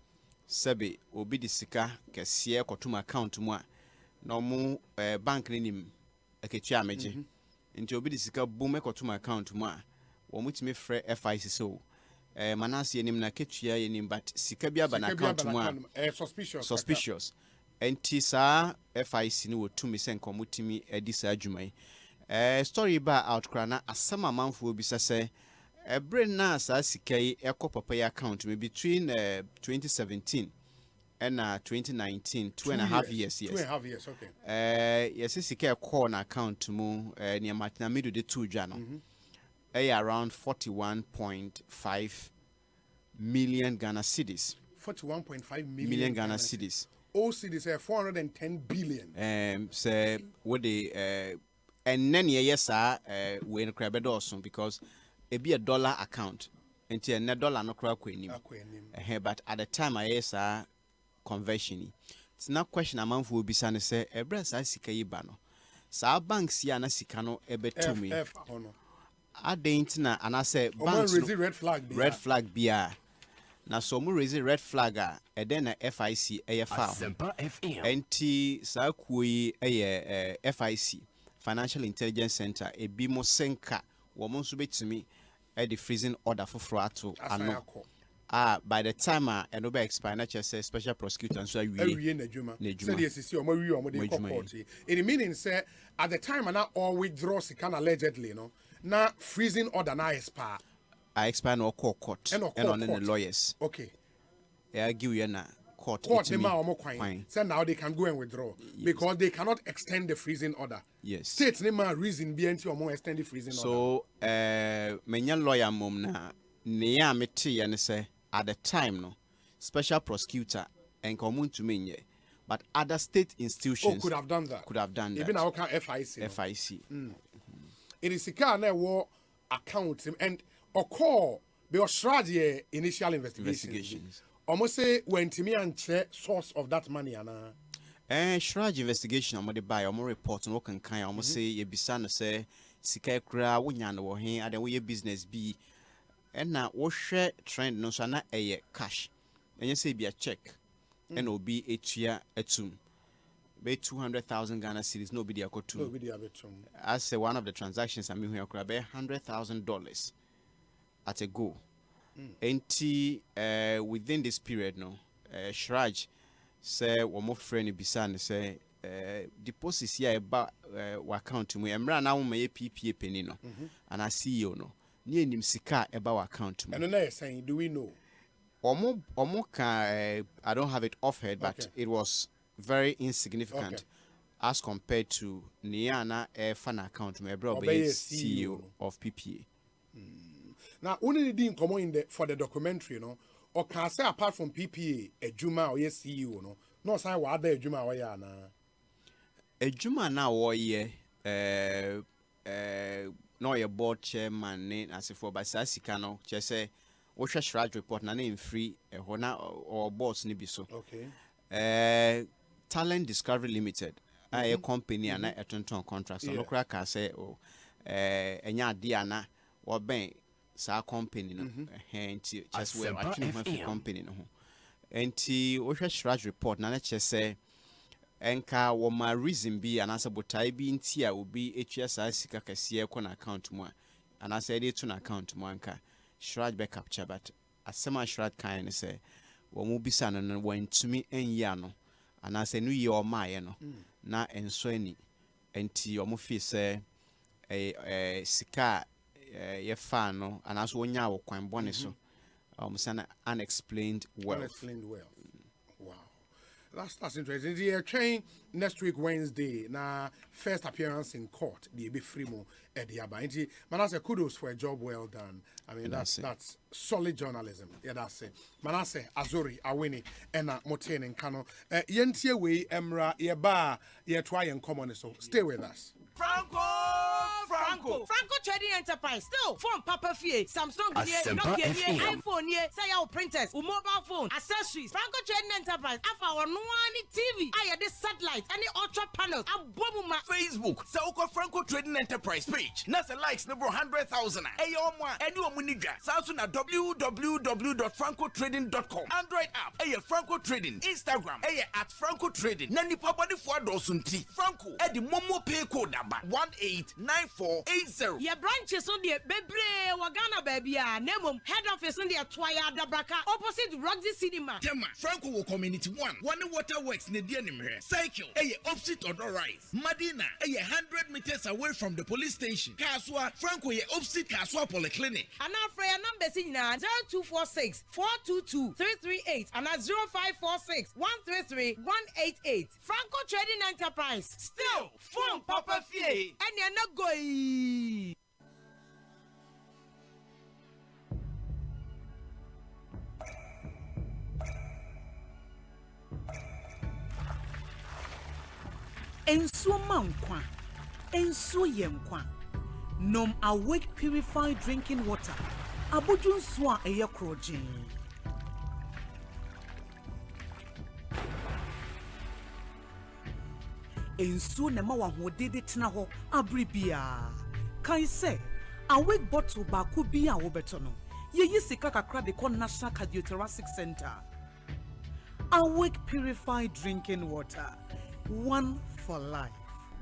sebe obi di sika kɛseɛ kɔtum account mu a na omo bank nim aketua ameje nti obi di sika boom ekotum account mu a wo mutimi frɛ FIC so manase yenim na ketua yenim but sika bi aba na account mu a suspicious enti saa FIC ni wotumi sɛ nkomutimi edi saa adwuma yi story ba outcry na asama manfo obi sɛ ebre na saa sika yi ekɔ papa account me between 2017 and 2019 2.5 years. 2.5 years, okay. Yes, sika ekɔ na account mu near matina middle de 2 jano around 41.5 million Ghana cedis. 41.5 million Ghana cedis. All cedis 410 billion. Say what the and then yes we in crab also because it be a dollar account until a dollar no crack but at the time I yes conversion it's not question amount will be san say ebra sa sika yi ba no sa banks ya na sika no ebetu me adent na ana say banks red flag bia na so mu raise red flag a eden na FIC ASEMPA enti sa kuyi FIC Financial Intelligence Center ebi mo senka wo mo so betumi the freezing order for frato ano by the time and over expire na say special prosecutor so we na juma say the SEC o mo wi o mo dey court it meaning say at the time na all withdraw sikan allegedly no na freezing order na expire no court and on the lawyers okay give you na court they say now they can go and withdraw because they cannot extend the freezing order. Yes, states name reason BNT or more extend the freezing order. So menya lawyer mom na neya meti and say at the time no special prosecutor and common to me but other state institutions could have done that. Even our FIC. It is a car na war account and or call the strategy initial investigations. Almost say when to me and check source of that money ana strategy investigation am dey buy am report no kan almost say ye bisa no say sika kura wonya no wo hen ade wo ye business bi and na wo hwe trend no so na cash enye say be a check and obi etua etum be 200,000 Ghana cedis no be dey akotum no be dey abetum as say one of the transactions am hu akura be $100,000 at a go. Within this period no Shraj say womo friend bisa say deposits here about account mu emra na wo maye PPA penny no and I CEO no ni enim sika about account mu and now saying do we know omo can I don't have it off head but it was very insignificant as compared to Niana fan account mu ebra obey CEO of PPA. Now, only didn't come in for the documentary, or can say apart from PPA, a Juma or yes, CEO, no, say what other Juma or yana. A Juma now, or ye, no, your board chairman name as if for by Sasikano, just say, what shall report na name free, a hona or boss nibiso. Okay. Talent Discovery Limited, a company and a tonton contract, so no crack, I say, enya diana or bank. Sa company no enti just we watching my company no enti wo hwe shraj report na che say enka wo ma reason bi anasa botai bi nti a obi etwa saa sika kase ko na account mu anasa dey to na account mu anka shrad be capture but asema shrad kan say wo mu bisa no wantumi enyi no anasa nu ye o maaye no na enso ani enti o mu fi say sika ye fa no anasa wonya wo kwan bone so sana unexplained wealth. Wow. That's interesting. The train next week Wednesday. Now first appearance in court. The be free mo at the Abainti. Manase, kudos for a job well done. I mean that's solid journalism. Yeah, that's it. Manase Azuri Awini Ena Moten and Kano. Yentie we Emra Yeba ye try and common so stay with us. Franco Trading Enterprise still phone Papa Fie Samsung Nokia iPhone say printers mobile phone accessories Franco Trading Enterprise afa one TV I this satellite any ultra panels abomuma Facebook Sauko Franco Trading Enterprise page nasa likes number 100,000 any omunija Samsung na www.francotrading.com Android app Franco Trading Instagram at Franco Trading nani pabody for dosunti Franco the Momo pay code number 189480. Your branches on the Bebre Wagana baby Nemum head office on the Twaya Dabraka opposite Roxy Cinema. Tema Franco Community 1 Water Works Nedianimre Cycle opposite Odor Rise Madina 100 meters away from the police station Kaswa Franco opposite Kaswa Polyclinic. And our prayer number is 0246 422 338 and 0546 133 188. Franco Trading Enterprise. Still phone Papa Fie. And you're not going. Enso mankwa, enso yenkwa. Nom awake purified drinking water. Abujun swa eye krojen. Enso na ma wahode de tena ho abribia. Kai say awake bottle ba ku bi a wo beto no. Ye sika kakra de kon National Cardiothoracic Center. Awake purified drinking water. One for life.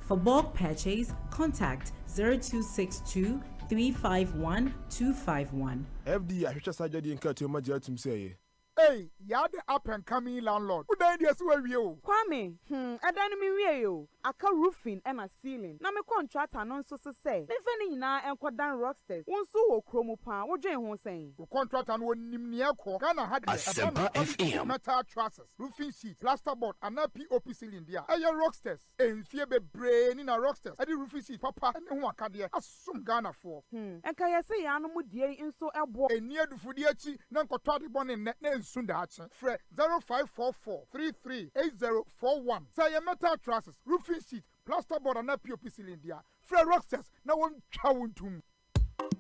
For bulk purchase, contact 0262 351 251. FD ahwehwe sajade nka to magia tum say. Hey, you're the up and coming landlord. Who then yes we o? Kwame, adan mi wie yo. Aka roofing and a ceiling. Na me contractor non so say. Me fani nyina enkodan rocksters. Wonso wo kromo pa, wo dwen ho sen. The contractor no nim ne ekọ. Ghana had the metal trusses, roofing sheet, plasterboard and na POP ceiling dia. Aye rocksters. Enfie bebre ni na rocksters. Ade roofing sheet papa ne ho aka de asum Ghana for. Enka ye say ya no mu die nso ebo. Eni adufudi achi na nkotọ de bone ne Sunda Fre 0544 338041. Say metal trusses, roofing sheet, plasterboard and POP cylinder. Fre rocksters na won twa wontum.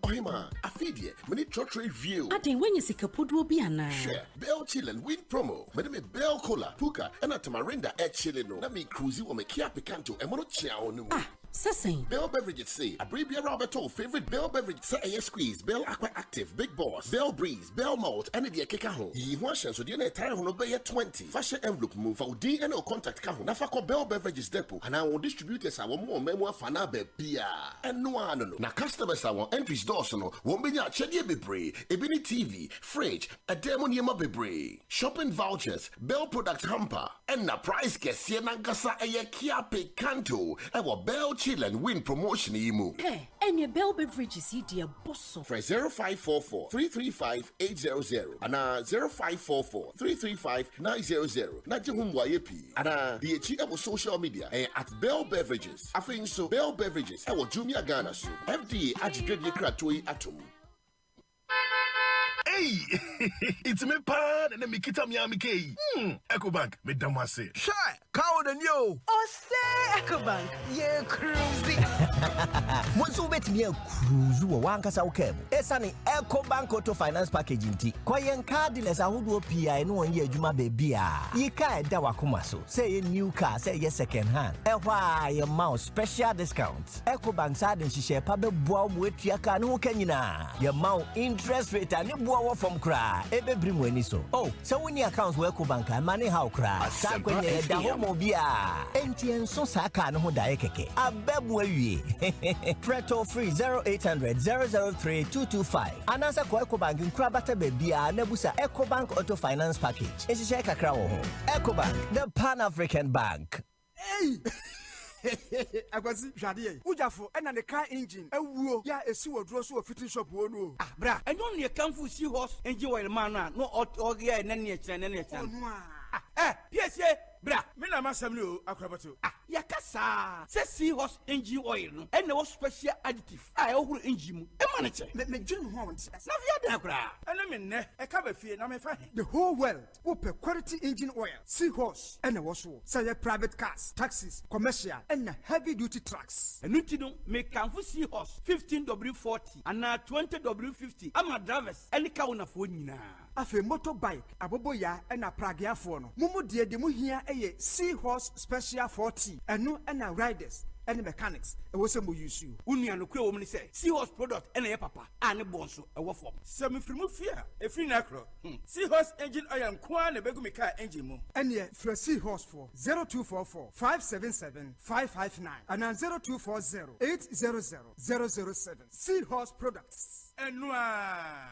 Ohima, afidie, many trottery view. Aden when you sika poduo bi ana. Share, Bell Chillin win promo. Me Bell Cola, Puka, and a Tamarinda at Chillino. Let me cruise or me Kia Picanto and Mono Chiao. Sessing. Bell Beverages say, a Bribia Roberto favorite Bell Beverage say a squeeze, Bell Aqua Active, Big Boss, Bell Breeze, Bell Malt, and the Kekaho. Ye washes so the entire Hono Bay 20. Fashion envelope move for D and O contact Kaho. Nafako Bell Beverages Depot, and I will distribute us our more memoir Fanabe Pia. And no one. Now customers I want entries Dawson, won't be not Chedia Bebre, Ebony TV, fridge, a demon Yama Bebre, shopping vouchers, Bell Product Hamper, and na price get Siena Gasa a Kia Picanto, our Bell Chill and win promotion emu. Hey, and your Bell Beverages dear bosso. For 0544 335 800 and 0544 335 900. Najum YP and the achievable social media at Bell Beverages. I think so Bell Beverages. I will Jumia Ghana so FD Ajigrade Kratoi Atom. Hey, it's me pan and me kita mi amike. EcoBank me damase. Shy, cow than you. OSEI EcoBank, ye cruising. Monsu bet me a cruise one kasa ukem. Esani EcoBank Auto Finance Package inti. Koyen car dealers ahudu PI no one ye juma bebia. Ye ka da wakumaso. Say a new car, say ye second hand. Why your mouse special discounts. EcoBank side and she share pabe boa with your car no kenina. Your mount interest rate and you from cry. Ebe bring when so. Oh, so when your accounts work bank and money how cry. Sakwenye da homo bia. Enti enso saa car no ho dae keke. Abebu awie. Preto free 0800 003 225. Anasa ko EcoBank nkura bata bebia na busa EcoBank Auto Finance Package. Ehihye kakra wo ho. EcoBank, the Pan-African Bank. Hey! Agwazi Jadie. Ujafo ena the car engine. Ewuo ya esi wodro so fitting shop wo no. Ah bra, enyo ne kamfu si horse engine oil man no ogia ene ne kire. PSA bra, me na masam ni o akrabato. Yakasa. Se seahorse engine oil no. Ene wo special additive. Ehuru engine mu. E ma ne che. Me dwun ho won. Na via da kra. Ene me ne. E ka ba fie na me fa. The whole world will pay quality engine oil. Seahorse ene wo so. Say private cars, taxis, commercial and heavy duty trucks. Enu ti no me kanfu seahorse 15W40 and 20W50. Ama drivers ene ka wona fo nyina. Afe motorbike aboboya ena pragiafo no. Mumu die de mu hia eye Seahorse Special 40 eno ena riders and mechanics e wo se mo use you. Unua no kwe wo mni say Seahorse product ena ye papa ane BONSU e wo form. Se me firi mu fia e firi na kro. Seahorse engine oil nko na begu me car engine mu. Ene for Seahorse for 0244 577 559 and 0240 800 007. Seahorse products. Enua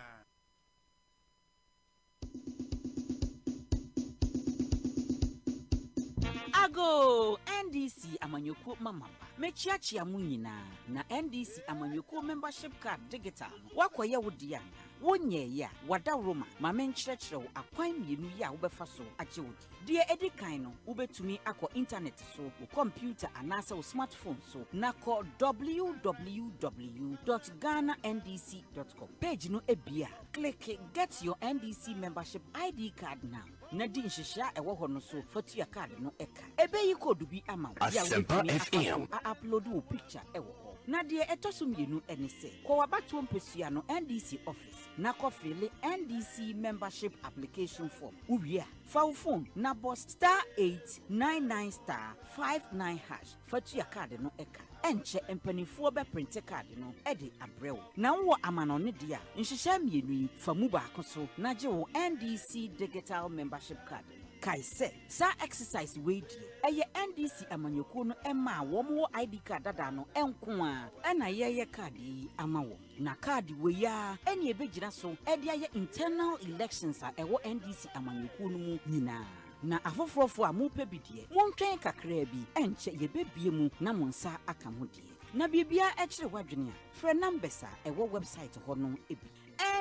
Ago NDC amanyoko mama mechiachia mu nyina na NDC amanyoko membership card digital wakoye wodiana wonye ya wadawroma ma menkyerɛkyerɛw akwan mienu ya wobefa so agye wodi de edikan no wobetumi akɔ internet so wo computer anasa wo smartphone so na kɔ www.ghanandc.com page no ebia click get your NDC membership ID card now na di nhyehyɛ ɛwɔ hɔ no so fatua card no ɛka ebeyi code bi ama ya wotumi upload wo picture ɛwɔ hɔ na de etoso mienu ene se ko wabato mpesua no NDC office na kofile NDC membership application form uwia fa wo phone na boss *899*59# fatua card no eka enche empanifo be print card no ede abrew na wo amano ne dia nhyehyɛ mienu fa mu ba akoso na gye wo NDC digital membership card Kaise sa exercise we die eye NDC amanyoko no ema wo mo ID card dada no enko a ena ye card yi ama wo na card we ya ene ebegira so ede aye internal elections a ewo NDC amanyoko no mu nyina na afofrofo a mu pebidie montwen kakra bi enche ye bebie mu na monsa aka ho die na bibia ekire wadwene a frɛ numbers a ewo website ho no ebi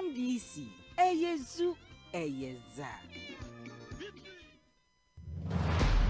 NDC eyezu eyeza.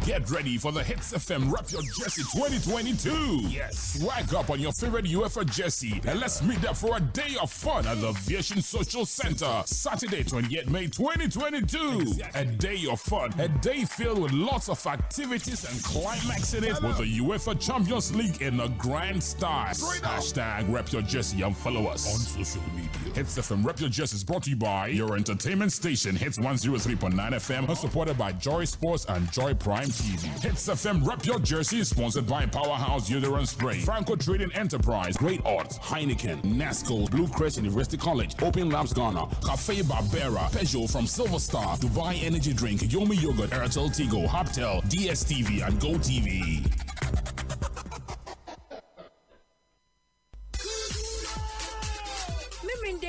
Get ready for the Hits FM Rap Your Jersey 2022. Yes, swag up on your favorite UEFA jersey and let's meet up for a day of fun at the Aviation Social Center. Saturday, 28 May 2022. A day of fun, a day filled with lots of activities and climaxing it with the UEFA Champions League in a grand style. Hashtag Rap Your Jersey and follow us on social media. Hits FM Rap Your Jersey is brought to you by your entertainment station Hits 103.9 FM, supported by Joy Sports and Joy Prime TV. Hits FM Rep Your Jersey is sponsored by Powerhouse Uterine Spray, Franco Trading Enterprise, Great Odds, Heineken, Nasco, Blue Crest University College, Open Labs Ghana, Cafe Barbera, Peugeot from Silver Star, Dubai Energy Drink, Yomi Yogurt, Airtel Tigo, Hoptel, DSTV, and GoTV.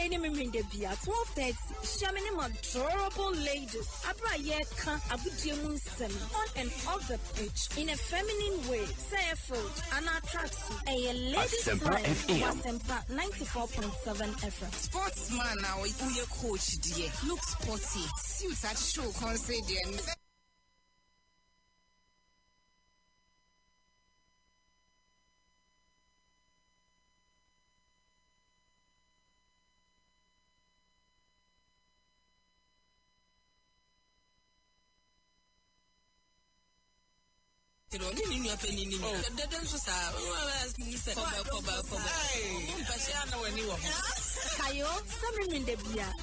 Miminde bia 12:30 shamini adorable ladies abra ye kan abudiemu nsem on and off the pitch in a feminine way say fruit and attracts a ladies ASEMPA 94.7 FM sportsman now we coach dear look sporty suits at show consider Kayo,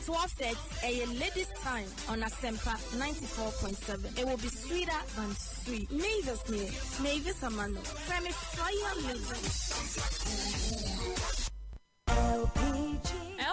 12:30 a ladies time on ASEMPA 94.7. It will be sweeter than sweet. Mavis near Mavis Amano. Femi Fire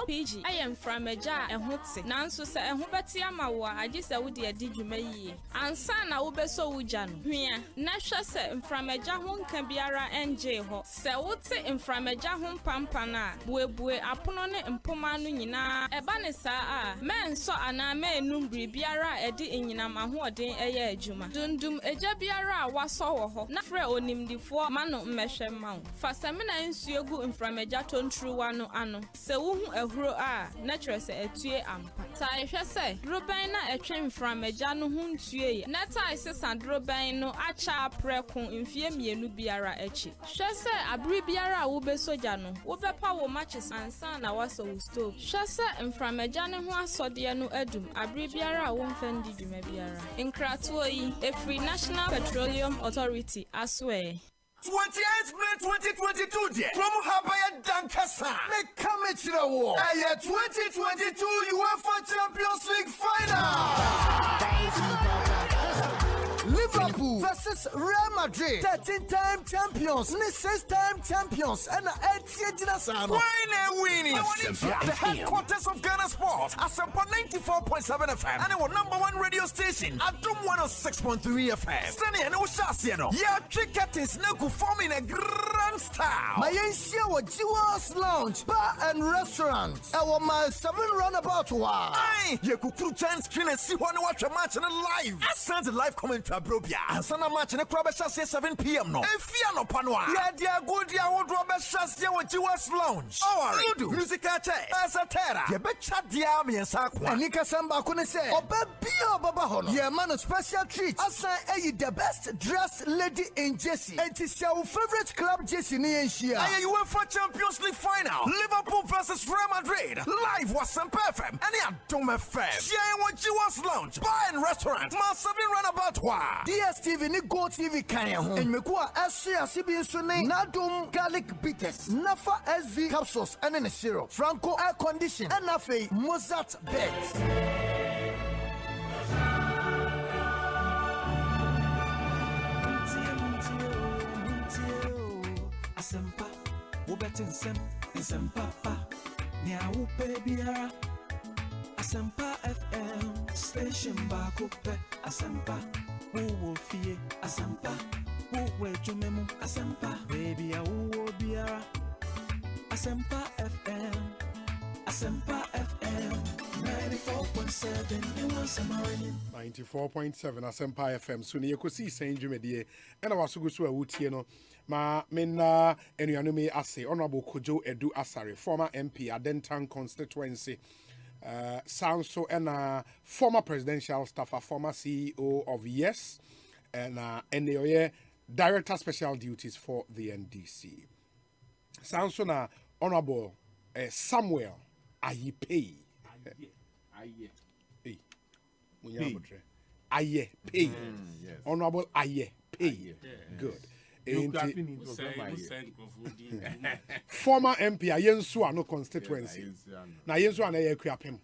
LPG ayɛ mframagya a ɛho te nanso sɛ ɛho bɛte ama wo a agye sɛ wode adi dwuma yie ansa na wobɛsɔ wo gya no hwea na hwɛ sɛ mframagya ho nka biara ɛngye hɔ sɛ wote mframagya ho mpampan a buebue apono ne mpoma no nyinaa ɛba ne saa a mɛnsɔ anaa mɛnum biribiara a ɛde enyinam ahoɔden ɛyɛ adwuma dundum egya biara a wasɔ wɔ hɔ na frɛ onimdifoɔ ma no mmɛhwɛ ma wo fa sɛmina nsuo gu mframagya tontruwa no ano sɛ wohu ahuro a na kyerɛ sɛ atue ampa tae hwɛ sɛ dorobɛn na ɛtwe mframagya no ho ntue na tae sesa dorobɛn no akyɛ aprɛko mfie mmienu biara akyi hwɛ sɛ abere biara a wobɛsogya no wobɛpa wo matches ansa na wasɔ wo stove hwɛ sɛ mframagya ne ho asɔdeɛ no adum abere biara a womfa ndi dwuma biara nkratoɔ yi ɛfiri National Petroleum Authority aswɛ 28th May 2022 dear from Habaya Dankasa. Make come to the war. 2022 UEFA Champions League final. Liverpool versus Real Madrid. 13-time champions, 6-time champions, and 8th Jinasan. Winning. The headquarters of Ghana Sports. ASEMPA 94.7 FM. And our #1 radio station. Adum 106.3 FM. Sunny and Ushasiano. Yeah, cricket is now forming a grand style. My NCA was Jewel's Lounge, Bar and Restaurant. Our my 7 roundabout. Aye, you could through chance screen and see one watch a match in live. I sent a live commentary. And Sana match in the club at 7 p.m. No, if you no panwa, yeah, dear good, dear old Robert Shastia with Jewel's Lounge. Oh, you do music at as a terror. You bet chat the army and Sakwa. And Nika Samba couldn't say, oh, Babio Babahon. Yeah, man, a special treat. I say, the best dressed lady in Jesse. And it's your favorite club, Jesse Nienshia. I UEFA Champions League final. Liverpool versus Real Madrid. Live was ASEMPA FM. And yeah, don't FM. Sharing with Jewel's Lounge, Bar and Restaurant. Massively runabout. DSTV ni Go TV kanya ho en mekua asia sibi nsune nadum garlic bitters nafa SV capsules and in a syrup Franco air condition and afi Mozart beds ASEMPA wo betin sem ASEMPA nya wo pe biara ASEMPA FM station ba ko pe ASEMPA wo fie ASEMPA wo jumemu ASEMPA baby wo biara ASEMPA FM 94.7 in one summer 94.7 ASEMPA FM so ne yekosi sen dwumedie ena wasogo so awutie no ma menna enuanumi ase honorable Kojo Edu Asare former MP Adentan constituency Sanso and former presidential staffer, former CEO of Yes, and director special duties for the NDC. Sanso na honorable Samuel Ayepei. Ayepei. Honorable Ayepei. Good. Former MP Ayensu ano constituency. Na Ayensu ana ekwapem.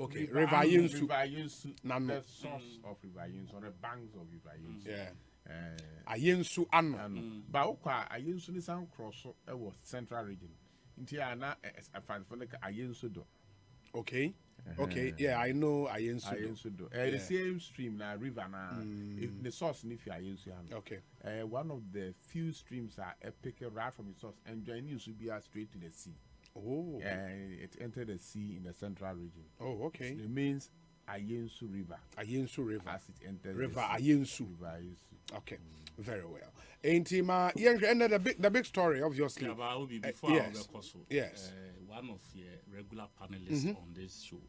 Okay, River Ayensu. The source of River Ayensu, the banks of River Ayensu. Yeah. Ayensu ano. Ba okwa Ayensu ni san cross was central region. Nti ana Ayensu do. Okay. Okay, yeah, I know Ayensu. The same stream na river na the source if you Ayensu. Okay. One of the few streams are epic right from the source and joining to be straight to the sea. Oh. It entered the sea in the central region. Oh, okay. So it means Ayensu River. Ayensu River. As it enters River Ayensu. Okay. Very well. Intima, and the big story, obviously. Yeah, but I will be before yes. Yes. One of the regular panelists on this show,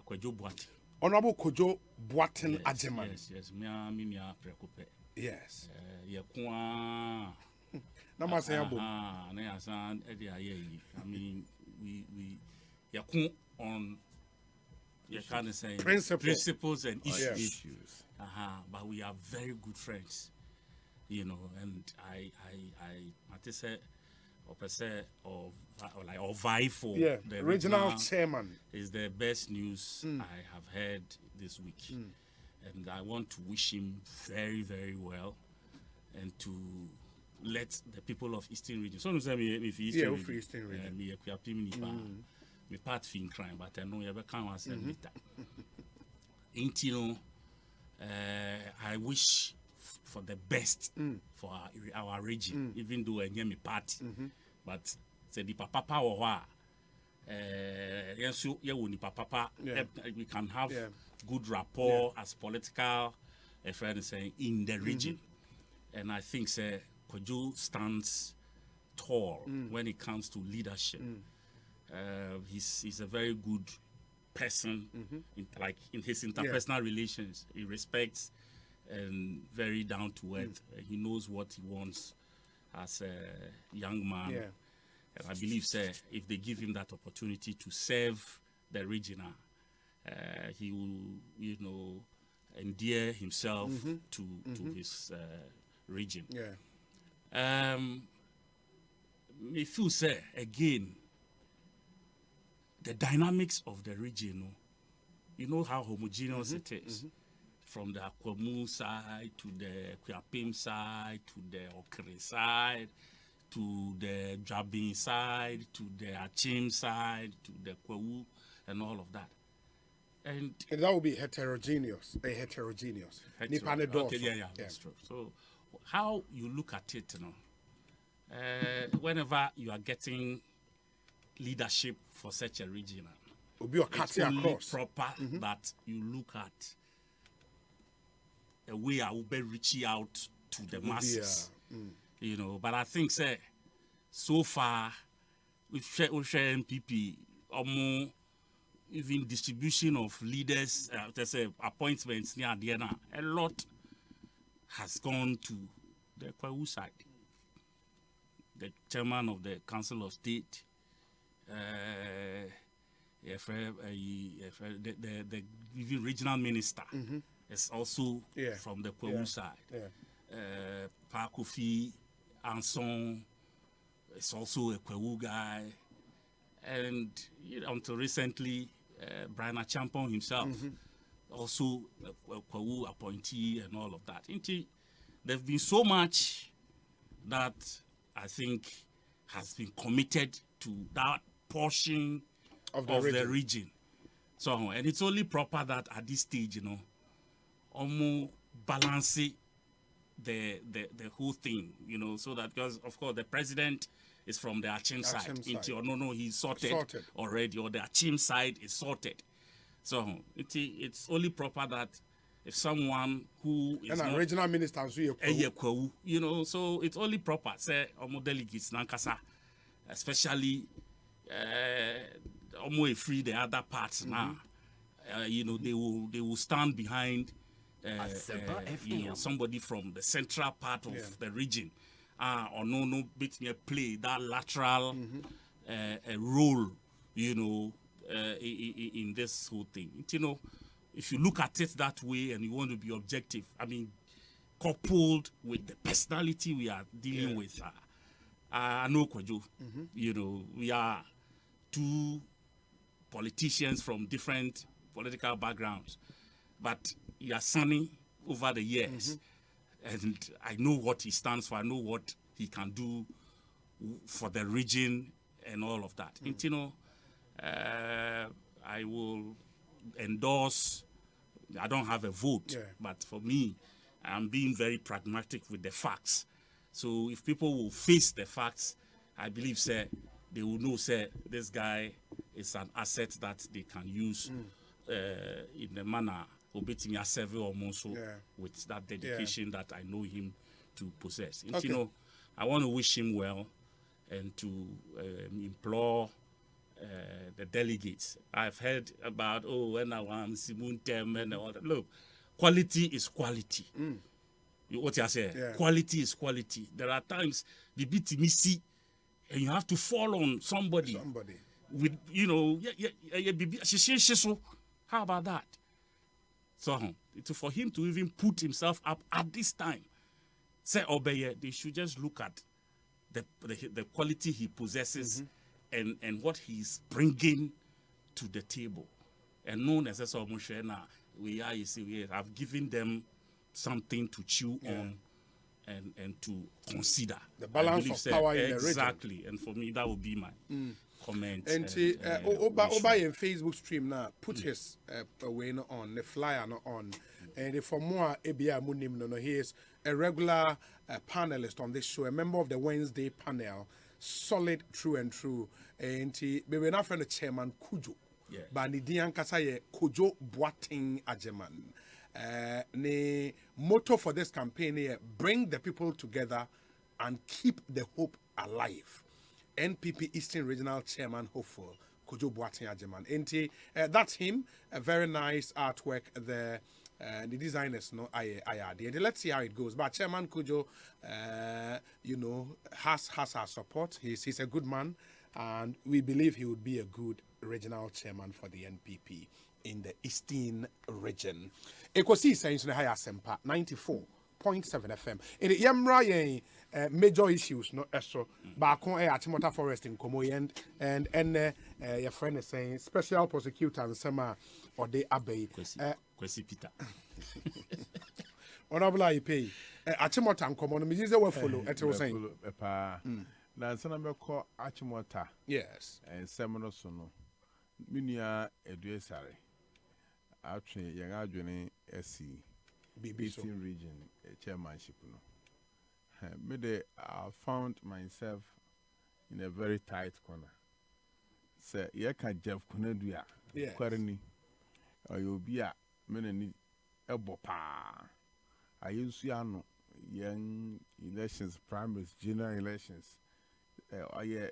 Kojo Boatin. Honorable Kojo Boatin Ajeman. Yes. Mia preocupe. Yes. I mean, we on kind of saying principles and issues. But we are very good friends, you know. And I say, or vie for the regional chairman is the best news I have heard this week, and I want to wish him very, very well, and to let the people of Eastern region. So, if Eastern region, me part fin crime, but I know you ever can't answer later. Until I wish for the best for our region, even though I am a party, but say the papa or yes, we can have good rapport as political friends in the region, and I think say Kojo stands tall when it comes to leadership. He's a very good person, in his interpersonal relations. He respects and very down to earth. He knows what he wants as a young man. And I believe, sir, if they give him that opportunity to serve the region, he will, endear himself to his region. Me feel, sir, again, the dynamics of the region, you know how homogeneous it is. From the Akwamu side to the Kwiapim side to the Okere side to the Jabin side to the Achim side to the Kwawu and all of that. And that would be heterogeneous. Heterogeneous. Okay, that's true. So how you look at it, whenever you are getting leadership for such a region, it's only proper that you look at a way I will be reaching out to the masses. But I think, say, so far, with share MPP, even distribution of leaders, appointments near the end, a lot has gone to the Kwawu side. The chairman of the Council of State, the even regional minister is also from the Kwawu side. Pa Kofi Anson is also a Kwawu guy, and until recently, Brian Achampong himself also a Kwawu appointee and all of that. There's been so much that I think has been committed to that portion of the region. So, and it's only proper that at this stage, almost balance the whole thing, so that, because of course the president is from the Achim side. He's sorted already, or the Achim side is sorted. So it's only proper that if someone who is not regional minister, so it's only proper say delegates nankasa, especially free the other parts now. They will stand behind somebody from the central part of the region, or bit me play that lateral role, in this whole thing. If you look at it that way and you want to be objective, I mean, coupled with the personality we are dealing with, I know Kwajo, we are two politicians from different political backgrounds, but you are sunny over the years, and I know what he stands for. I know what he can do for the region and all of that. I will endorse. I don't have a vote, but for me, I'm being very pragmatic with the facts. So if people will face the facts, I believe, they will know, this guy is an asset that they can use in the manner obeting a serve almost with that dedication that I know him to possess. I want to wish him well and to implore the delegates. I've heard about when I want Simon Tem and all that. Look, quality is quality. What you say? Quality is quality. There are times the beat me see, and you have to fall on somebody. With how about that? So for him to even put himself up at this time, they should just look at the quality he possesses and what he's bringing to the table. And no necessarily we have given them something to chew on and to consider the balance of power in the region. Exactly, and for me that would be my comment. And Oba in Facebook stream now put his way on the flyer on, and for more ABI Munim no, he is a regular panelist on this show, a member of the Wednesday panel, solid, true and true, and he be not friend the chairman Kujo, but ni dian kasa ye Kujo Boating Ajeman. The motto for this campaign is bring the people together and keep the hope alive. NPP Eastern Regional Chairman Hopeful Kojo Boating Ajeman. That's him. A very nice artwork. The designers no and let's see how it goes. But Chairman Kojo, has our support. He's a good man, and we believe he would be a good regional chairman for the NPP in the Eastern region. Ekosi saying no high ASEMPA 94.7 FM. In the Yamra major issues no so back on Achimota Forest in Komo and your friend is saying special prosecutor and Sema or the Abbey Kwesi Peter. Honorable IPay Achimota and Komo me will follow at was saying na sana me call Achimota. Yes. And Semono Sono. Minia Eduesare. Actually, young Adwene SC Eastern region chairmanship no. I found myself in a very tight corner. Say, can Jeff Kuneduya, Quarini, or you'll be a many elbopa. I use young elections, primaries, general elections. I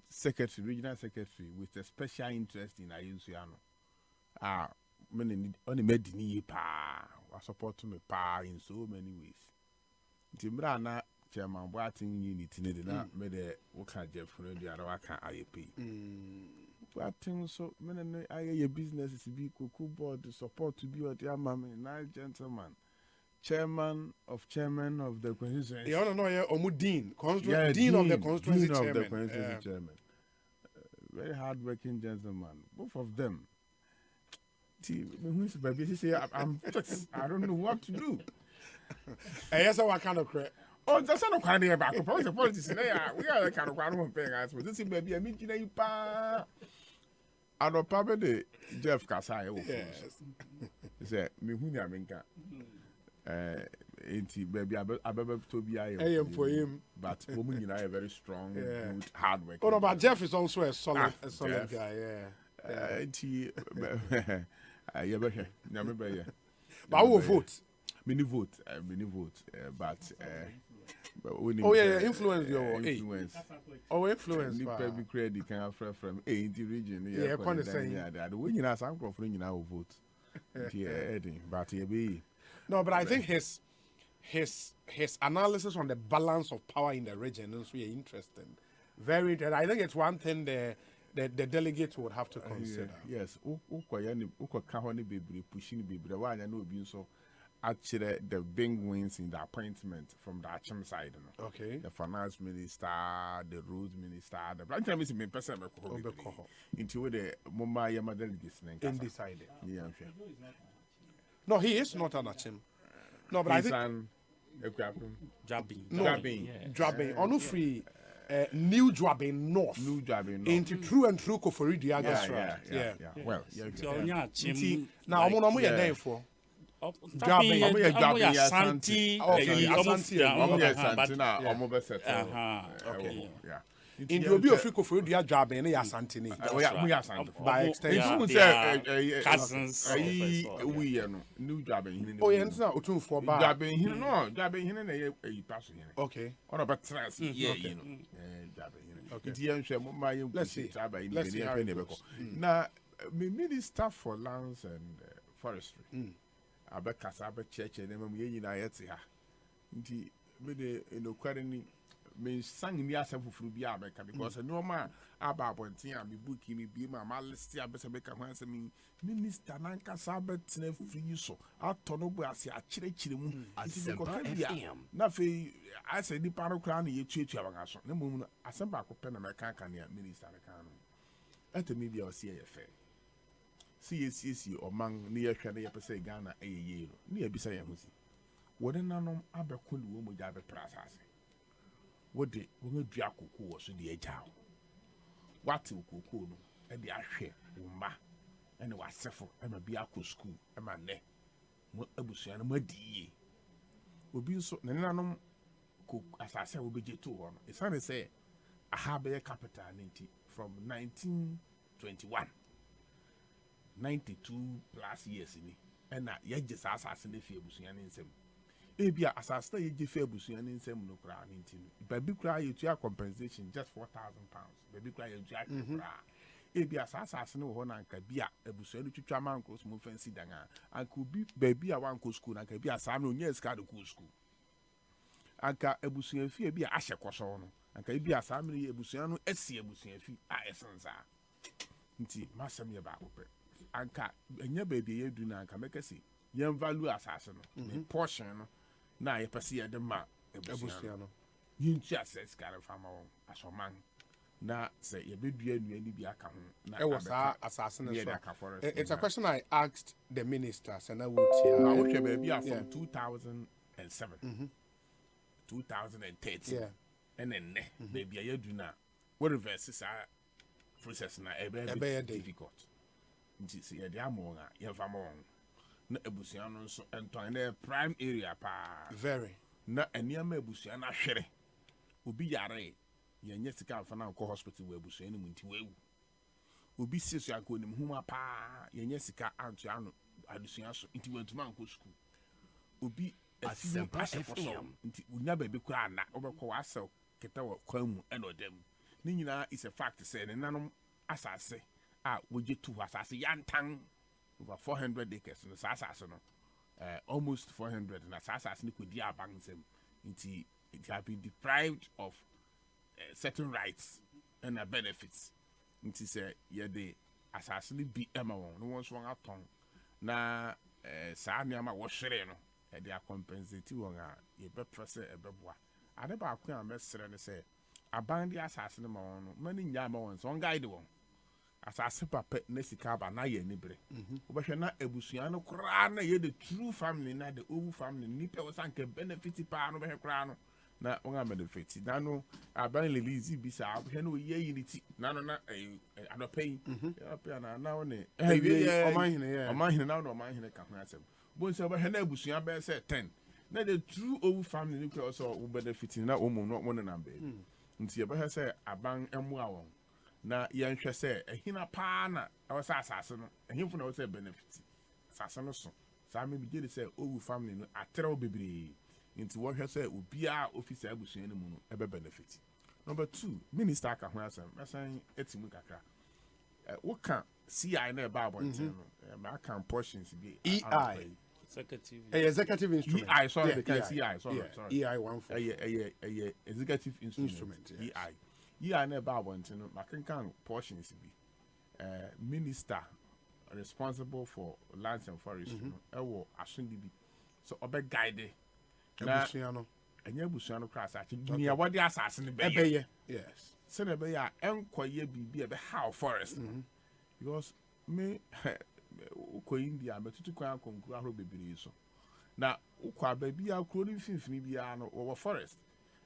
secretary, regional secretary with a special interest in Ayusiano. Many only made the pa, was supporting me pa in so many ways. Timbrana chairman Boating unit needed not made a work at Jeff for the other IAP. Boating so many I business is be cuckoo board to support to be what your mammy, nice gentleman, chairman of the constituency. You don't know Dean of the constituency chairman. Very hard-working gentleman, both of them. I don't know what to do. Yes, what kind of credit? Oh, that's not kind of back. Politics. We are the kind of crowd paying us. This is baby. I mean, you pa. I don't probably Jeff Kasai. Yes. He said, "Me who ya minka." Baby, I better to be I for him. But woman, you know, a very strong, good, hard worker. Oh no, but Jeff is also a solid guy. But I will vote. Mini vote, but influence your influence. Oh, influence. People credit can have from the region. Yeah, kind saying. The way you know, some people will vote. But no, but I think his analysis on the balance of power in the region is really interesting. Very interesting. I think it's one thing the delegates would have to consider. Yes. Actually, the big wins in the appointment from the Achim side. Okay. The finance minister, the roads minister, the black time is in person. Into the Mumbai Yama delegates. Undecided. Yeah. No, he is not an Achim. No, but I think. Drabbing. On free. New Drabbing North. Into true and true Kofori Diagas. Yeah. Well, now I'm on my for. In the Africa for the job in Yasantini. By extension, cousins. We new job in oh, yeah, now two for jabbing here. No, jabbing here. Okay. On a better, yeah, you know, jabbing. Let's see. Now, Minister for Lands and Forestry. Abekasa church and them ye na yeti ha nti me de enokware me sang mi asem fufuru bi abeka because no ma aba abontin a me book mi bi ma list abesa beka ho asem minister nan kasa betene free so atono bu ase a kire mu na fe ase di paro kra na ye tuatu abaga so na mum asem ba ko pe na meka kan ya minister kan no atemi bia o se ye fe CACC or man near Shana Yapase Ghana a year. Near beside Yamusi. wɔde nanom abɛko ne wɔn mogya abɛpra asase wɔde wɔn adua koko wɔ so de agya wate koko no ɛde ahwɛ wo mma ɛne wasefo ɛma bi akɔ school ɛma nnɛ mo abusua no madi yie obi nso ne nanom kɔ asase a wɔbɛgye to hɔ no ɛsiane sɛ aha bɛyɛ capital ne nti from 1921 92 plus years ni ɛna yɛgye saa asase no fi abusua ne nsɛm ebi a asase na yɛgye fi abusua ne nsɛm no koraa ne nti no baabi koraa yɛtua compensation just 4,000 pounds baabi koraa yɛtua koraa ebi a saa asase no wɔ hɔ na anka bi a abusua no twitwa manko so mo fancy dan a anka obi baabi a wankɔ school na anka bi a saa no onye sika de kɔ school anka abusua fi bi a ahyɛ kɔsɔw no anka bi a saa no yɛ abusua no asi abusua fi a ɛsen saa nti masɛm yɛ baako pɛ anka ɛnyɛ baabi yɛ du na anka mɛkɛse yɛn value asase no ne portion no na yɛpɛ sɛ yɛde ma abusua no yɛntu asɛ sika no fa ma wɔn asɔman na sɛ yɛbɛdua nnua no bi aka ho na ɛwɔ saa asase no so it's a question I asked the minister Sana Wutia na wohwɛ baabi a from 2007 2013 ɛne nnɛ baabi a yɛdu no a wo reverse saa process na ɛbɛyɛ difficult nti sɛ yɛde ama wɔn a yɛmfa ma wɔn na abusua no nso ɛntɔn na prime area paa very na nneɛma abusua no ahwere obi yare yɛnyɛ sika amfa na nkɔ hospital wɔ abusua no mu nti wawu obi si so akɔ nim huma paa yɛnyɛ sika anto ano adusua so nti wantuma nkɔ school obi ASEMPA FM nti unya baabi kɔ ana wobɛkɔ wasɛw keta wɔ kwan mu ɛna ɔdam ne nyinaa is a fact sɛ ne nanom asase a wogye to asase yantan over 400 acres no saa asase no almost 400 na saa asase no kɔdi aban nsɛm nti it have been deprived of certain rights and benefits nti sɛ yɛde asase no bi ɛma wɔn no wɔn so wɔn atɔn na saa nneɛma wɔhwere no yɛde akompensate wɔn a yɛbɛpɛ sɛ ɛbɛboa ade baako a mɛsrɛ no sɛ aban de asase no ma wɔn no mani nyaa ma wɔn so wɔn guide wɔn asase papa na sika aba na yɛ ne bere wobɛhwɛ na abusua no koraa na yɛ the true family na the owu family nipa wɔ sanka benefit paa no bɛhwɛ koraa no na wɔn benefit na no aban release bi saa wobɛhwɛ na oyi unity na no na adɔpɛ yi adɔpɛ na na wo ne ɔmanhene na wo ne ɔmanhene ka ho asɛm bonsa wobɛhwɛ na abusua bɛyɛ sɛ 10 na the true owu family no kura also wo benefit na wɔn mu no wɔn ne number nti yɛbɛhwɛ sɛ aban ɛmoa wɔn na yɛnhwɛ sɛ ɛhina paa na ɛwɔ sɛ asase no ɛhimfo na ɛwɔ sɛ benefit asase no so saa me bigye de sɛ owu family no atrɛw bebree nti wɔhwɛ sɛ obiara office abusua no mu no ɛbɛ benefit. Number 2 minister aka ho asɛm ɛsan etimu kakra woka CI na ɛba abɔnten no ma aka portions bi EI executive instrument EI sorry the CI sorry EI 14 executive instrument EI EI na ɛba abɔnten no ma kenkan portions bi minister responsible for lands and forests no ɛwɔ asondi bi so ɔbɛ guide na ɛnyɛ abusua no kora asase dunia wɔde asase no bɛyɛ yes sɛdeɛ ɛbɛyɛ a ɛnkɔyɛ biribi a ɛbɛhaw forest because me wokɔ India mɛtutu kwan akɔnkuru ahorow bebree so na wokɔ baabi a kuro no mfimfini biara no wɔwɔ forest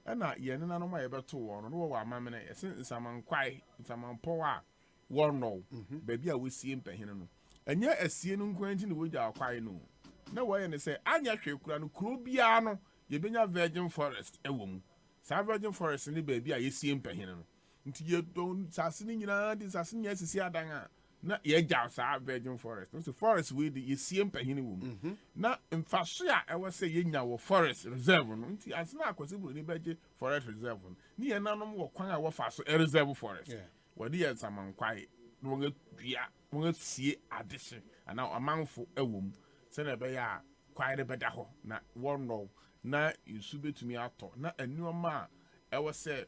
ɛna yɛn nenanom a yɛbɛto wɔn no wɔwɔ amamene ɛsɛ nsamankwae nsamampɔw a wɔnɔw baabi a wɔsie mpɛhene no ɛnyɛ asie no nkwan nti na wɔgya akwae no na wɔyɛ ne sɛ anya hwɛ kura no kuro biara no yɛbɛnya virgin forest ɛwɔ mu saa virgin forest ne baabi a yɛsie mpɛhene no nti yɛdɔn sase no nyinaa de sase nyɛ sisi adan a na yɛgya saa virgin forest nso forest wei de yɛsie mpɛhene wɔ mu na mfaso a ɛwɔ sɛ yɛnya wɔ forest reserve no nti asena akwasi buroni bɛgye forest reserve no ne yɛn nanom wɔ kwan a wɔfa so reserve forest wɔde yɛ nsamankwae na wɔn adua wɔn asie adehye anaa ɔmanfo ɛwɔ mu sɛnɛ ɛbɛyɛ a kwae de bɛda hɔ na wɔnɔw na nsu betumi atɔ na nneɛma a ɛwɔ sɛ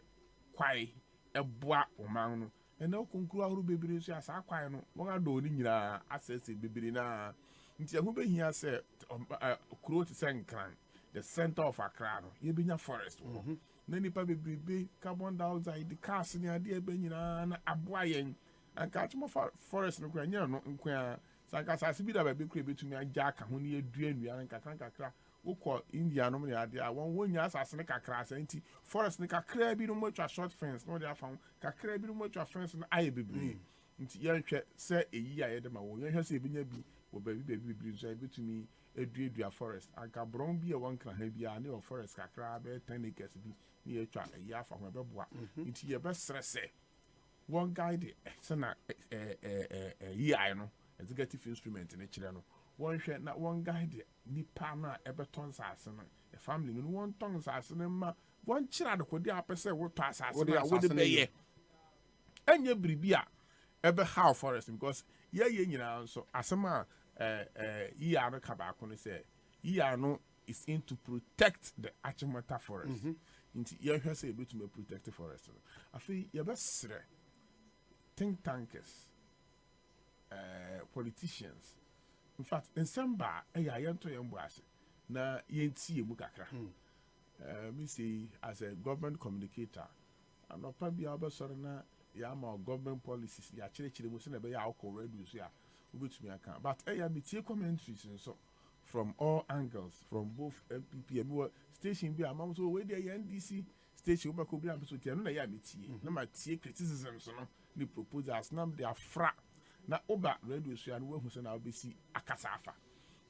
kwae ɛboa ɔman no ɛna okonkuru ahorow bebree so asa kwae no wɔn adɔ ne nyinaa asɛsɛ bebree na nti ɛho behia sɛ kuro te sɛ Nkran the center of Accra no yɛbɛnya forest wɔ na nipa bebree carbon dioxide cars ne adeɛ ɛbɛ nyinaa na aboa yɛn anka atoma forest no kora nyɛ no nkoa sanka asase bi da baabi kura betumi agya aka ho ne yɛdua nnua no nkakra wokɔ India no me ade a wɔn wonya asase ne kakra asɛnti forest ne kakra bi no mo atwa short fence no de afa ho kakra bi no mo atwa fence no ayɛ bebree nti yɛnhwɛ sɛ eyi a yɛde ma wɔn yɛnhwɛ sɛ ebinya bi wɔ baabi nso ebetumi eduadua forest anka brɔn bi a wɔn kra ha bi a ne wɔ forest kakra bɛyɛ 10 acres bi ne yɛatwa eyi afa ho ɛbɛboa nti yɛbɛsrɛ sɛ wɔn guide sɛna EI no executive instrument ne kyerɛ no wɔn hwɛ na wɔn guide nipa no a ɛbɛtɔn nsase no family no wɔn tɔn nsase no ma wɔn kyerɛ adekode apɛ sɛ wotɔ asase no a wode bɛyɛ ɛnyɛ biribi a ɛbɛhaw forest because yɛyɛ nyinaa nso asɛm a EI no ka baako no sɛ EI no is in to protect the Achimota forest nti yɛhwɛ sɛ yɛbɛtumi protect forest no afei yɛbɛsrɛ think tankers politicians in fact nsɛm baa ɛyɛ a yɛnto yɛn bo ase na yɛntie mu kakra me say as a government communicator anɔpa bi a wobɛsɔre na yɛama government policies yɛakyerɛkyerɛ mu sɛ na ɛbɛyɛ a wokɔ radio so a wobɛtumi aka but ɛyɛ metie commentaries nso from all angles from both MPP and station bi amam so we dey NDC station we ko bi am so tie no na ya metie na ma tie criticisms no the proposals na they afra na oba radio so ya no we hu se na obesi akasa afa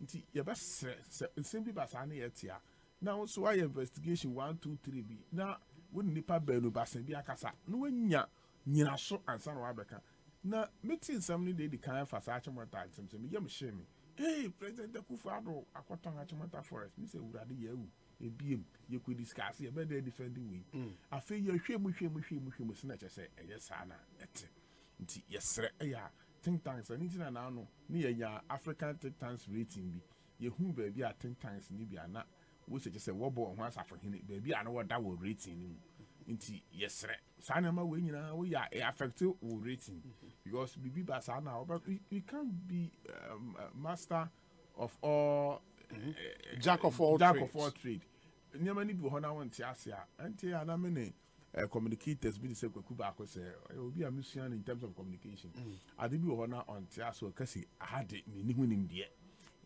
nti ye be se nsem bi ba sa na ye tia na so why investigation 1 2 3 bi na wo nipa banu ba se bi akasa no wanya nyina so ansa na wa beka na meeting sam ni dey kan fa sa achimota nsem me ye me shame hey President Akufo-Addo akoton Achimota forest me say urade yawu ebiem ye could discuss ye be dey defending we afei ye hwemu se na kyese eye sa na ete nti yesre ya think tanks ani tina na no ne yenya African think tanks rating bi ye hu ba bi a think tanks ni bi ana wo se kyese wo bo ho asafo hene ba bi ana wo da wo rating ni nti yesre sa na ma we nyina wo ya affect wo rating because bibi ba sa na we can't be master of all jack of all trade nyama ni bi ho na won ti ase a anti ana me ne communicators bi say kwaku ba ko say obi a mission in terms of communication ade bi ho na on ti ase o kasi ade me ni hunim de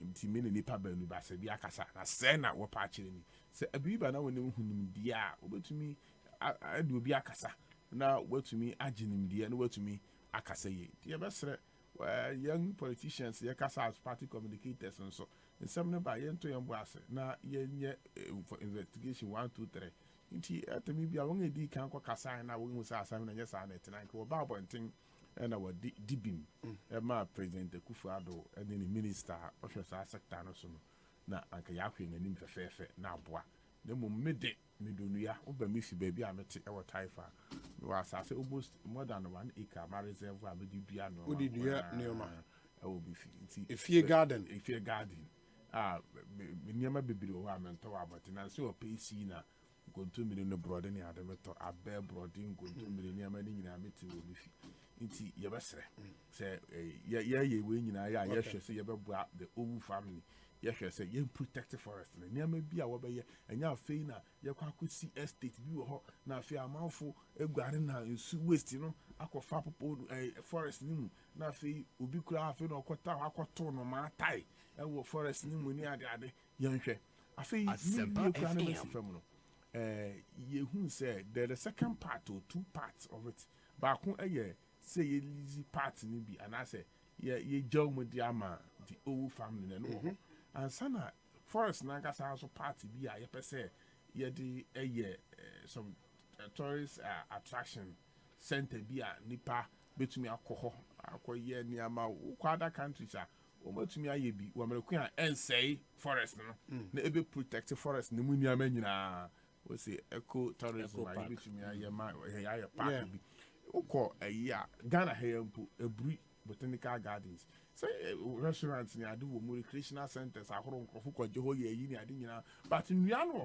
nti me ne nipa ba nu ba se bi akasa na se na wo pa kire ni se abi ba na won ne hunim de a obetumi ade obi akasa na watumi aginim de na watumi akasa ye ye besre young politicians ye kasa as party communicators nso nsem ne ba ye nto ye mbo ase na ye nye investigation 1 2 3 nti atemi bia won edi kan kwa kasa na won musa asam na nye sa na etina nke wo ba bonten na wo dibim ma President Akufo-Addo and the minister officer sector no so na anka ya hwe nanim fefefe na aboa na mo mede medonuya oba mi fi baby a mete e wo taifa we asase almost more than 1 acre ma reserve a mede dua no odi dua neoma e wo bi fi nti efie garden niema bebiri wo amento wa abotina so o pesi na nkontomire no brode ne ade meto abe brode nkontomire niema ni nyina mete wo bi fi nti ye besere se ye we nyina ya ye hwe se ye beboa the owu family ye hwe se ye protect forest na niema bi a wo be ye enya afei na ye kwa akosi estate bi wo ho na afei amanfo eguare na nsu waste no akofa popo forest ni mu na afei obi kura afei na okota akoto no ma tai e wo forest ni mu ni ade ye nhwe afei ni kura na masifamu no ye hu say the second part or 2 parts of it baako say ye lazy part ni bi anase ye jaw mu di ama the old family na no and sana forest na kasa so part bi a ye pese ye di some tourist attraction center bi a nipa betumi akoho akoye ni ama kwada countries a o betumi aye bi wo american a ensay forest no na ebe protect forest ni mu ni ama nyina we say eco tourism a betumi aye ma aye park bi uko a Ghana Hempu Ebri Botanical Gardens. Say restaurants ni adu wo recreational centers ahoro nkofo kwaje ho ye yi ni ade nyina but nua no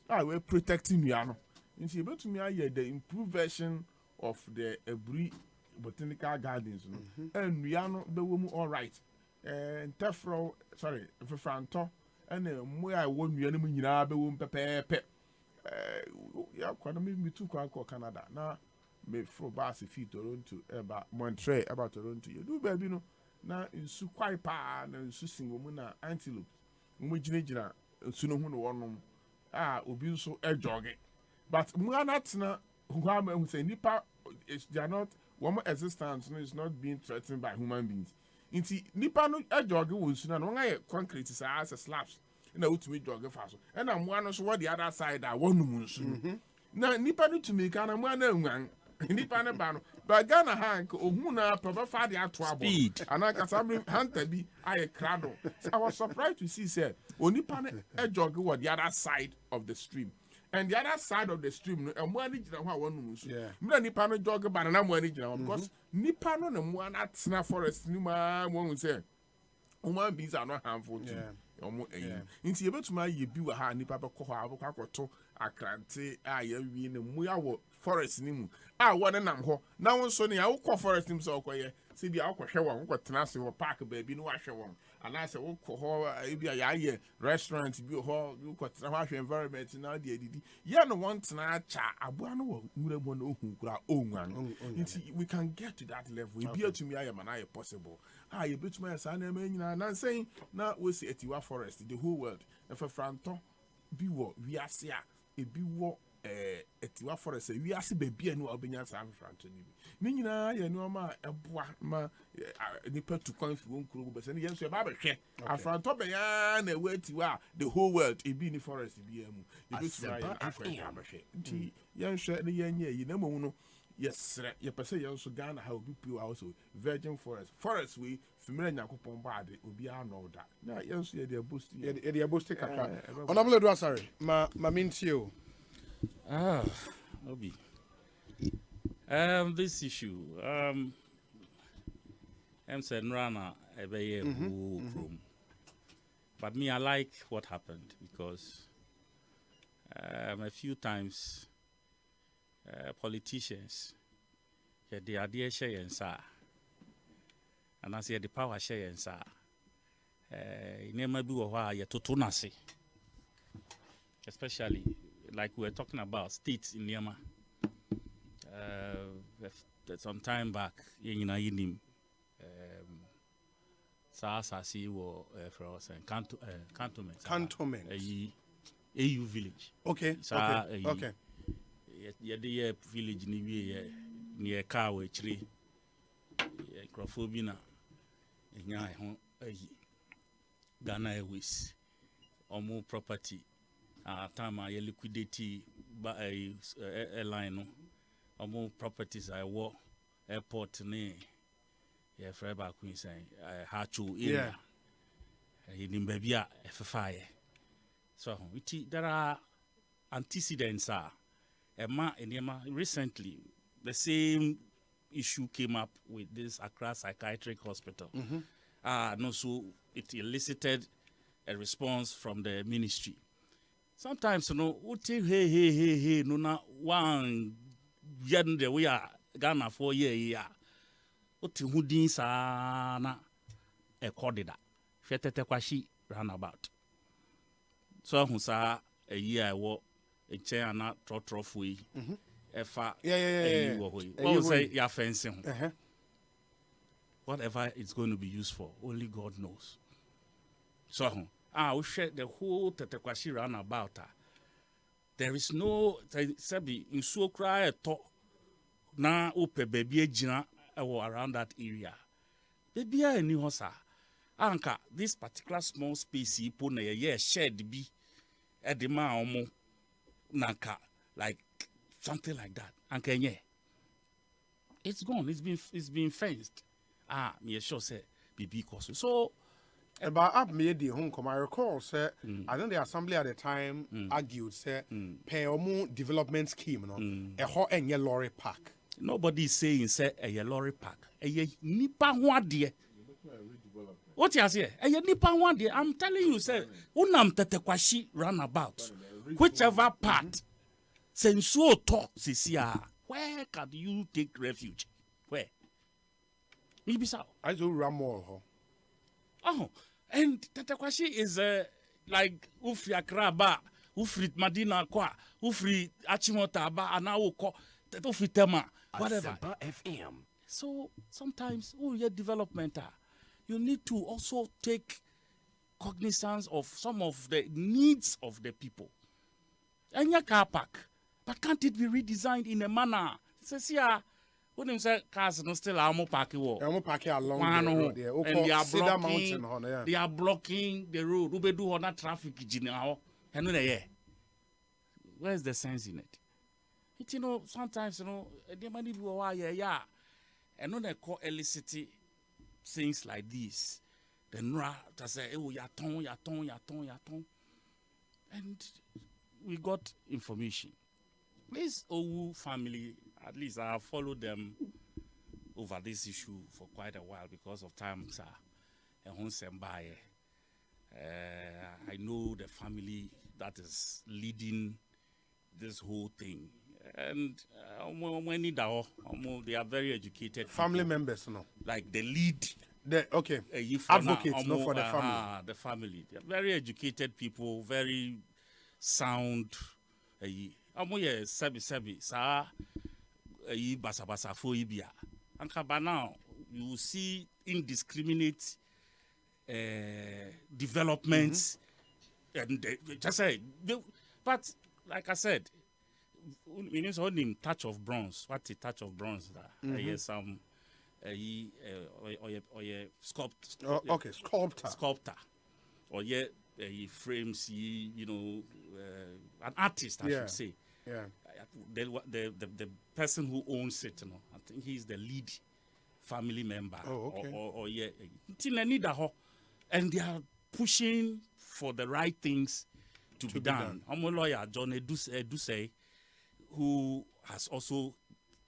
ho we protecting nua no nti betumi aye the improved version of the Ebri Botanical Gardens no and nua no be wo mu all right ntefro sorry fefranto and mo ya wo nua no mu nyina be wo pepepe ya kwa no me tu kwa Canada na me fro bus fi Toronto eba Montreal eba Toronto you do baby no na nsu kwai pa na nsu singo mu na antelope mu gina sunu hu no wonom obi nso jogging but muanatna who am say nipa they are not one existence is not being threatened by human beings. Inti nipa no jogging wo sunu no nga concrete as a slabs na utumi jogging fast and na muano so what the other side are wonum nsu na nipa no tumi ka na muana nwan nipa ne ba no but Ghana hank ohun na papa fa de ato abo and I can hunter bi aye crado. I was surprised to see say onipa ne jogging what the other side of the stream. And the other side of the stream, no, and one is one yeah. Nipa no jog banana money because Nipa no na one at Sna Forest, Nima won't say. Human beings are not harmful to you. Into able to my ye be a hand, Nipa Koha, to a cranty, I win a Muya forest nimu. I want an amho. Now, so near our forest himself, see the alcohol show one, what tenacity or park baby, no washer one. And I said, oh, restaurants, be hall, you got the environment now, the yeah, no one tonight, I want we can get to that level. We be to me, I am an eye possible. You bet my son, and I'm saying, now we see at your forest, the whole world, and for Franton, be what we are seeing, it be what. Etiwa forest we ase baby anu obenya san front ni nyina ye no ma eboa ma nipa to conf won kuro go bese ni yenso e ba behwe afranto be ya na etiwa the whole world e bi ni forest bi amu e bi try ya behwe nti yenhwe ni yenye yi na mo no yesre ye pese yenso Ghana ha obi pure house virgin forest we fimira nyakopon ba ade obi ano da na yenso ye dey boost ye dey boost kakra honorable Edward sorry ma minti o Obi. This issue, said Rana room. But me, I like what happened because a few times politicians had the idea share and sa, and I say the power share and sa. Never do a ya tutunasi, especially. Like we were talking about states in Myanmar. Some time back, yinim Sasasi were for us and cantonment. AU village. Okay. Okay. The village near Kawe tree. Crofobina. Ghana Airways. Or property. Time I liquidity airline no properties I work airport ne yeah forever queen saying Hachu area in Babia FFI. So there are antecedents recently the same issue came up with this Accra Psychiatric Hospital. No, so it elicited a response from the ministry. Sometimes, hey, no, na one yen the we are Ghana for year. Uti hudin sana a cordida. Fetete kwashi runabout. So, who saw a year I walk a chair not trotrophy. Efa, what say your fencing? Whatever it's going to be used for, only God knows. So, we share the whole Tetekwashi roundabout. There is no sabi in so cry a talk na upe baby jina around that area. Baby a new hosa. Anka this particular small space put na ye shared be at the ma omo nanka like something like that. Anka nye. It's gone. It's been fenced. Me sure say BB cost. So about up made the home come. I recall, sir. I think the assembly at the time argued, sir, pay more development scheme, no, a hot and yellow lorry park. Nobody is saying, sir, a yellow lorry park. A nipa one dear. What you say? A nipa one dear. I'm telling you, sir. Unam Tetekwashi roundabout, whichever part. Sensuo talk, Cecilia. Where can you take refuge? Where? Maybe so. I do Ramol. Oh, and Tetekwashi is like Ufri Akraba, Ufri Madina Kwa, Ufri Achimota Ba, and now Ufri Tema, whatever. FM. So sometimes, your development, you need to also take cognizance of some of the needs of the people. And your car park, but can't it be redesigned in a manner? Says here, when you say cars no still are more parking wall. They're parking along the road, yeah. And they are blocking. They are blocking the road. Ube do on that traffic now. And where's the sense in it? It, you know, sometimes, you know, they might be yeah. And when they call elicit things like this, then to say, oh, yaton. And we got information. This OWU family, at least I have followed them over this issue for quite a while because of time, sir. I know the family that is leading this whole thing. And they are very educated family people. Members, no? Like the lead. Advocates, no, for the family. The family. They are very educated people, very sound. Basa for Ibia. And now you will see indiscriminate developments. And just say, but like I said, we need to name touch of bronze. What's a touch of bronze? Some sculptor. Or he frames, you know, an artist, I should say. Yeah. The person who owns it, you know, I think he's the lead family member. Oh, okay. And they are pushing for the right things to be done. I'm a lawyer, John Edusei, who has also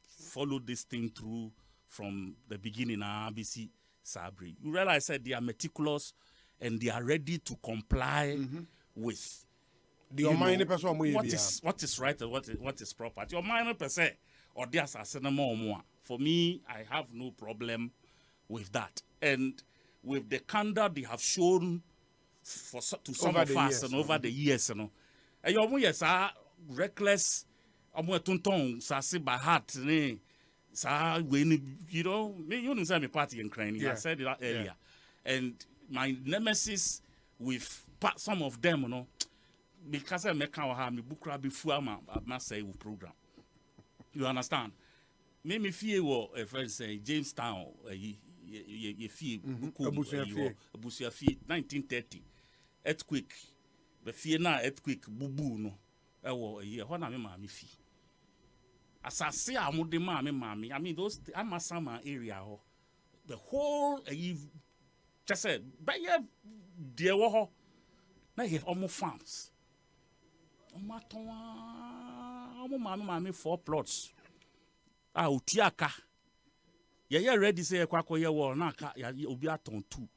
followed this thing through from the beginning at RBC Sabri. You realize that they are meticulous and they are ready to comply with what is right and what is proper. Your minor per se, or there's a more. For me, I have no problem with that. And with the candor they have shown to some of us and over the years, you know, and you are reckless. I'm by heart, you know, you know, me party in Ukraine. I said that earlier, and my nemesis with some of them, you know, because I make our me book before I must say program. You understand? Me fear what a friend say Jamestown, ye fear Abusia fear 1930 earthquake. The fear now earthquake bubu no. A year when I'm a fee. As I say, I'm with the mommy. I mean, those Amasama area, the whole just said, but yeah, dear war, now you almost farms. Mammy 4 plots. Ah, Utiaka. Yeah, ready say a quack or war, naka, you'll be at on 2.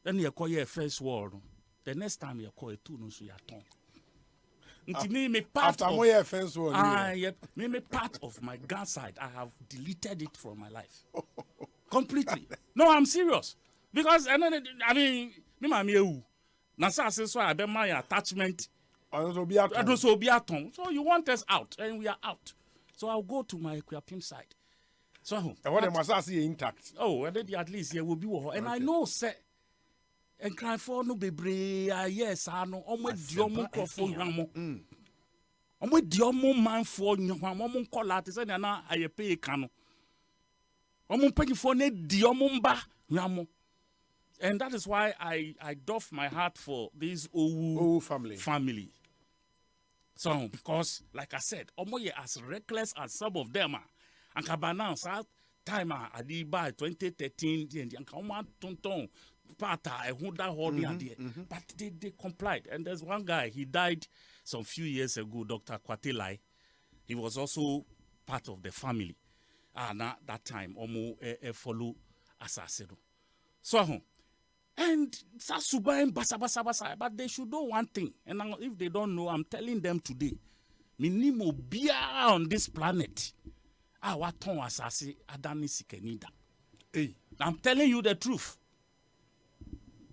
Then you call your first war. The next time you call it 2, no, so you're tongue. Me part of my gun side, I have deleted it from my life completely. No, I'm serious because I mean, me so I bet my attachment. So you want us out, and we are out. So I'll go to my equipping side. So what must I see intact? Oh, at least here will be war, and I know say. And cry for no baby, yes, I know. Almost Diomo Crawford Ramo. Almost Diomo man for Yamon Collat is an I pay cano. Almost paying for ne Diomumba Yamo. And that is why I doff my heart for this OWU family. So, because, like I said, Omoye as reckless as some of them are. And Kabana, time I did by 2013, and Kama Tonton. But they complied. And there's one guy, he died some few years ago, Dr. Kwatelai. He was also part of the family. And at that time, Omo follow assassin. So, and Sasuba and Basa, but they should know one thing. And if they don't know, I'm telling them today. Minimo Bia on this planet. Our tongue assassin, Adani Sikenida. Hey, I'm telling you the truth.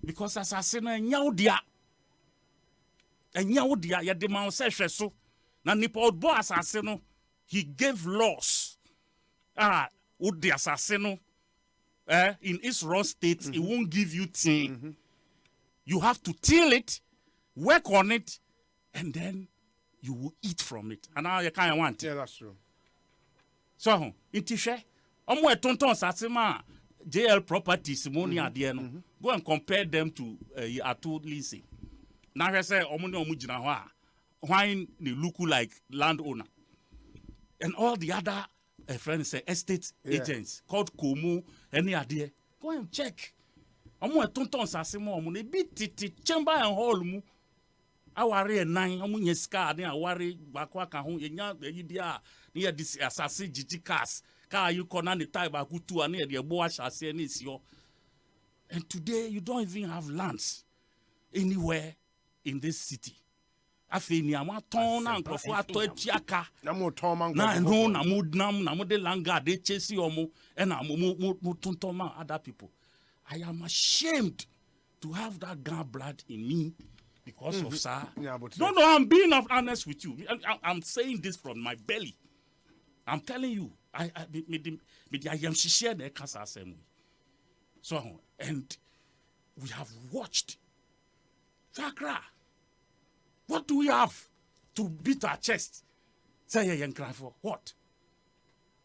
Because assassin and Yaudia ya demand so na nipa bo assassin he gave laws would the assassin in his raw state he won't give you thing You have to till it, work on it, and then you will eat from it. And now you can't want it. Yeah, that's true. So, intishe, omo etonton sasema JL properties money adie no. Go and compare them to Atu leasing. Now I say omo ne omo gina ho a why they look like landowner. And all the other friends say estate agents called Komu any idea. Go and check. Omo etonton sasema omo ne bi titi chamber and hall mu. Aware nine omo nyeska ade aware bakwa ka ho yenya bia near this assassin GG cars. Car you corner the type of good and near the boa chassis and it's your. And today you don't even have lands anywhere in this city. I feel ni ama ton and crofo ato chiaka. Na mo ton man. Na no na mo de langa de chase omo and na mo ton man other people. I am ashamed to have that grand blood in me because of sir. Yeah, no, I'm being honest with you. I'm saying this from my belly. I'm telling you, I am share the cancer assembly. So, and we have watched. Fakra, what do we have to beat our chest? Say young cry for what?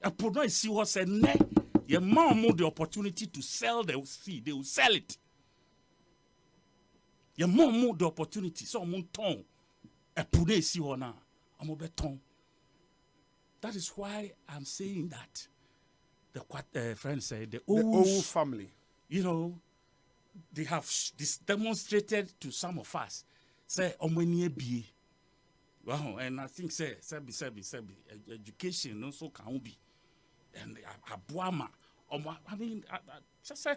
A product see what said ne. Your mom the opportunity to sell the seed, they will sell it. Your mom the opportunity, so mon ton. A product see what now. I'm a beton. That is why I'm saying that the friends say the old family, you know, they have demonstrated to some of us. Say, be. Wow, and I think say, education also can be. And Abuama, I mean, just say,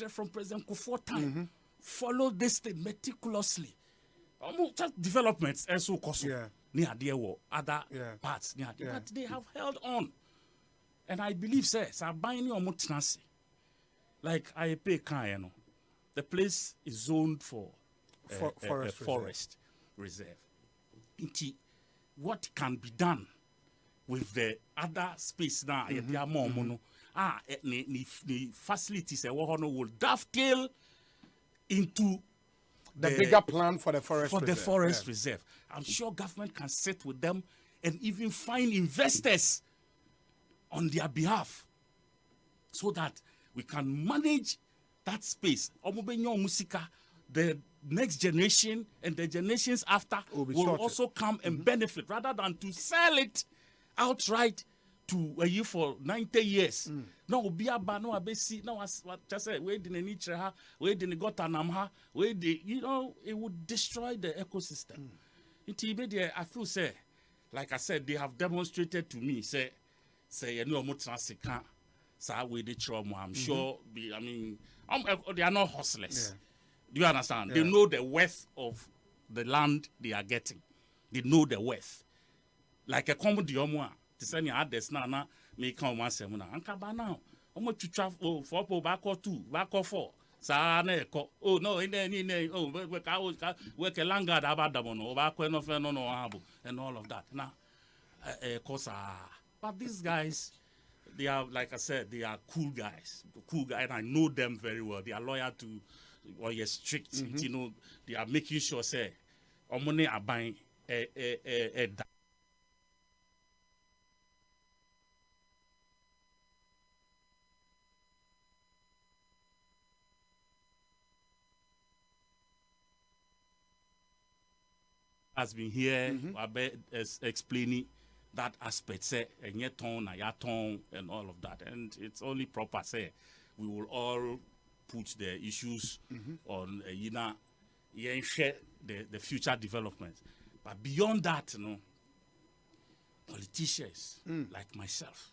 from President Kufuor time, follow this thing meticulously. Just developments and so cost. Near there were other parts near there, but they have held on. And I believe, says, I'm buying your mutinasi. Like I pay Kayano. The place is zoned for forest reserve. What can be done with the other space now? There are more mono. The facilities will dovetail into the bigger plan for the forest reserve. I'm sure government can sit with them and even find investors on their behalf so that we can manage that space. The next generation and the generations after will also come and benefit rather than to sell it outright to a year for 90 years. No, be a no abesi. No, just say we didn't need her, we didn't got anamha, we did, you know, it would destroy the ecosystem. I feel say, like I said, they have demonstrated to me, say you know, mutrasika, say we the trauma. I'm sure. I mean, they are not hustlers. Do you understand? They know the worth of the land they are getting. They know the worth. Like a common diomwa. To send your address now, may come one seminar. Ankaba now. How much you travel for back or two, back or four? Oh no, in work a langard about the mono, back when of no and all of that. Now, but these guys, they are, like I said, they are cool guys. Cool guys, and I know them very well. They are loyal to, or you're strict. You know, they are making sure, say, money are buying a has been here explaining that aspect, say, and yet tone, and all of that. And it's only proper, say, we will all put the issues on, share the future development. But beyond that, you know, politicians like myself,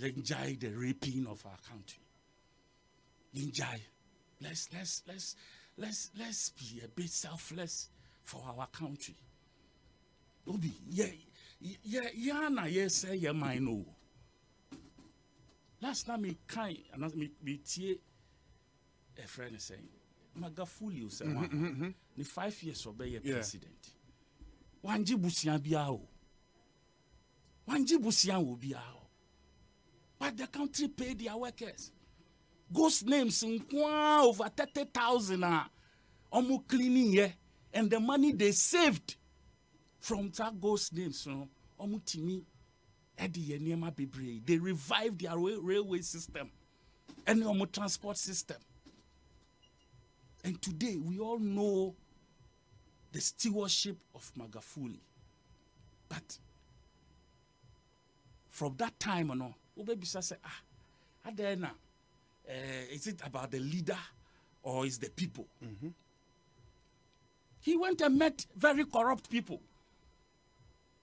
enjoy the raping of our country. Enjoy. Let's be a bit selfless for our country. Obi, say your mind no. Last time me kind and me tie a friend saying, Magafuli say the 5 years of be president. Wanji busia bia o. Wanji busia wo bia o. But the country pay their workers. ghost names over 30,000 almost cleaning here, and the money they saved from that ghost names, almost to me, they revived their railway system and the transport system. And today we all know the stewardship of Magafuli. But from that time on, Ubebisa said, is it about the leader or is the people? He went and met very corrupt people.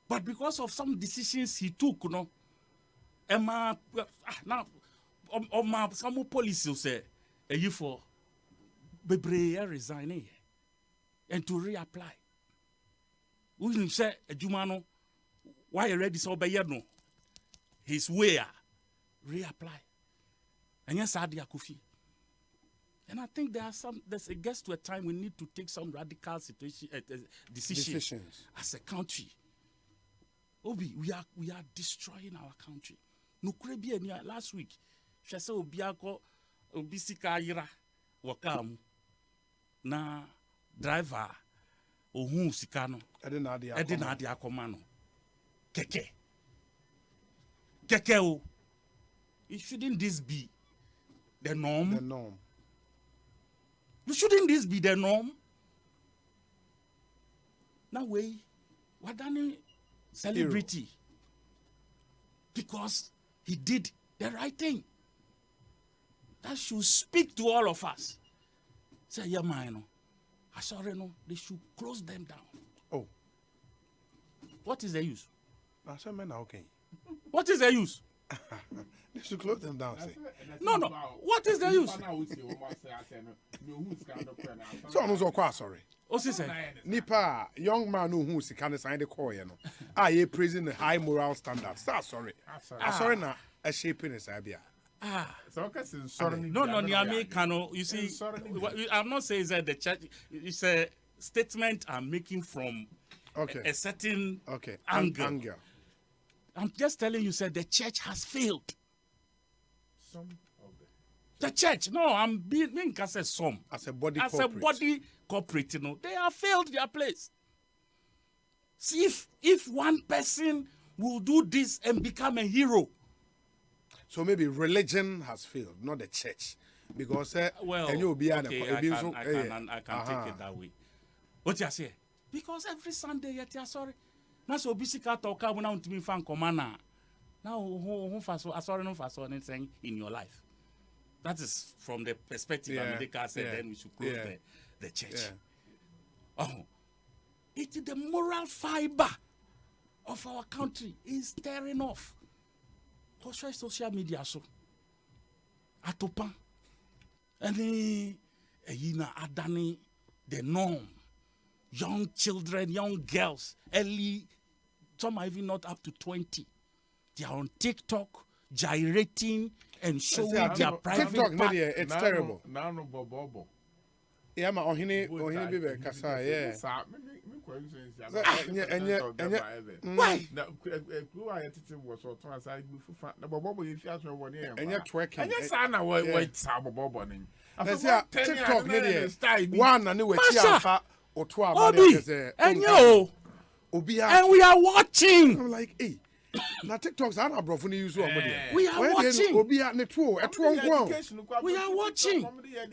But because of some decisions he took, now some policy say, you for Bebre resign and to reapply. We say, Jumano, why you ready so by no? His way reapply. And yes, Adi Akufi. And I think it gets to a time we need to take some radical decisions as a country. Obi, we are destroying our country. Last week, she said Obiako Obisika Ira Wakamu na driver Ohun Sikano Edina Diakomano Keke o. Shouldn't this be the norm? Shouldn't this be the norm? Now what done celebrity because he did the right thing. That should speak to all of us. Say, yeah, man, I sorry, no, they should close them down. Oh, what is the use? I said, man, okay. What is the use? They should close them down. Say. No. What is the use? So I'm also quite sorry. What's he say? Nipa, young man who's kind of signed the call, you know. I praising the high moral standards. That's sorry. I'm sorry now. A shaping is idea. No, you see, I'm not saying that the church, it's a statement I'm making from a certain angle. I'm just telling you, sir, the church has failed. The church, no, I'm being as a some. As a body corporate, they have failed their place. See, if one person will do this and become a hero. So maybe religion has failed, not the church. Because, I can take it that way. What you say? Because every Sunday, you're sorry. Now, so Bisika talk about to me fan commander. Now, who sorry anything in your life. That is from the perspective America said. Then we should close the church. It is the moral fiber of our country is tearing off. Because social media so atopa and adani the norm. Young children, young girls, early, some are even not up to 20. They are on TikTok, gyrating and showing their private TikTok, part. it's terrible. Yeah, ma ohini bibe kasa, yeah. Why? TikTok, one and and we are watching. I'm like, hey, now TikTok's an abrofuni use we are watching. We are watching.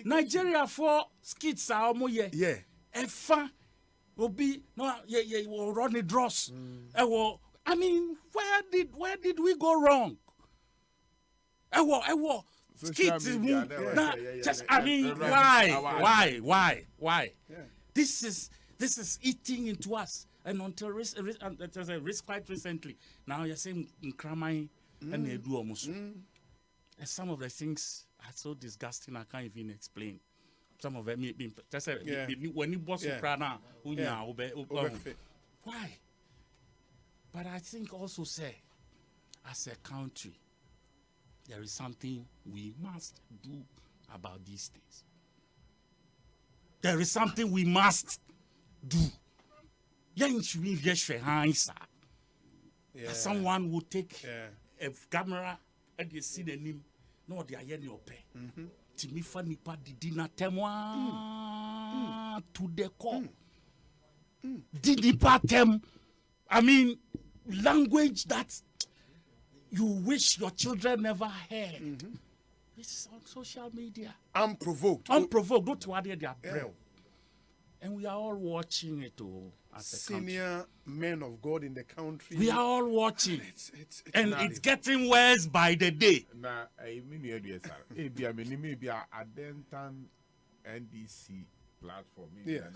Nigeria for skits are moye. Yeah. Efa obi no will run the dross. I mean, where did we go wrong? Skits. Just I mean, why? Yeah. This is eating into us. And until quite recently, now you're saying Nkramai and they do almost. And some of the things are so disgusting I can't even explain. Some of them when you boss why? But I think also say, as a country, there is something we must do about these things. There is something we must do. Someone will take a camera and you see the name. No, they are your pay. etimi fa nipa didi na temwa to the core. Didi patem. I mean, language that you wish your children never heard. This is on social media. Unprovoked. Don't worry, they are brave. And we are all watching it all. As senior men of God in the country. We are all watching. It's getting worse by the day. Now, I mean, maybe a dentan NDC platform. Yes.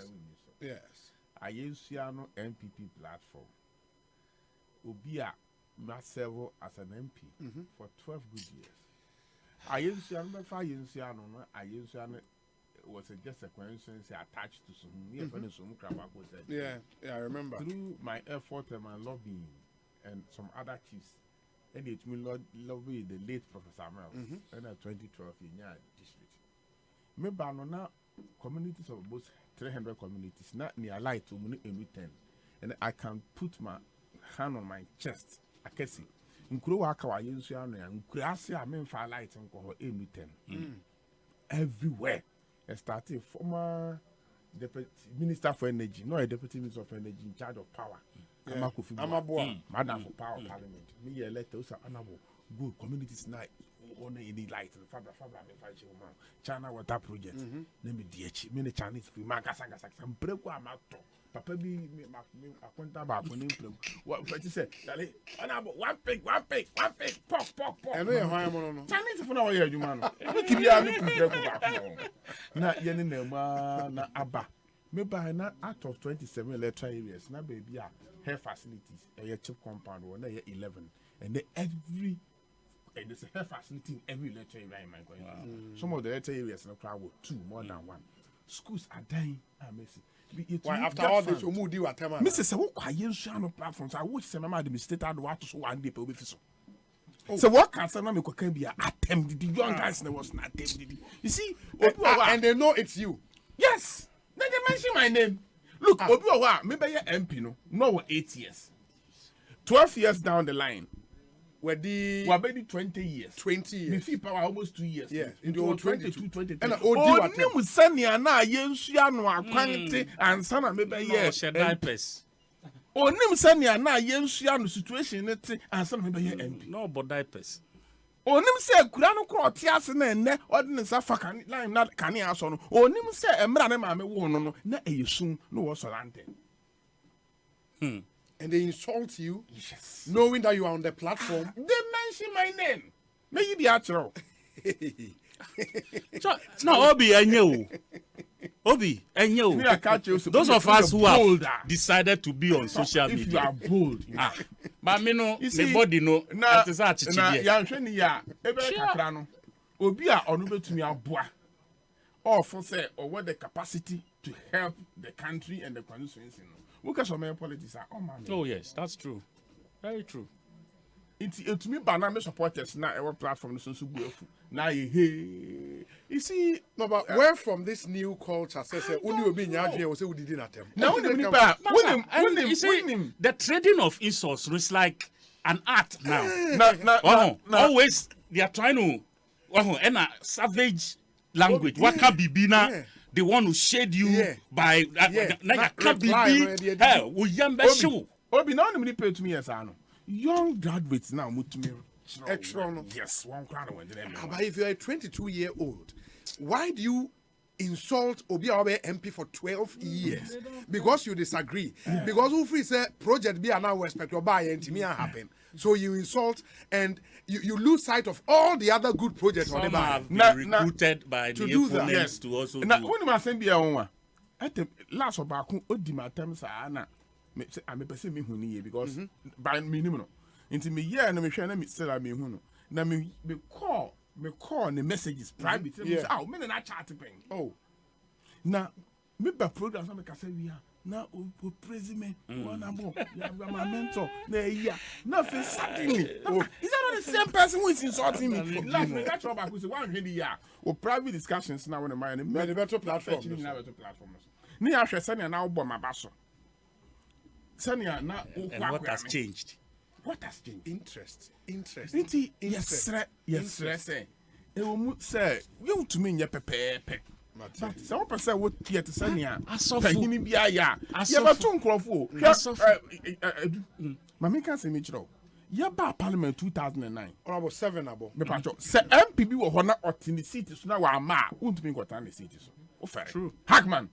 I use MPP platform. Obia myself as an MP for 12 good years. I use was just a coincidence attached to some I remember. Through my effort and my lobbying and some other chiefs, and it will lobby the late Professor Miles in 2012 in your district. Remember, now communities of both 300 communities, not near light to money in return, and I can put my hand on my chest. I can see. Everywhere. I started former deputy minister for energy, not a deputy minister for energy in charge of power. Madam for power parliament. Me elected also honorable good communities night on any light and Fabra China water project. Let me DH. Many Chinese free Magasanga some break one Papa be a back on him. What you say? Honorable one pig, pop. I know you're Chinese for now, you man. Keep your not Yenina na Abba. Maybe not out of 27 electoral areas, now baby hair facilities, a chip compound, 11, and every and there's a hair facility in every electoral area in my country. Some of the electoral areas in the crowd were 2 more than 1. Schools are dying. Why after all this, we do at time. Mrs. What platforms? I wish some administrator do to so one day per week. So what can some can be attempted? The young guys was not attempted. You see, and they know it's you. Yes, they mention my name. Look, Obiwa, maybe you're MP, no, 8 years, 12 years down the line. We're maybe 20 years. 20 years. We feel power almost 2 years. Yes. In the 22, 23. And Onim Sanya na yensuya no akwante and sana maybe yes. Diapers. Onim Sanya na yensuya no situation net and sana maybe MP. No, but diapers. Onim se kura no kro tiase na enne ordinance afa kan line na kan aso no. Onim se emra na ma me wo no na eyesun no wo solante. And they insult you, knowing that you are on the platform. They mention my name. May you be actual. No, Obi and you. Those of us who have decided to be on social media. If you are bold. But me no, the body no. That is our chichi. Obi a onu betumi aboa. Or for say or what the capacity to help the country and the constituency. Look at some politics are oh yes, that's true. Very true. It's me banana supporters now our platform so now you see no but where from this new culture says only obi nyadwe we say we did not them. Now the trading of insults is like an art now. Always they are trying to and a savage language. Waka bibina they want to shade you by Obi now many pay to me as I know. Young graduates now yes, one crowd went to them. But if you are a 22-year-old, why do you insult Obi Awe MP for 12 years? Because you disagree. Because who free say project be now respect your buy and to me happen. So you insult and you lose sight of all the other good projects. Some have been recruited by the opponents to also do. Now, when I send you one, at the last of our terms are I'm a person because by minimum into me yeah and me share me still me who now me call the messages private oh me na chat paying now me by programs I can say we are now president one abo my mentor nothing suddenly is that not the same person who is insulting me last me catch up I say one really yeah or private discussions now when my the better platform ni ahwe sani na obo mabaso sani na and what has changed? What has changed? Interest. Yes, will say, you to me, pepe. But some person would hear to send ya. I saw him be ya. I saw two crofo. Mammy can't say me. Ya ba Parliament 2009. Or about 7 above. Me pacho. Se MPB were honor out in the city. So now I'm ma. Won't be got on the city. So, true. Hackman.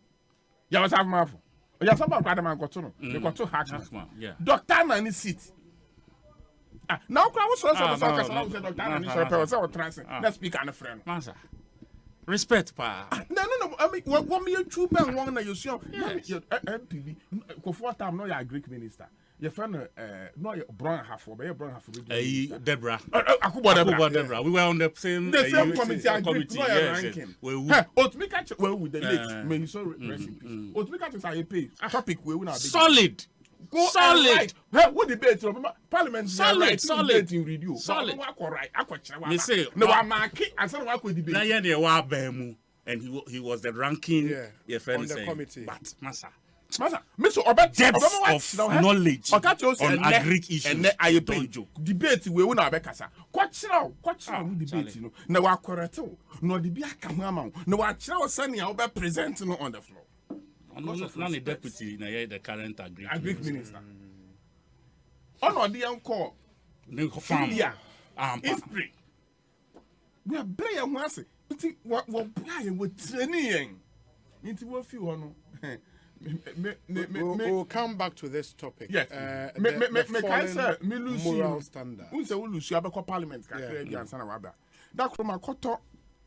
Ya was have mafu. Ya somebody brother man got to know. They got to Hackman. Yeah. Doctor na ni seat. Now I was so Doctor na ni so transit. Let's speak on a friend. Mansa. Respect, pa. No. I mean, what me you true ban one na you see MPB. Ko for time no ya Greek minister. Your friend no your brown half or your brown half. Deborah. Akubo Deborah. We were on the same committee. Yes. Well with the late. May you so rest in peace. Otumika say pay topic we na solid. Solid. What debate Parliament solid in radio. Solid. Me say no wa market and say wa ko debate. Na ye dey wa ba mu and he was the ranking on the committee. But Masa, me so oba depth of knowledge on agric issues and I pay debate we na be kasa. Kwachira debate no na wa correct no de bi aka ho ama no wa kira o sani a oba present no on the floor. Not a deputy, the current agric minister. Oh no, the uncle. Farmer. History. We are playing once. What playing with training? Into what few We'll come back to this topic. Yes. The moral standard. Unse ulusi abeko parliament kakere bi ansana waba. That from a koto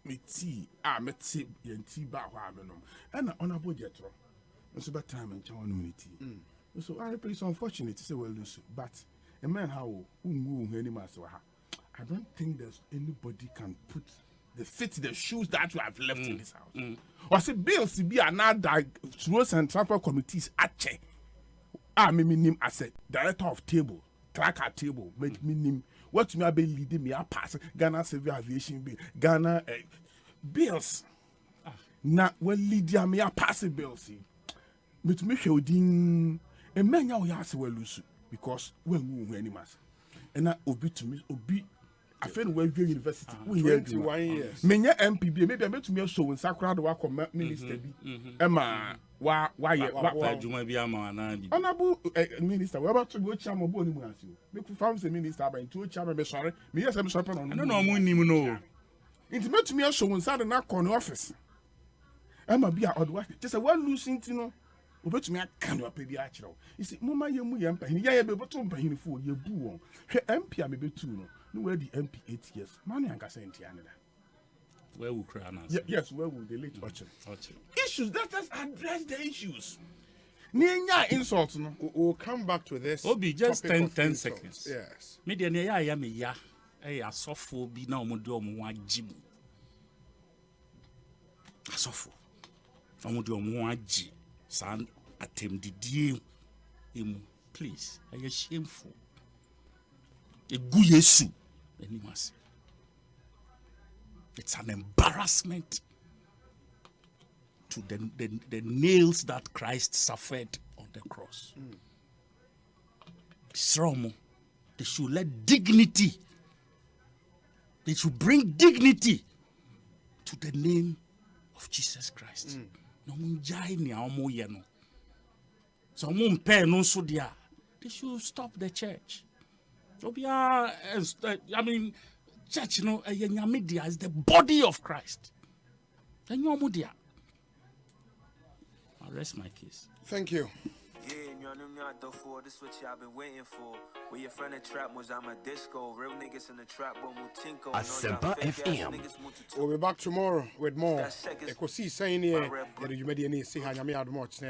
me tea me tea yenti ba ho abenom. And honorable jetro. It's about time and community. So I repeat, it's unfortunate to say well lose, but a man how I don't think there's anybody can fit the shoes that you have left in this house. Or say bills to be another roads and transport committees at me name as a director of table, clerk at table, make me name what me be leading me a pass Ghana Civil Aviation Bill, Ghana bills. Now well lead me a pass bills. But me showing a man now has well lose because when we animals and that obi to me obi I feel well university 21 years menya MPB maybe I met me show in Sakura the work minister bi Emma why juma bi ama na bi honorable minister we about to go chairman bo ni mu asio make farm say minister by to chairman me sorry me yes am sorry pa no no mo nim no it met me show in Sakura na corner office Emma bi a odwa just well losing no obetumi aka no apebi a kire o isi mama ye mu ye mpahin ye be boto mpahin fo ye bu won hwe MP a me betu no we di MP 8 years man yanka senti aneda where we cry now yes where we the late issues let us address the issues nienya insult no we'll come back to this Obi just 10 seconds yes me de ne ya me ya asofo bi na omo de omo agimu asofo omo de omo agi san attempted please I shameful a good yesu it's an embarrassment to the nails that Christ suffered on the cross. They should let dignity, they should bring dignity to the name of Jesus Christ. No munjai ni aomo ye no. So mumpe no so dia. They should stop the church. I mean, church no media is the body of Christ. Then you dia. I'll rest my case. Thank you. Yeah, this is what y'all been waiting for. Where your friend in trap was I'm a disco. Real niggas in the trap, but Mutinko. ASEMPA FM. We'll be back tomorrow with more. Ekosi saying here, you made any see how you made much.